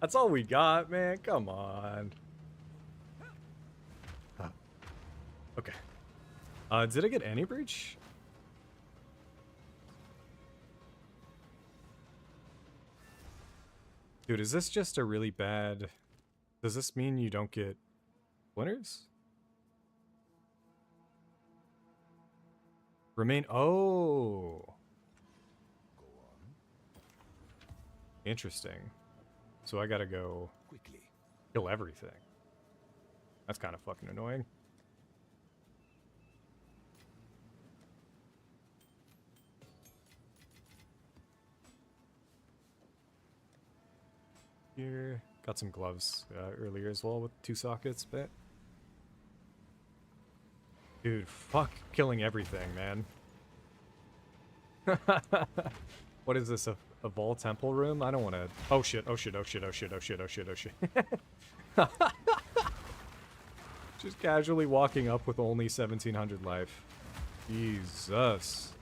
That's all we got, man. Come on. Okay. Did I get any breach? Dude, is this just a really bad... Does this mean you don't get winners? Remain... Oh! Interesting. So I gotta go Quickly. kill everything. That's kind of fucking annoying. Here, got some gloves earlier as well with 2 sockets, but dude, fuck killing everything, man. What is this, a Vaal temple room? I don't want to. Oh shit! Oh shit! Oh shit! Oh shit! Oh shit! Oh shit! Oh shit! Just casually walking up with only 1700 life. Jesus.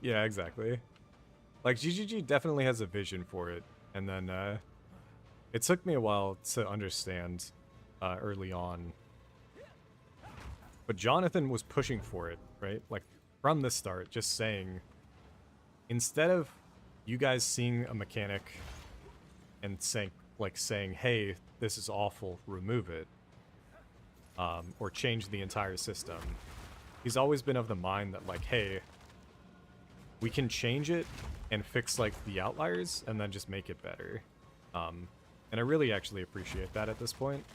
Yeah, exactly. Like, GGG definitely has a vision for it. And then, it took me a while to understand early on. But Jonathan was pushing for it, right? Like, from the start, just saying, instead of you guys seeing a mechanic and saying, hey, this is awful, remove it, or change the entire system, he's always been of the mind that, like, hey, we can change it and fix, like, the outliers and then just make it better. And I really actually appreciate that at this point.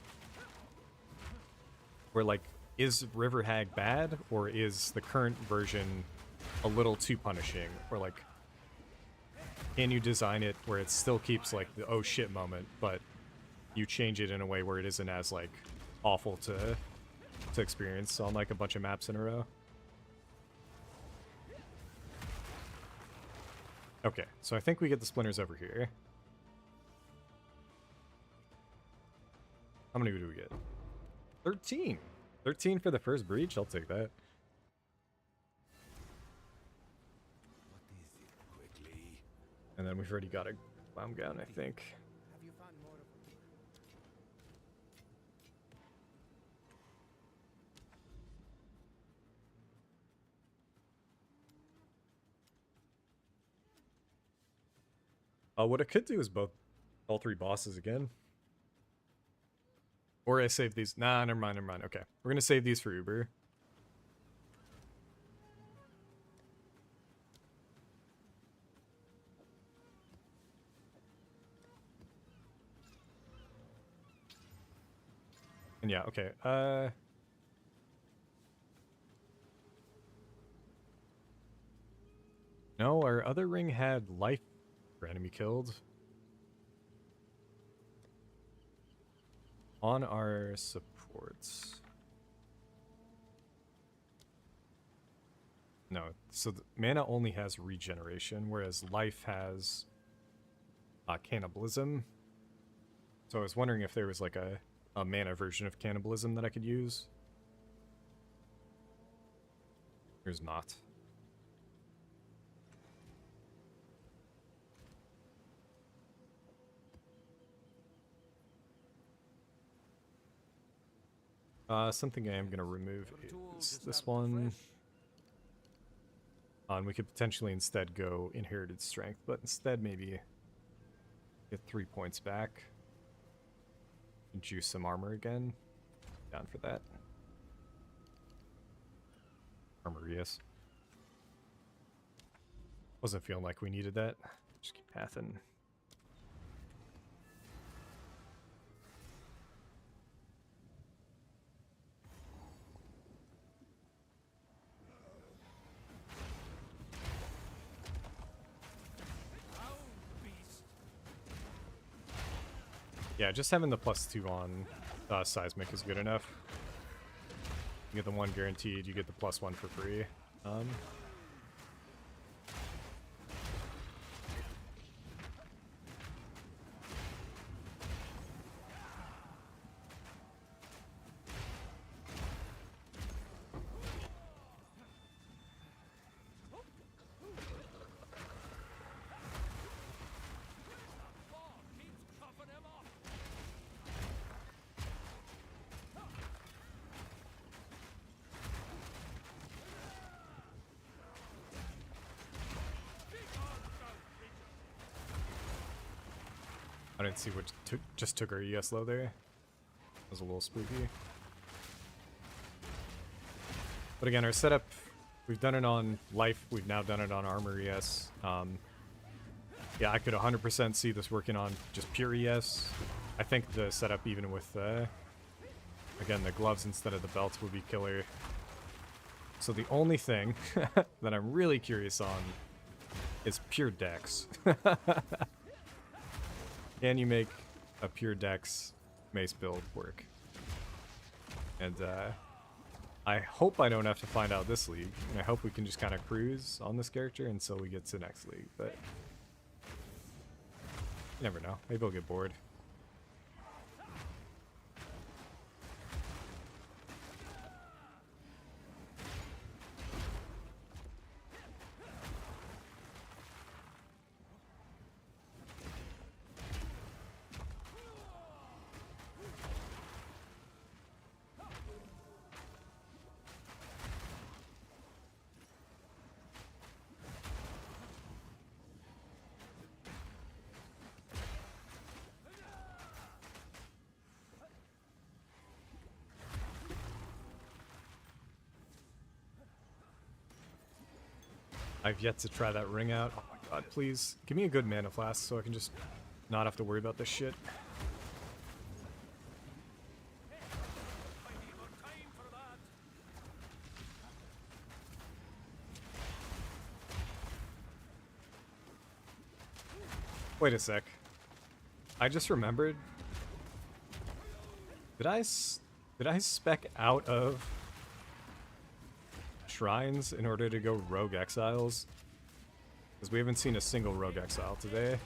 Where, like, is River Hag bad, or is the current version a little too punishing? Or, like, can you design it where it still keeps, like, the oh shit moment, but you change it in a way where it isn't as, like, awful to experience on, like, a bunch of maps in a row? Okay, so I think we get the splinters over here. How many do we get? 13! 13 for the first breach? I'll take that. What is it, quickly? And then we've already got a clown gown, I think. Have you found more of them? What I could do is all 3 bosses again. Or I save these. Nah, never mind, never mind. Okay, we're gonna save these for Uber. And yeah, okay. No, our other ring had life for enemy killed. On our supports. No, so mana only has regeneration, whereas life has cannibalism. So I was wondering if there was like a mana version of cannibalism that I could use. There's not. Something I am going to remove is this one. And we could potentially instead go Inherited Strength, but instead maybe get 3 points back. And juice some armor again. Down for that. Armor, yes. Wasn't feeling like we needed that. Just keep pathing. Yeah, just having the +2 on Seismic is good enough. You get the 1 guaranteed, you get the +1 for free. I didn't see what just took our ES low there. That was a little spooky. But again, our setup We've done it on life. We've now done it on armor ES. Yeah, I could 100% see this working on just pure ES. I think the setup, even with, again, the gloves instead of the belts would be killer. So the only thing that I'm really curious on is pure dex. Can you make a pure dex mace build work? And I hope I don't have to find out this league, and I hope we can just kind of cruise on this character until we get to next league, but you never know. Maybe I'll get bored. I've yet to try that ring out. Oh my god, please. Give me a good mana flask so I can just not have to worry about this shit. I need more time for that. Wait a sec. I just remembered. Did I spec out of shrines in order to go rogue exiles? Because we haven't seen a single rogue exile today.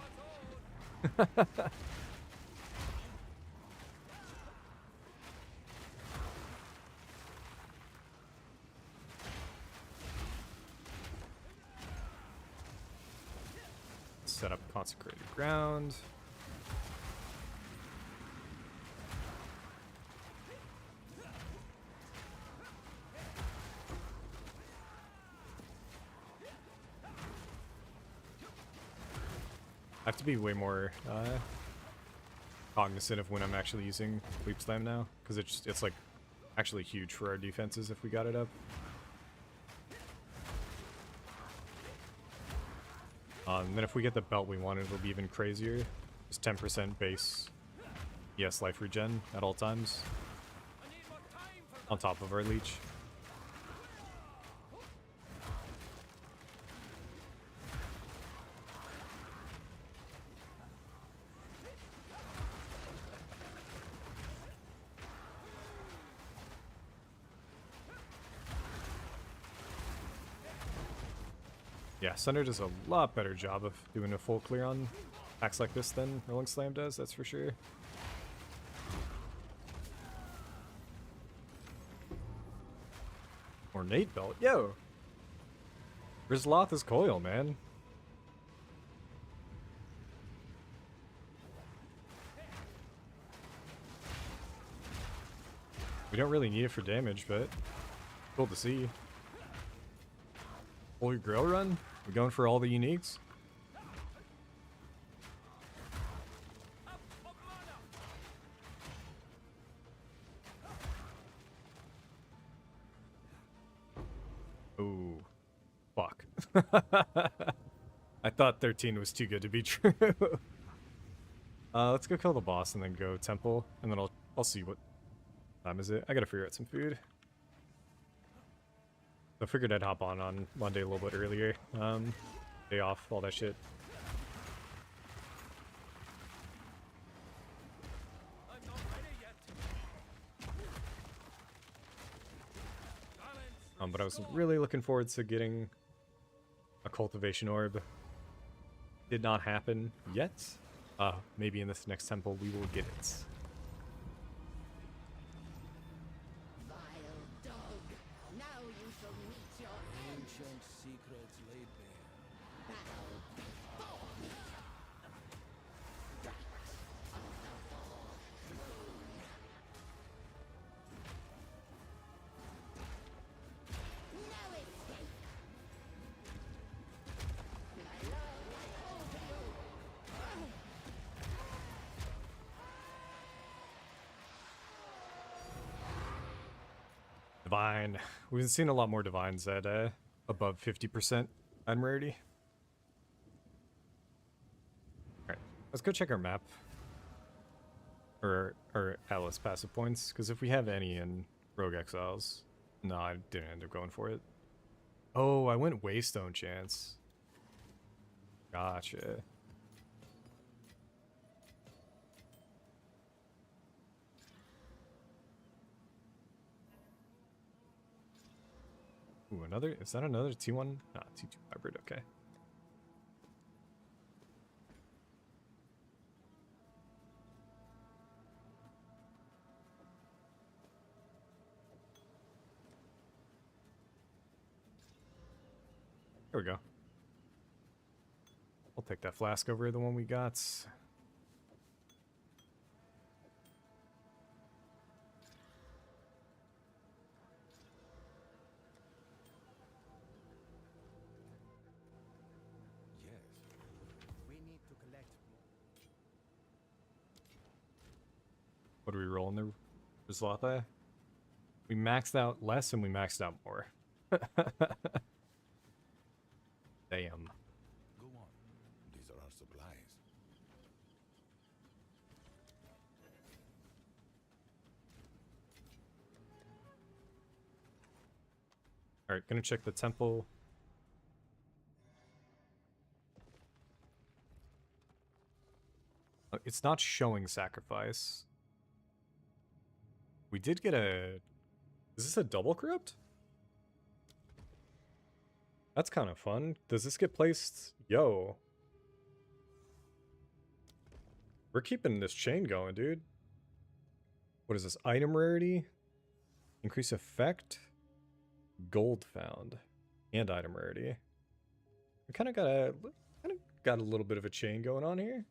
Set up consecrated ground. I have to be way more cognizant of when I'm actually using Leap Slam now, because it's like actually huge for our defenses if we got it up. And then if we get the belt we wanted, it'll be even crazier. Just 10% base ES life regen at all times, I need more time for on top of our leech. Yeah, Sunder does a lot better job of doing a full clear on packs like this than Rolling Slam does, that's for sure. Ornate belt? Yo! Rizloth is coil, man. We don't really need it for damage, but cool to see. Holy Grail run? We going for all the uniques? Ooh. Fuck. I thought 13 was too good to be true. Let's go kill the boss and then go temple, and then I'll see what time is it. I gotta figure out some food. I figured I'd hop on Monday a little bit earlier. Day off, all that shit. I'm not ready yet. Balance. But I was really looking forward to getting a cultivation orb. Did not happen yet. Maybe in this next temple we will get it. Vile dog. Now you shall meet your Ancient secrets laid bare. battle. No escape. My love, I call to you. Divine. We've seen a lot more divines at above 50% item rarity. Alright, let's go check our map. Or Atlas passive points, because if we have any in Rogue Exiles... No, I didn't end up going for it. Oh, I went Waystone chance. Gotcha. Ooh, another... Is that another T1? Nah, T2 hybrid, okay. There we go. I'll take that flask over the one we got. Yes. We need to collect more. What do we roll in the Zlotha? We maxed out less and we maxed out more. Damn. Go on. These are our supplies. Alright, gonna check the temple. It's not showing sacrifice. We did get a... Is this a double corrupt? That's kind of fun. Does this get placed? Yo. We're keeping this chain going, dude. What is this? Item rarity? Increase effect? Gold found. And item rarity. We kind of got a little bit of a chain going on here.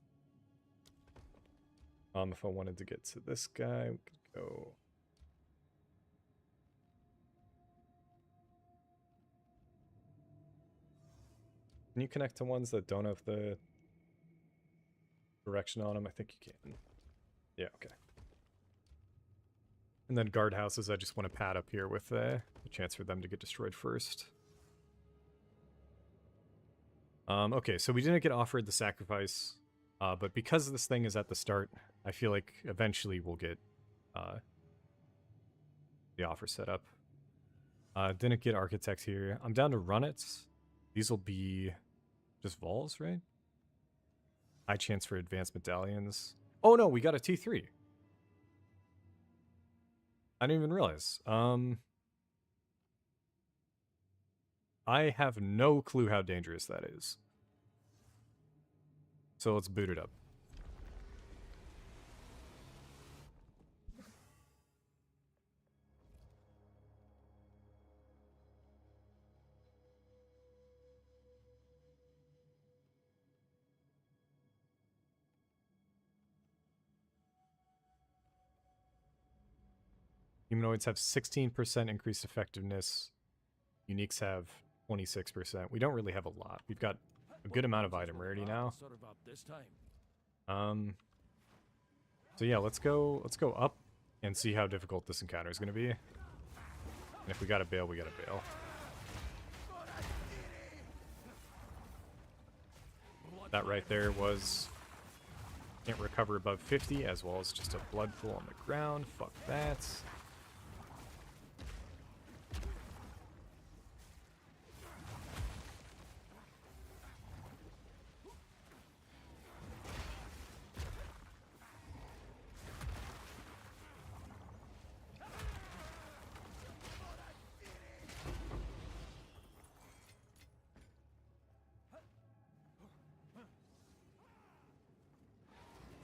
If I wanted to get to this guy, we could go... Can you connect to ones that don't have the direction on them? I think you can. Yeah, okay. And then guardhouses, I just want to pad up here with a chance for them to get destroyed first. Okay, so we didn't get offered the sacrifice, but because this thing is at the start, I feel like eventually we'll get the offer set up. Didn't get architect here. I'm down to run it. These will be just Vaals, right? High chance for advanced medallions. Oh no, we got a T3. I didn't even realize. I have no clue how dangerous that is. So let's boot it up. Humanoids have 16% increased effectiveness. Uniques have 26%. We don't really have a lot. We've got a good amount of item rarity now. Serve up this time. So yeah, let's go up and see how difficult this encounter is going to be. And if we gotta bail, we gotta bail. That right there was... Can't recover above 50, as well as just a blood pool on the ground. Fuck that.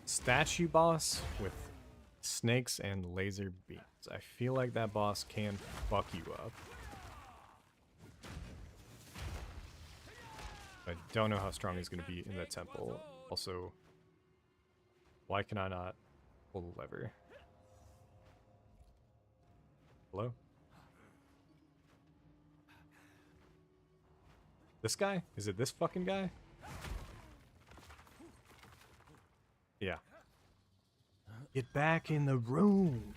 Statue boss with snakes and laser beams. I feel like that boss can fuck you up. I don't know how strong he's going to be in the temple. Also, why can I not pull the lever? Hello? This guy? Is it this fucking guy? Yeah. Get back in the room.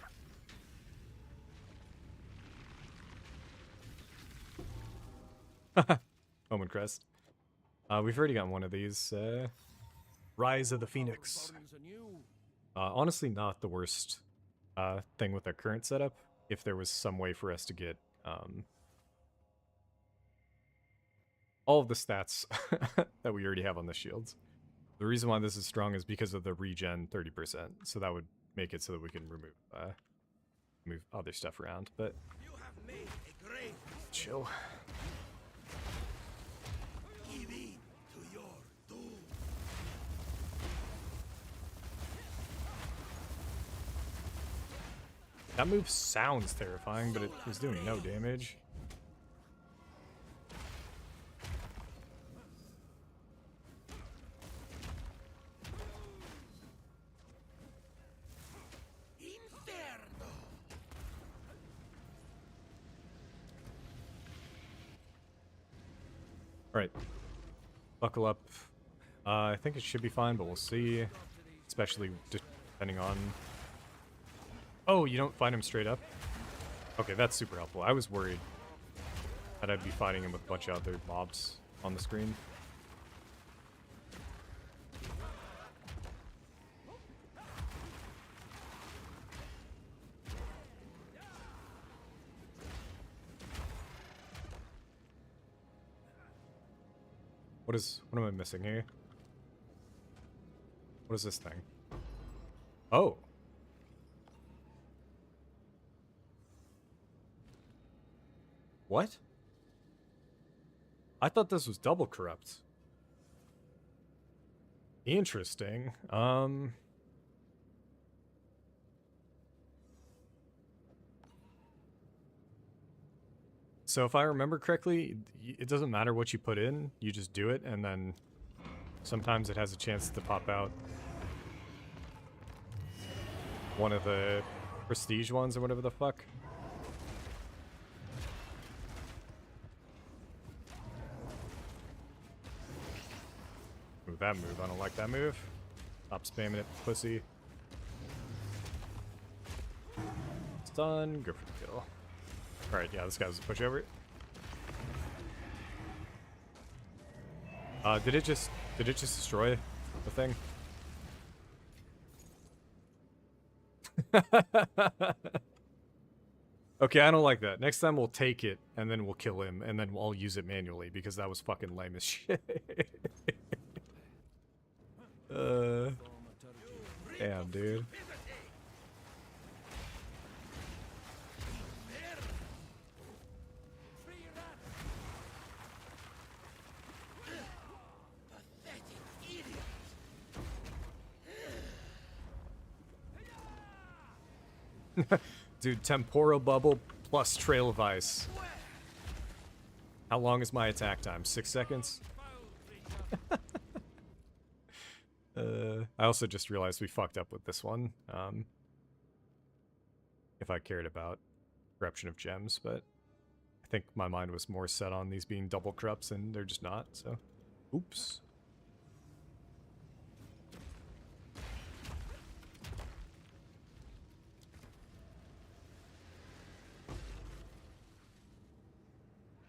Omen Crest. We've already got one of these. Rise of the Phoenix. Burns anew. Honestly, not the worst thing with our current setup. If there was some way for us to get all of the stats that we already have on the shields. The reason why this is strong is because of the regen 30%. So that would make it so that we can move other stuff around. But You have made a great chill. give in to your doom. That move sounds terrifying, but it was doing no damage. Inferno. Alright. Buckle up. I think it should be fine, but we'll see. Especially depending on... Oh, you don't fight him straight up? Okay, that's super helpful. I was worried that I'd be fighting him with a bunch of other mobs on the screen. What am I missing here? What is this thing? Oh. What? I thought this was double corrupt. Interesting. So if I remember correctly, it doesn't matter what you put in, you just do it, and then sometimes it has a chance to pop out one of the prestige ones or whatever the fuck. Ooh, that move. I don't like that move. Stop spamming it, pussy. Stun, go for the kill. Alright, yeah, this guy was a pushover. Did it just destroy the thing? Okay, I don't like that. Next time we'll take it, and then we'll kill him, and then I'll use it manually, because that was fucking lame as shit. Damn, dude. Dude, Temporal Bubble plus Trail of Ice. How long is my attack time? 6 seconds? I also just realized we fucked up with this one. If I cared about corruption of gems, but I think my mind was more set on these being double corrupts, and they're just not, so... Oops.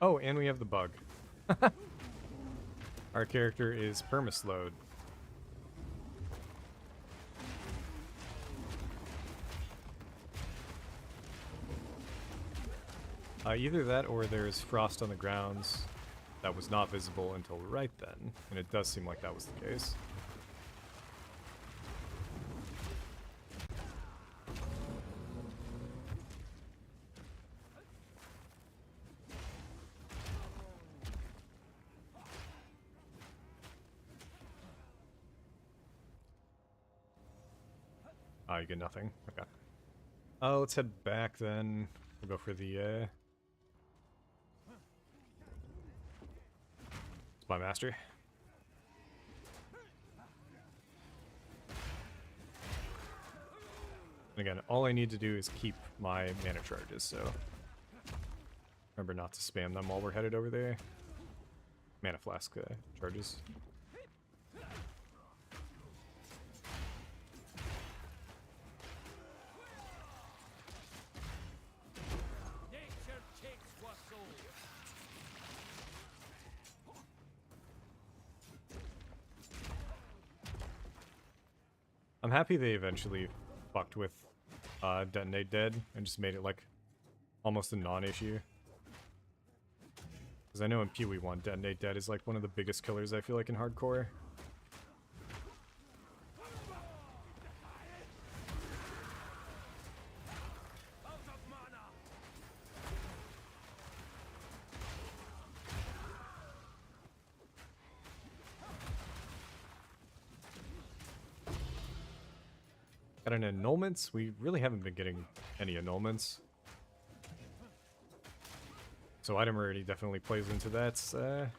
Oh, and we have the bug. Our character is permaslowed. Either that or there's frost on the grounds that was not visible until right then, and it does seem like that was the case. You get nothing. Okay. Let's head back then. We'll go for the, Spy Master. And again, all I need to do is keep my mana charges, so... Remember not to spam them while we're headed over there. Mana Flask charges. I'm happy they eventually fucked with Detonate Dead and just made it like almost a non-issue. Because I know in Pee-wee 1, Detonate Dead is like one of the biggest killers I feel like in hardcore. Out of mana. Got an annulments? We really haven't been getting any annulments. So item rarity definitely plays into that. To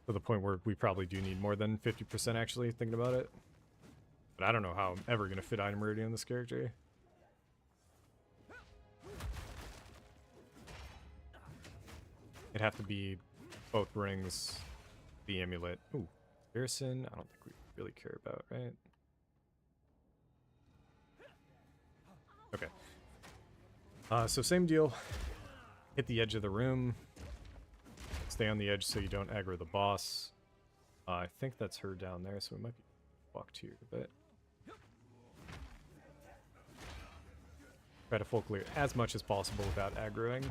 the point where we probably do need more than 50% actually, thinking about it. But I don't know how I'm ever going to fit item rarity on this character. It'd have to be both rings, the amulet. Ooh, Garrison, I don't think we really care about, right? Okay. So same deal. Hit the edge of the room. Stay on the edge so you don't aggro the boss. I think that's her down there, so we might be walked here a bit. Try to full clear as much as possible without aggroing.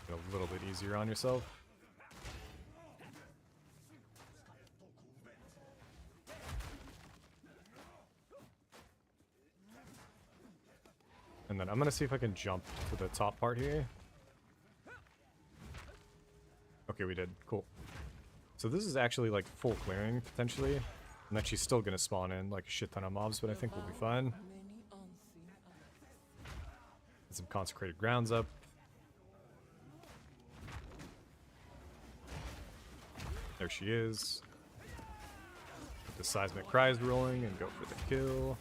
A little bit easier on yourself. And then I'm gonna see if I can jump to the top part here. Okay, we did. Cool. So this is actually like full clearing, potentially. And then she's still gonna spawn in like a shit ton of mobs, but I think we'll be fine. Many unseen eyes. Get some consecrated grounds up. There she is. Get the seismic cries rolling and go for the kill.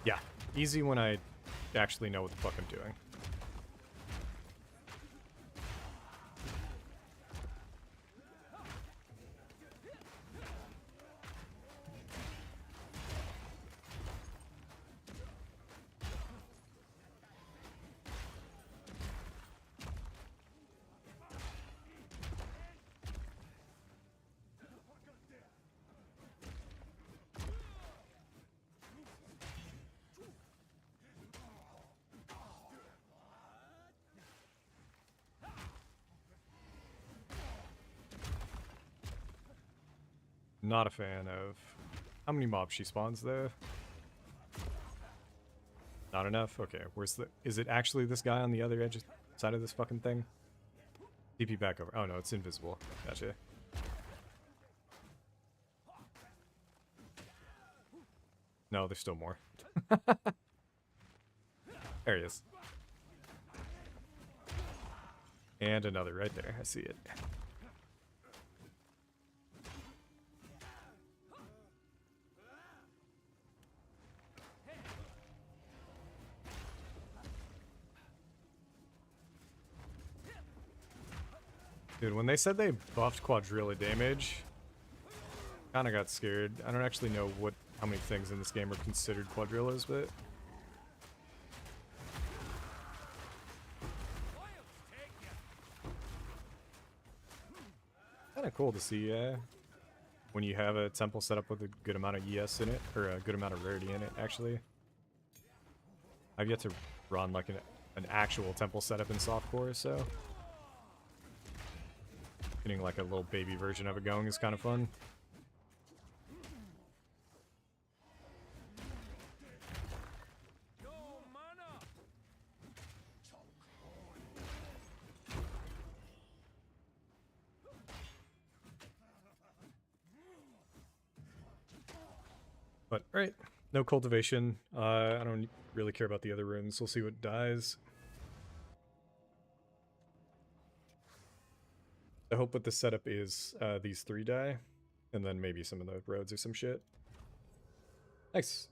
Yeah, easy when I actually know what the fuck I'm doing. Not a fan of how many mobs she spawns though. Not enough? Okay, where's the... Is it actually this guy on the other edge side of this fucking thing? TP back over. Oh no, it's invisible. Gotcha. No, there's still more. There he is. And another right there. I see it. Dude, when they said they buffed quadrilla damage, kind of got scared. I don't actually know how many things in this game are considered quadrillas, but kind of cool to see when you have a temple set up with a good amount of ES in it, or a good amount of rarity in it, actually. I've yet to run like an actual temple setup in softcore, so getting like a little baby version of it going is kind of fun. No mana. But, right, no cultivation. I don't really care about the other rooms. We'll see what dies. I hope what the setup is these 3 die, and then maybe some of the roads or some shit. Nice.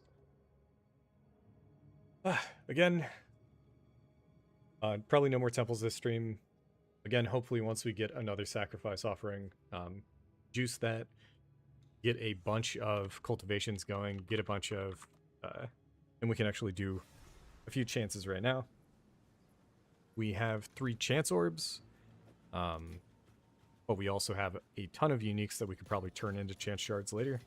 Again, probably no more temples this stream. Again, hopefully once we get another sacrifice offering, juice that, get a bunch of cultivations going, get a bunch of And we can actually do a few chances right now. We have 3 chance orbs, but we also have a ton of uniques that we could probably turn into chance shards later.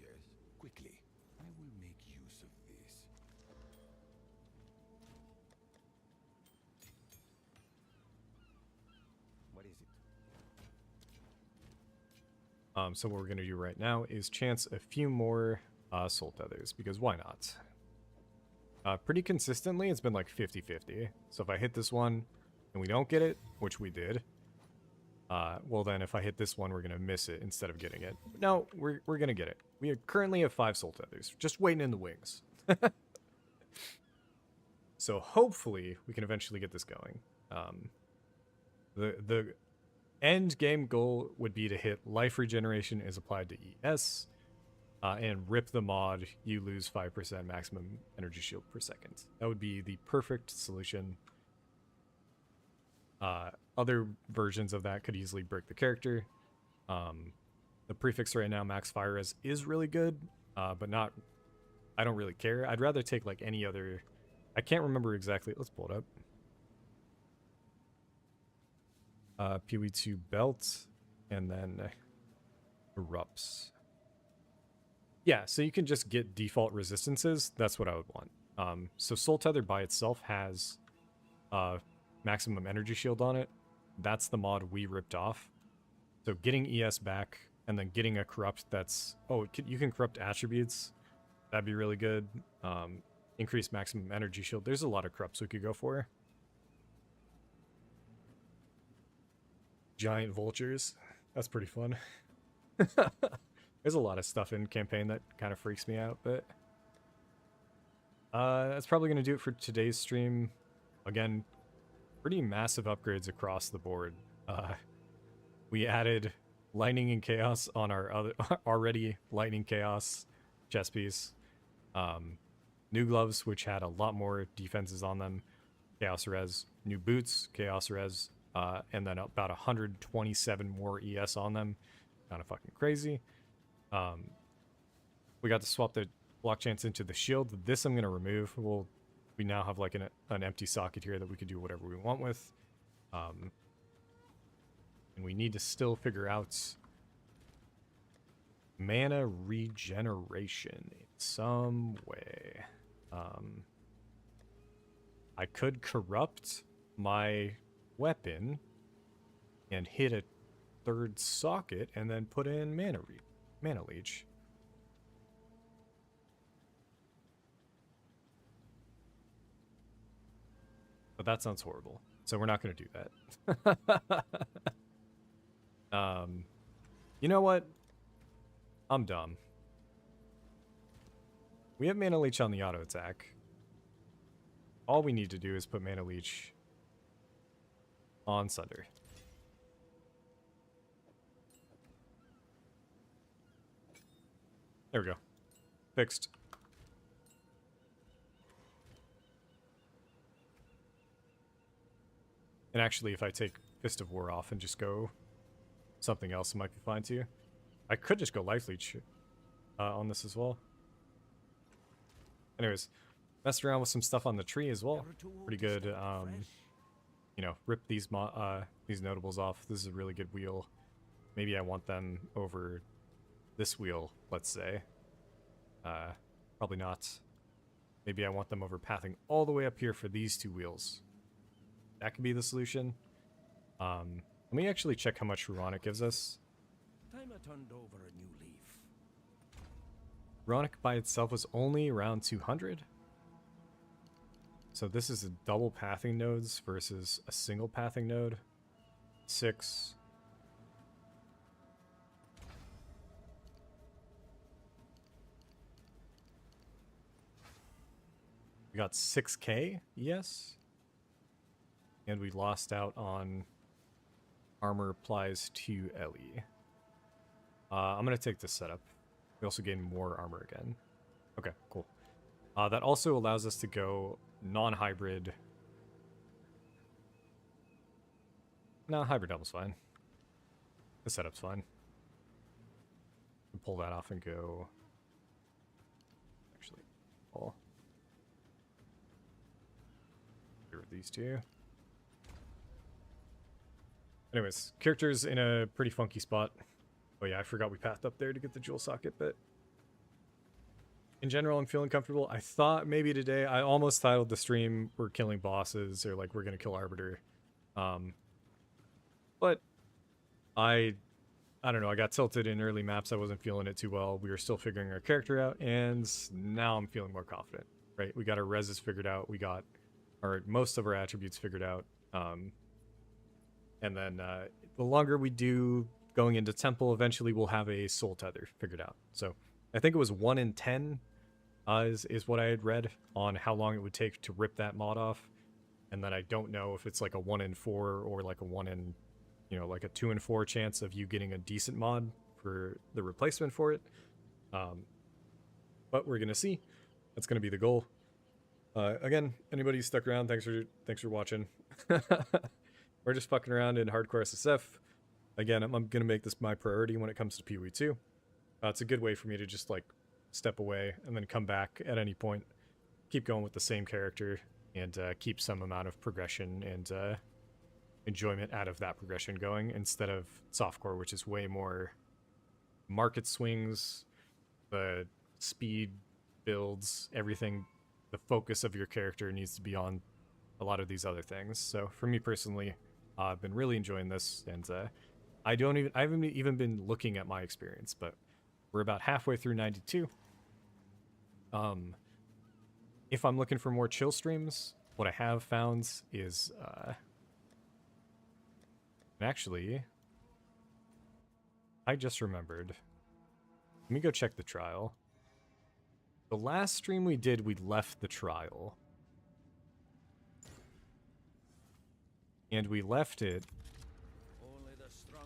Yes, quickly. I will make use of this. What is it? So what we're going to do right now is chance a few more soul tethers, because why not? Pretty consistently, it's been like 50-50. So if I hit this one and we don't get it, which we did, well then if I hit this one, we're going to miss it instead of getting it. But no, we're going to get it. We currently have 5 soul tethers, just waiting in the wings. So hopefully we can eventually get this going. The end game goal would be to hit life regeneration is applied to ES, and rip the mod, you lose 5% maximum energy shield per second. That would be the perfect solution. Other versions of that could easily break the character. The prefix right now, max fire res, is really good, but not, I don't really care. I'd rather take like any other, I can't remember exactly, let's pull it up. PoE2 belt, and then erupts. Yeah, so you can just get default resistances. That's what I would want. So Soul Tether by itself has maximum energy shield on it. That's the mod we ripped off. So getting ES back and then getting a corrupt that's... Oh, you can corrupt attributes. That'd be really good. Increase maximum energy shield. There's a lot of corrupts we could go for. Giant vultures. That's pretty fun. There's a lot of stuff in campaign that kind of freaks me out, but that's probably going to do it for today's stream. Again, pretty massive upgrades across the board. We added lightning and chaos on our other already lightning chaos chest piece. New gloves, which had a lot more defenses on them. Chaos res. New boots, chaos res. And then about 127 more ES on them. Kind of fucking crazy. We got to swap the block chance into the shield. This I'm going to remove. We now have like an empty socket here that we could do whatever we want with. And we need to still figure out mana regeneration in some way. I could corrupt my weapon and hit a 3rd socket and then put in mana leech. But that sounds horrible, so we're not going to do that. You know what? I'm dumb. We have mana leech on the auto attack. All we need to do is put mana leech on Sunder. There we go. Fixed. And actually, if I take Fist of War off and just go something else, it might be fine too. I could just go Life Leech on this as well. Anyways, messed around with some stuff on the tree as well. Pretty good. You know, rip these notables off. This is a really good wheel. Maybe I want them over this wheel, let's say. Probably not. Maybe I want them over pathing all the way up here for these 2 wheels. That could be the solution. Let me actually check how much Runic gives us. Time I turned over a new leaf. Runic by itself was only around 200. So this is a double pathing nodes versus a single pathing node. 6. We got 6k, yes. And we lost out on armor applies to Ellie. I'm going to take this setup. We also gain more armor again. Okay, cool. That also allows us to go non-hybrid No, hybrid double's fine. The setup's fine. Pull that off and go. Actually, pull. Get rid of these two. Anyways, character's in a pretty funky spot. Oh yeah, I forgot we pathed up there to get the jewel socket, but in general, I'm feeling comfortable. I thought maybe today, I almost titled the stream, we're killing bosses, or like, we're gonna kill Arbiter. But I don't know, I got tilted in early maps, I wasn't feeling it too well. We were still figuring our character out, and now I'm feeling more confident, right? We got our reses figured out, we got most of our attributes figured out. And then the longer we do going into Temple, eventually we'll have a soul tether figured out. So I think it was 1 in 10 is what I had read on how long it would take to rip that mod off. And then I don't know if it's like a 1 in 4 or like a 1 in, you know, like a 2 in 4 chance of you getting a decent mod for the replacement for it. But we're going to see. That's going to be the goal. Again, anybody who stuck around, thanks for watching. We're just fucking around in hardcore SSF. Again, I'm going to make this my priority when it comes to PoE 2. It's a good way for me to just like step away and then come back at any point, keep going with the same character, and keep some amount of progression and enjoyment out of that progression going, instead of softcore, which is way more market swings, the speed builds, everything. The focus of your character needs to be on a lot of these other things. So for me personally, I've been really enjoying this, and I haven't even been looking at my experience, but we're about halfway through 92. If I'm looking for more chill streams, what I have found is actually, I just remembered. Let me go check the trial. The last stream we did, we left the trial. And we left it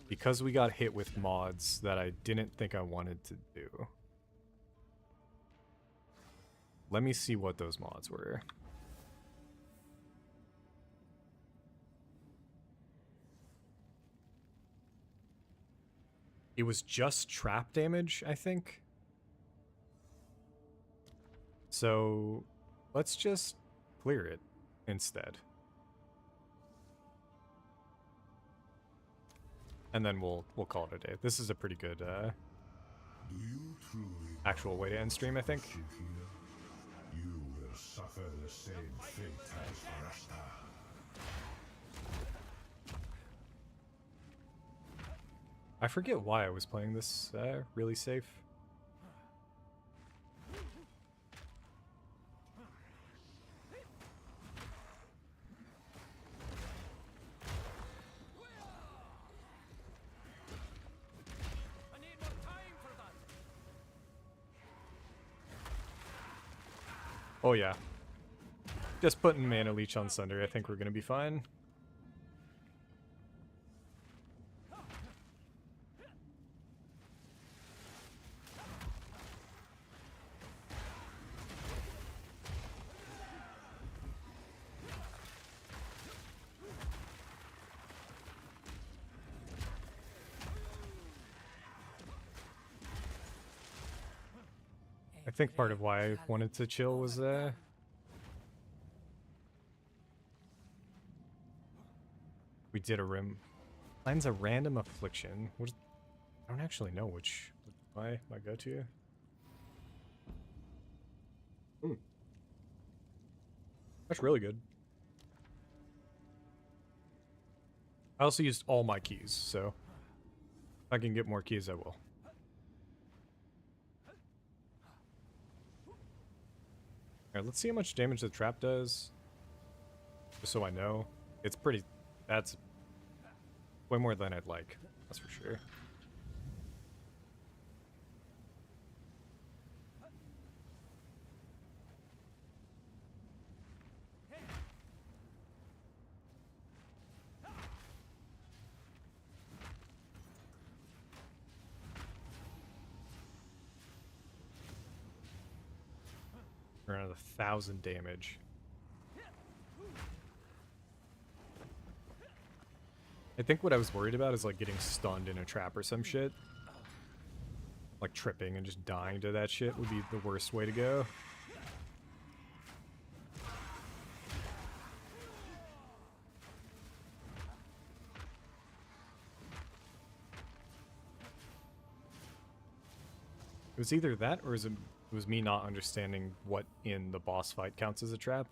because we got hit with mods that I didn't think I wanted to do. Let me see what those mods were. It was just trap damage, I think. So let's just clear it instead. And then we'll call it a day. This is a pretty good actual way to end stream, I think. You will suffer the same fate as Rasta. I forget why I was playing this really safe. I need more time for that. Oh yeah. Just putting Mana Leech on Sunder, I think we're gonna be fine. I think part of why I wanted to chill was we did a rim. Mine's a random affliction. What is, I don't actually know which my go-to. That's really good. I also used all my keys, so if I can get more keys, I will. Alright, let's see how much damage the trap does. Just so I know. It's pretty... That's way more than I'd like. That's for sure. Around 1,000 damage. I think what I was worried about is like getting stunned in a trap or some shit. Like tripping and just dying to that shit would be the worst way to go. It was either that or it was me not understanding what in the boss fight counts as a trap.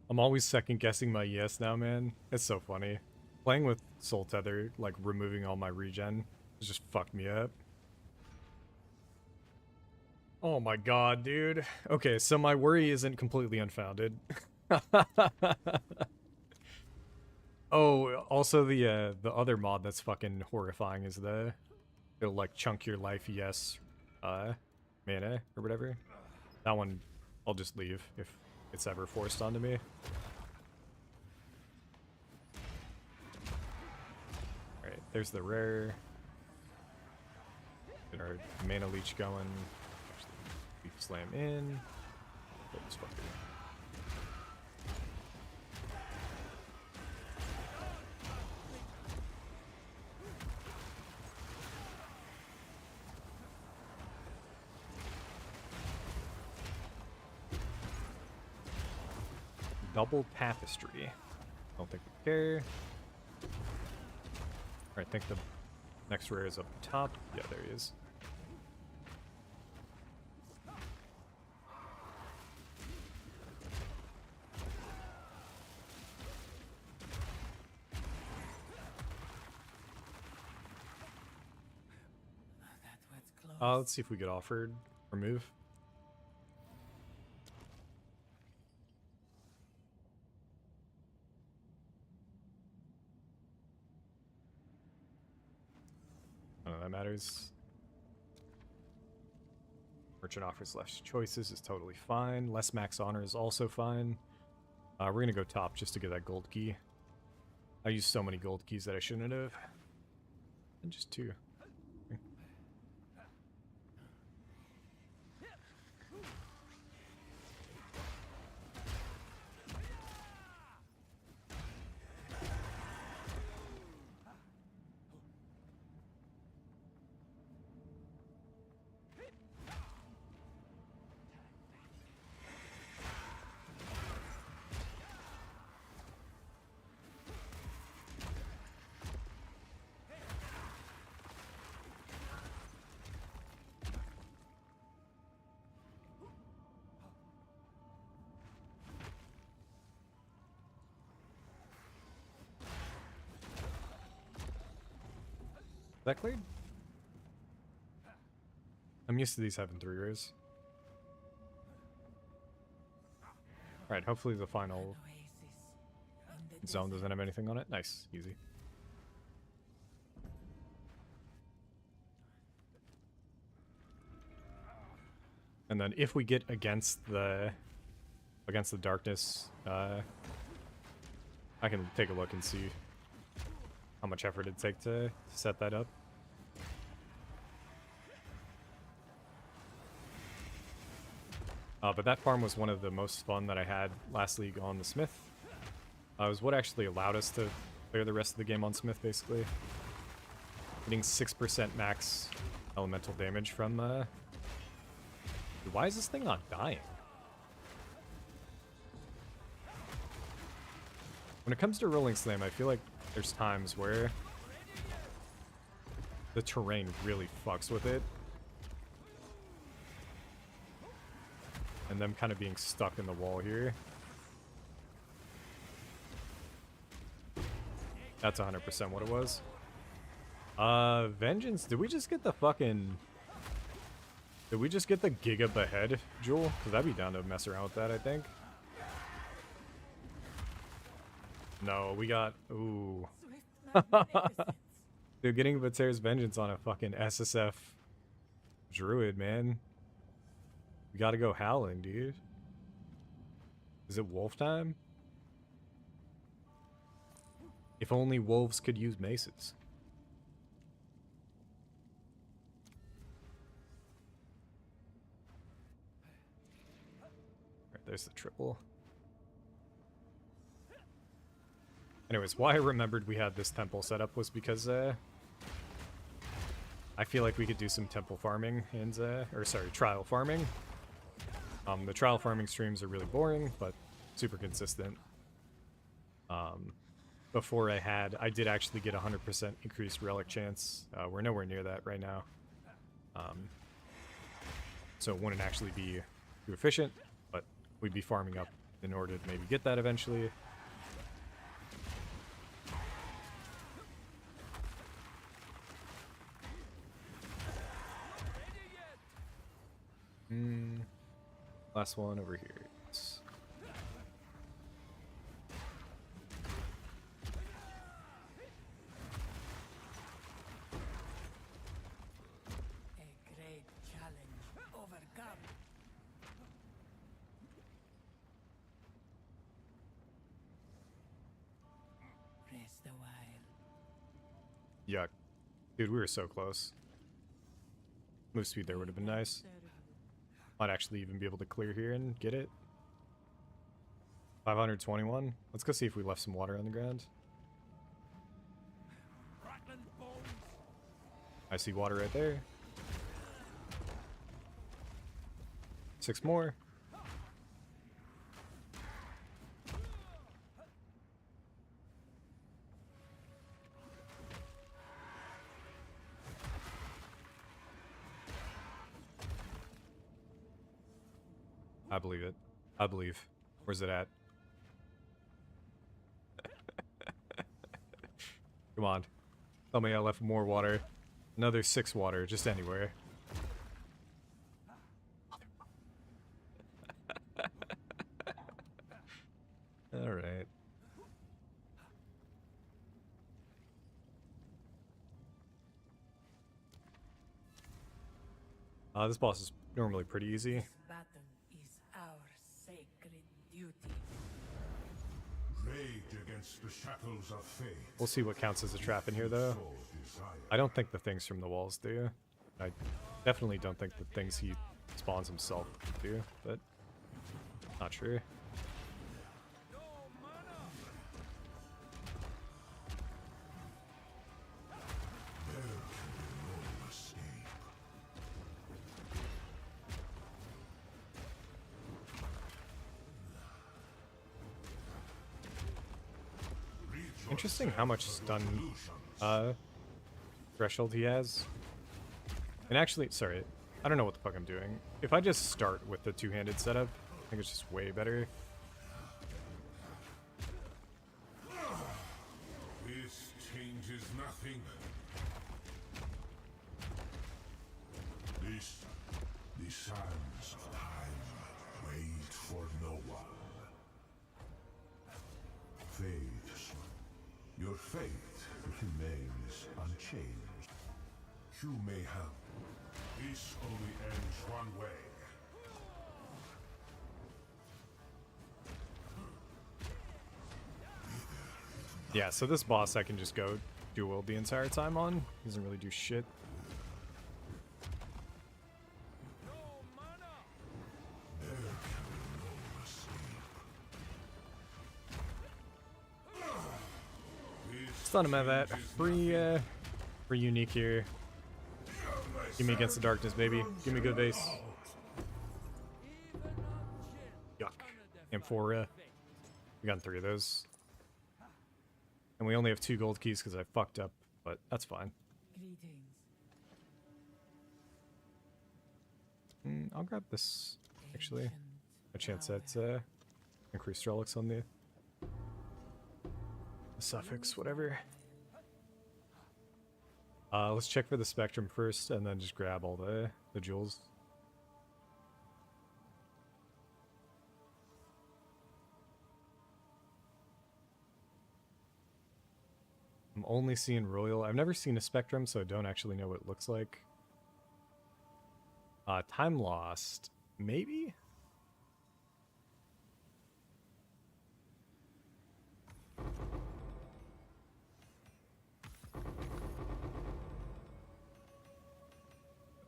I'm always second guessing my yes now, man. It's so funny. Playing with Soul Tether, like removing all my regen, has just fucked me up. Oh my god, dude. Okay, so my worry isn't completely unfounded. Oh, also the other mod that's fucking horrifying is it'll like chunk your life yes mana or whatever. That one I'll just leave if it's ever forced onto me. Alright, there's the rare. Get our mana leech going. Leaf slam in. Oh, this fucker. Double tapestry. Don't think we care. Alright, I think the next rare is up top. Yeah, there he is. Let's see if we get offered remove. That matters. Merchant offers less choices is totally fine. Less max honor is also fine. We're gonna go top just to get that gold key. I used so many gold keys that I shouldn't have. And just two. That cleared? I'm used to these having 3 rares. Alright, hopefully the final zone doesn't have anything on it. Nice, easy. And then if we get against the darkness, I can take a look and see how much effort it'd take to set that up. But that farm was one of the most fun that I had last league on the Smith. It was what actually allowed us to clear the rest of the game on Smith, basically. Getting 6% max elemental damage from... Why is this thing not dying? When it comes to Rolling Slam, I feel like there's times where the terrain really fucks with it. And them kind of being stuck in the wall here. That's 100% what it was. Vengeance, did we just get the fucking... Did we just get the Giga Behead jewel? Because I'd be down to mess around with that, I think. No, we got... Ooh. Dude, getting Vater's Vengeance on a fucking SSF Druid, man. We gotta go howling, dude. Is it wolf time? If only wolves could use maces. Alright, there's the triple. Anyways, why I remembered we had this temple set up was because I feel like we could do some temple farming and trial farming. The trial farming streams are really boring, but super consistent. Before I did actually get 100% increased relic chance. We're nowhere near that right now. So it wouldn't actually be too efficient, but we'd be farming up in order to maybe get that eventually. Last one over here. Yes. A great challenge overcome. Rest a while. Yuck. Dude, we were so close. Move speed there would have been nice. Might actually even be able to clear here and get it. 521. Let's go see if we left some water on the ground. I see water right there. 6 more. I believe it. I believe. Where's it at? Come on. Tell me I left more water. Another 6 water, just anywhere. Alright. This boss is normally pretty easy. This battle is our sacred duty. Rage against the shackles of fate. We'll see what counts as a trap in here, though. I don't think the things from the walls do. I definitely don't think the things he spawns himself do, but not sure. Interesting how much stun threshold he has. And actually, sorry, I don't know what the fuck I'm doing. If I just start with the two-handed setup, I think it's just way better. This changes nothing. The sands of time wait for no one. Fate, your faith remains unchanged. You may have. This only ends one way. Yeah, so this boss I can just go dual the entire time on. He doesn't really do shit. Stun him at that. Free unique here. Give me against the darkness, baby. Give me a good base. Yuck. Amphora. We got 3 of those. And we only have 2 gold keys because I fucked up, but that's fine. I'll grab this, actually. A chance at increased relics on the suffix, whatever. Let's check for the spectrum first, and then just grab all the jewels. I'm only seeing royal. I've never seen a spectrum, so I don't actually know what it looks like. Time lost, maybe?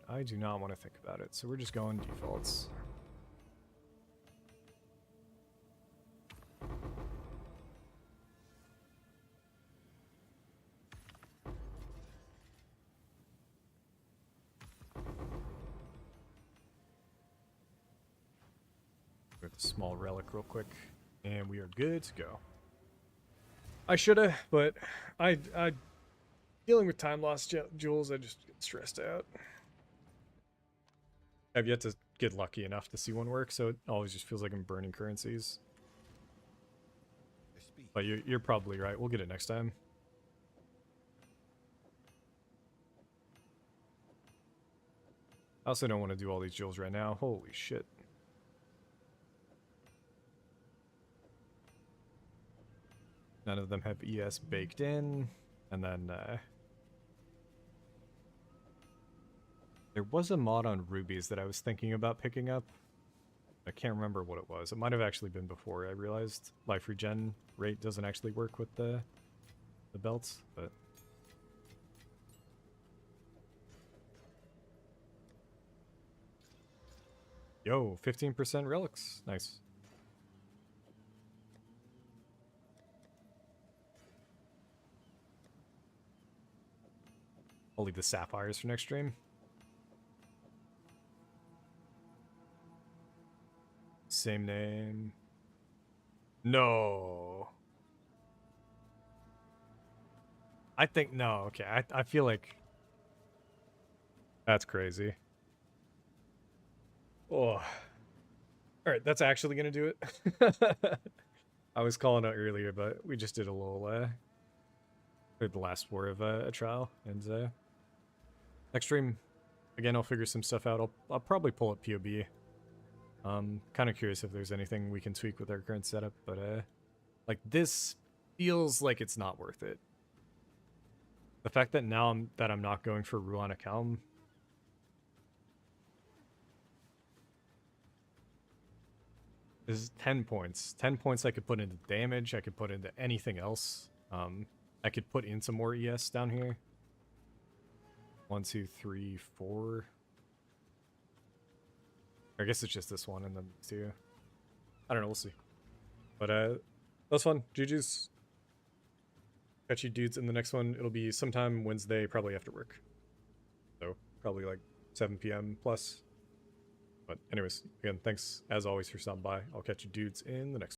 I do not want to think about it, so we're just going defaults. With a small relic real quick, and we are good to go. I shoulda, but I dealing with time loss jewels, I just get stressed out. I've yet to get lucky enough to see one work, so it always just feels like I'm burning currencies. But you're probably right. We'll get it next time. I also don't want to do all these jewels right now. Holy shit. None of them have ES baked in. And then there was a mod on rubies that I was thinking about picking up. I can't remember what it was. It might have actually been before I realized life regen rate doesn't actually work with the belts, but yo, 15% relics. Nice. I'll leave the sapphires for next stream. Same name. No. I think no. Okay, I feel like that's crazy. Oh. All right, that's actually gonna do it. I was calling out earlier, but we just did a little the last war of a trial, and next stream again I'll figure some stuff out. I'll probably pull up POB. Kind of curious if there's anything we can tweak with our current setup, but like this feels like it's not worth it. The fact that now I'm not going for Ruana Calm. This is 10 points. 10 points I could put into damage, I could put into anything else. I could put in some more ES down here. 1, 2, 3, 4. I guess it's just this one and then these two. I don't know, we'll see. But that was fun. GG's. Catch you dudes in the next one. It'll be sometime Wednesday, probably after work. So probably like 7 p.m. plus. But anyways, again, thanks as always for stopping by. I'll catch you dudes in the next one.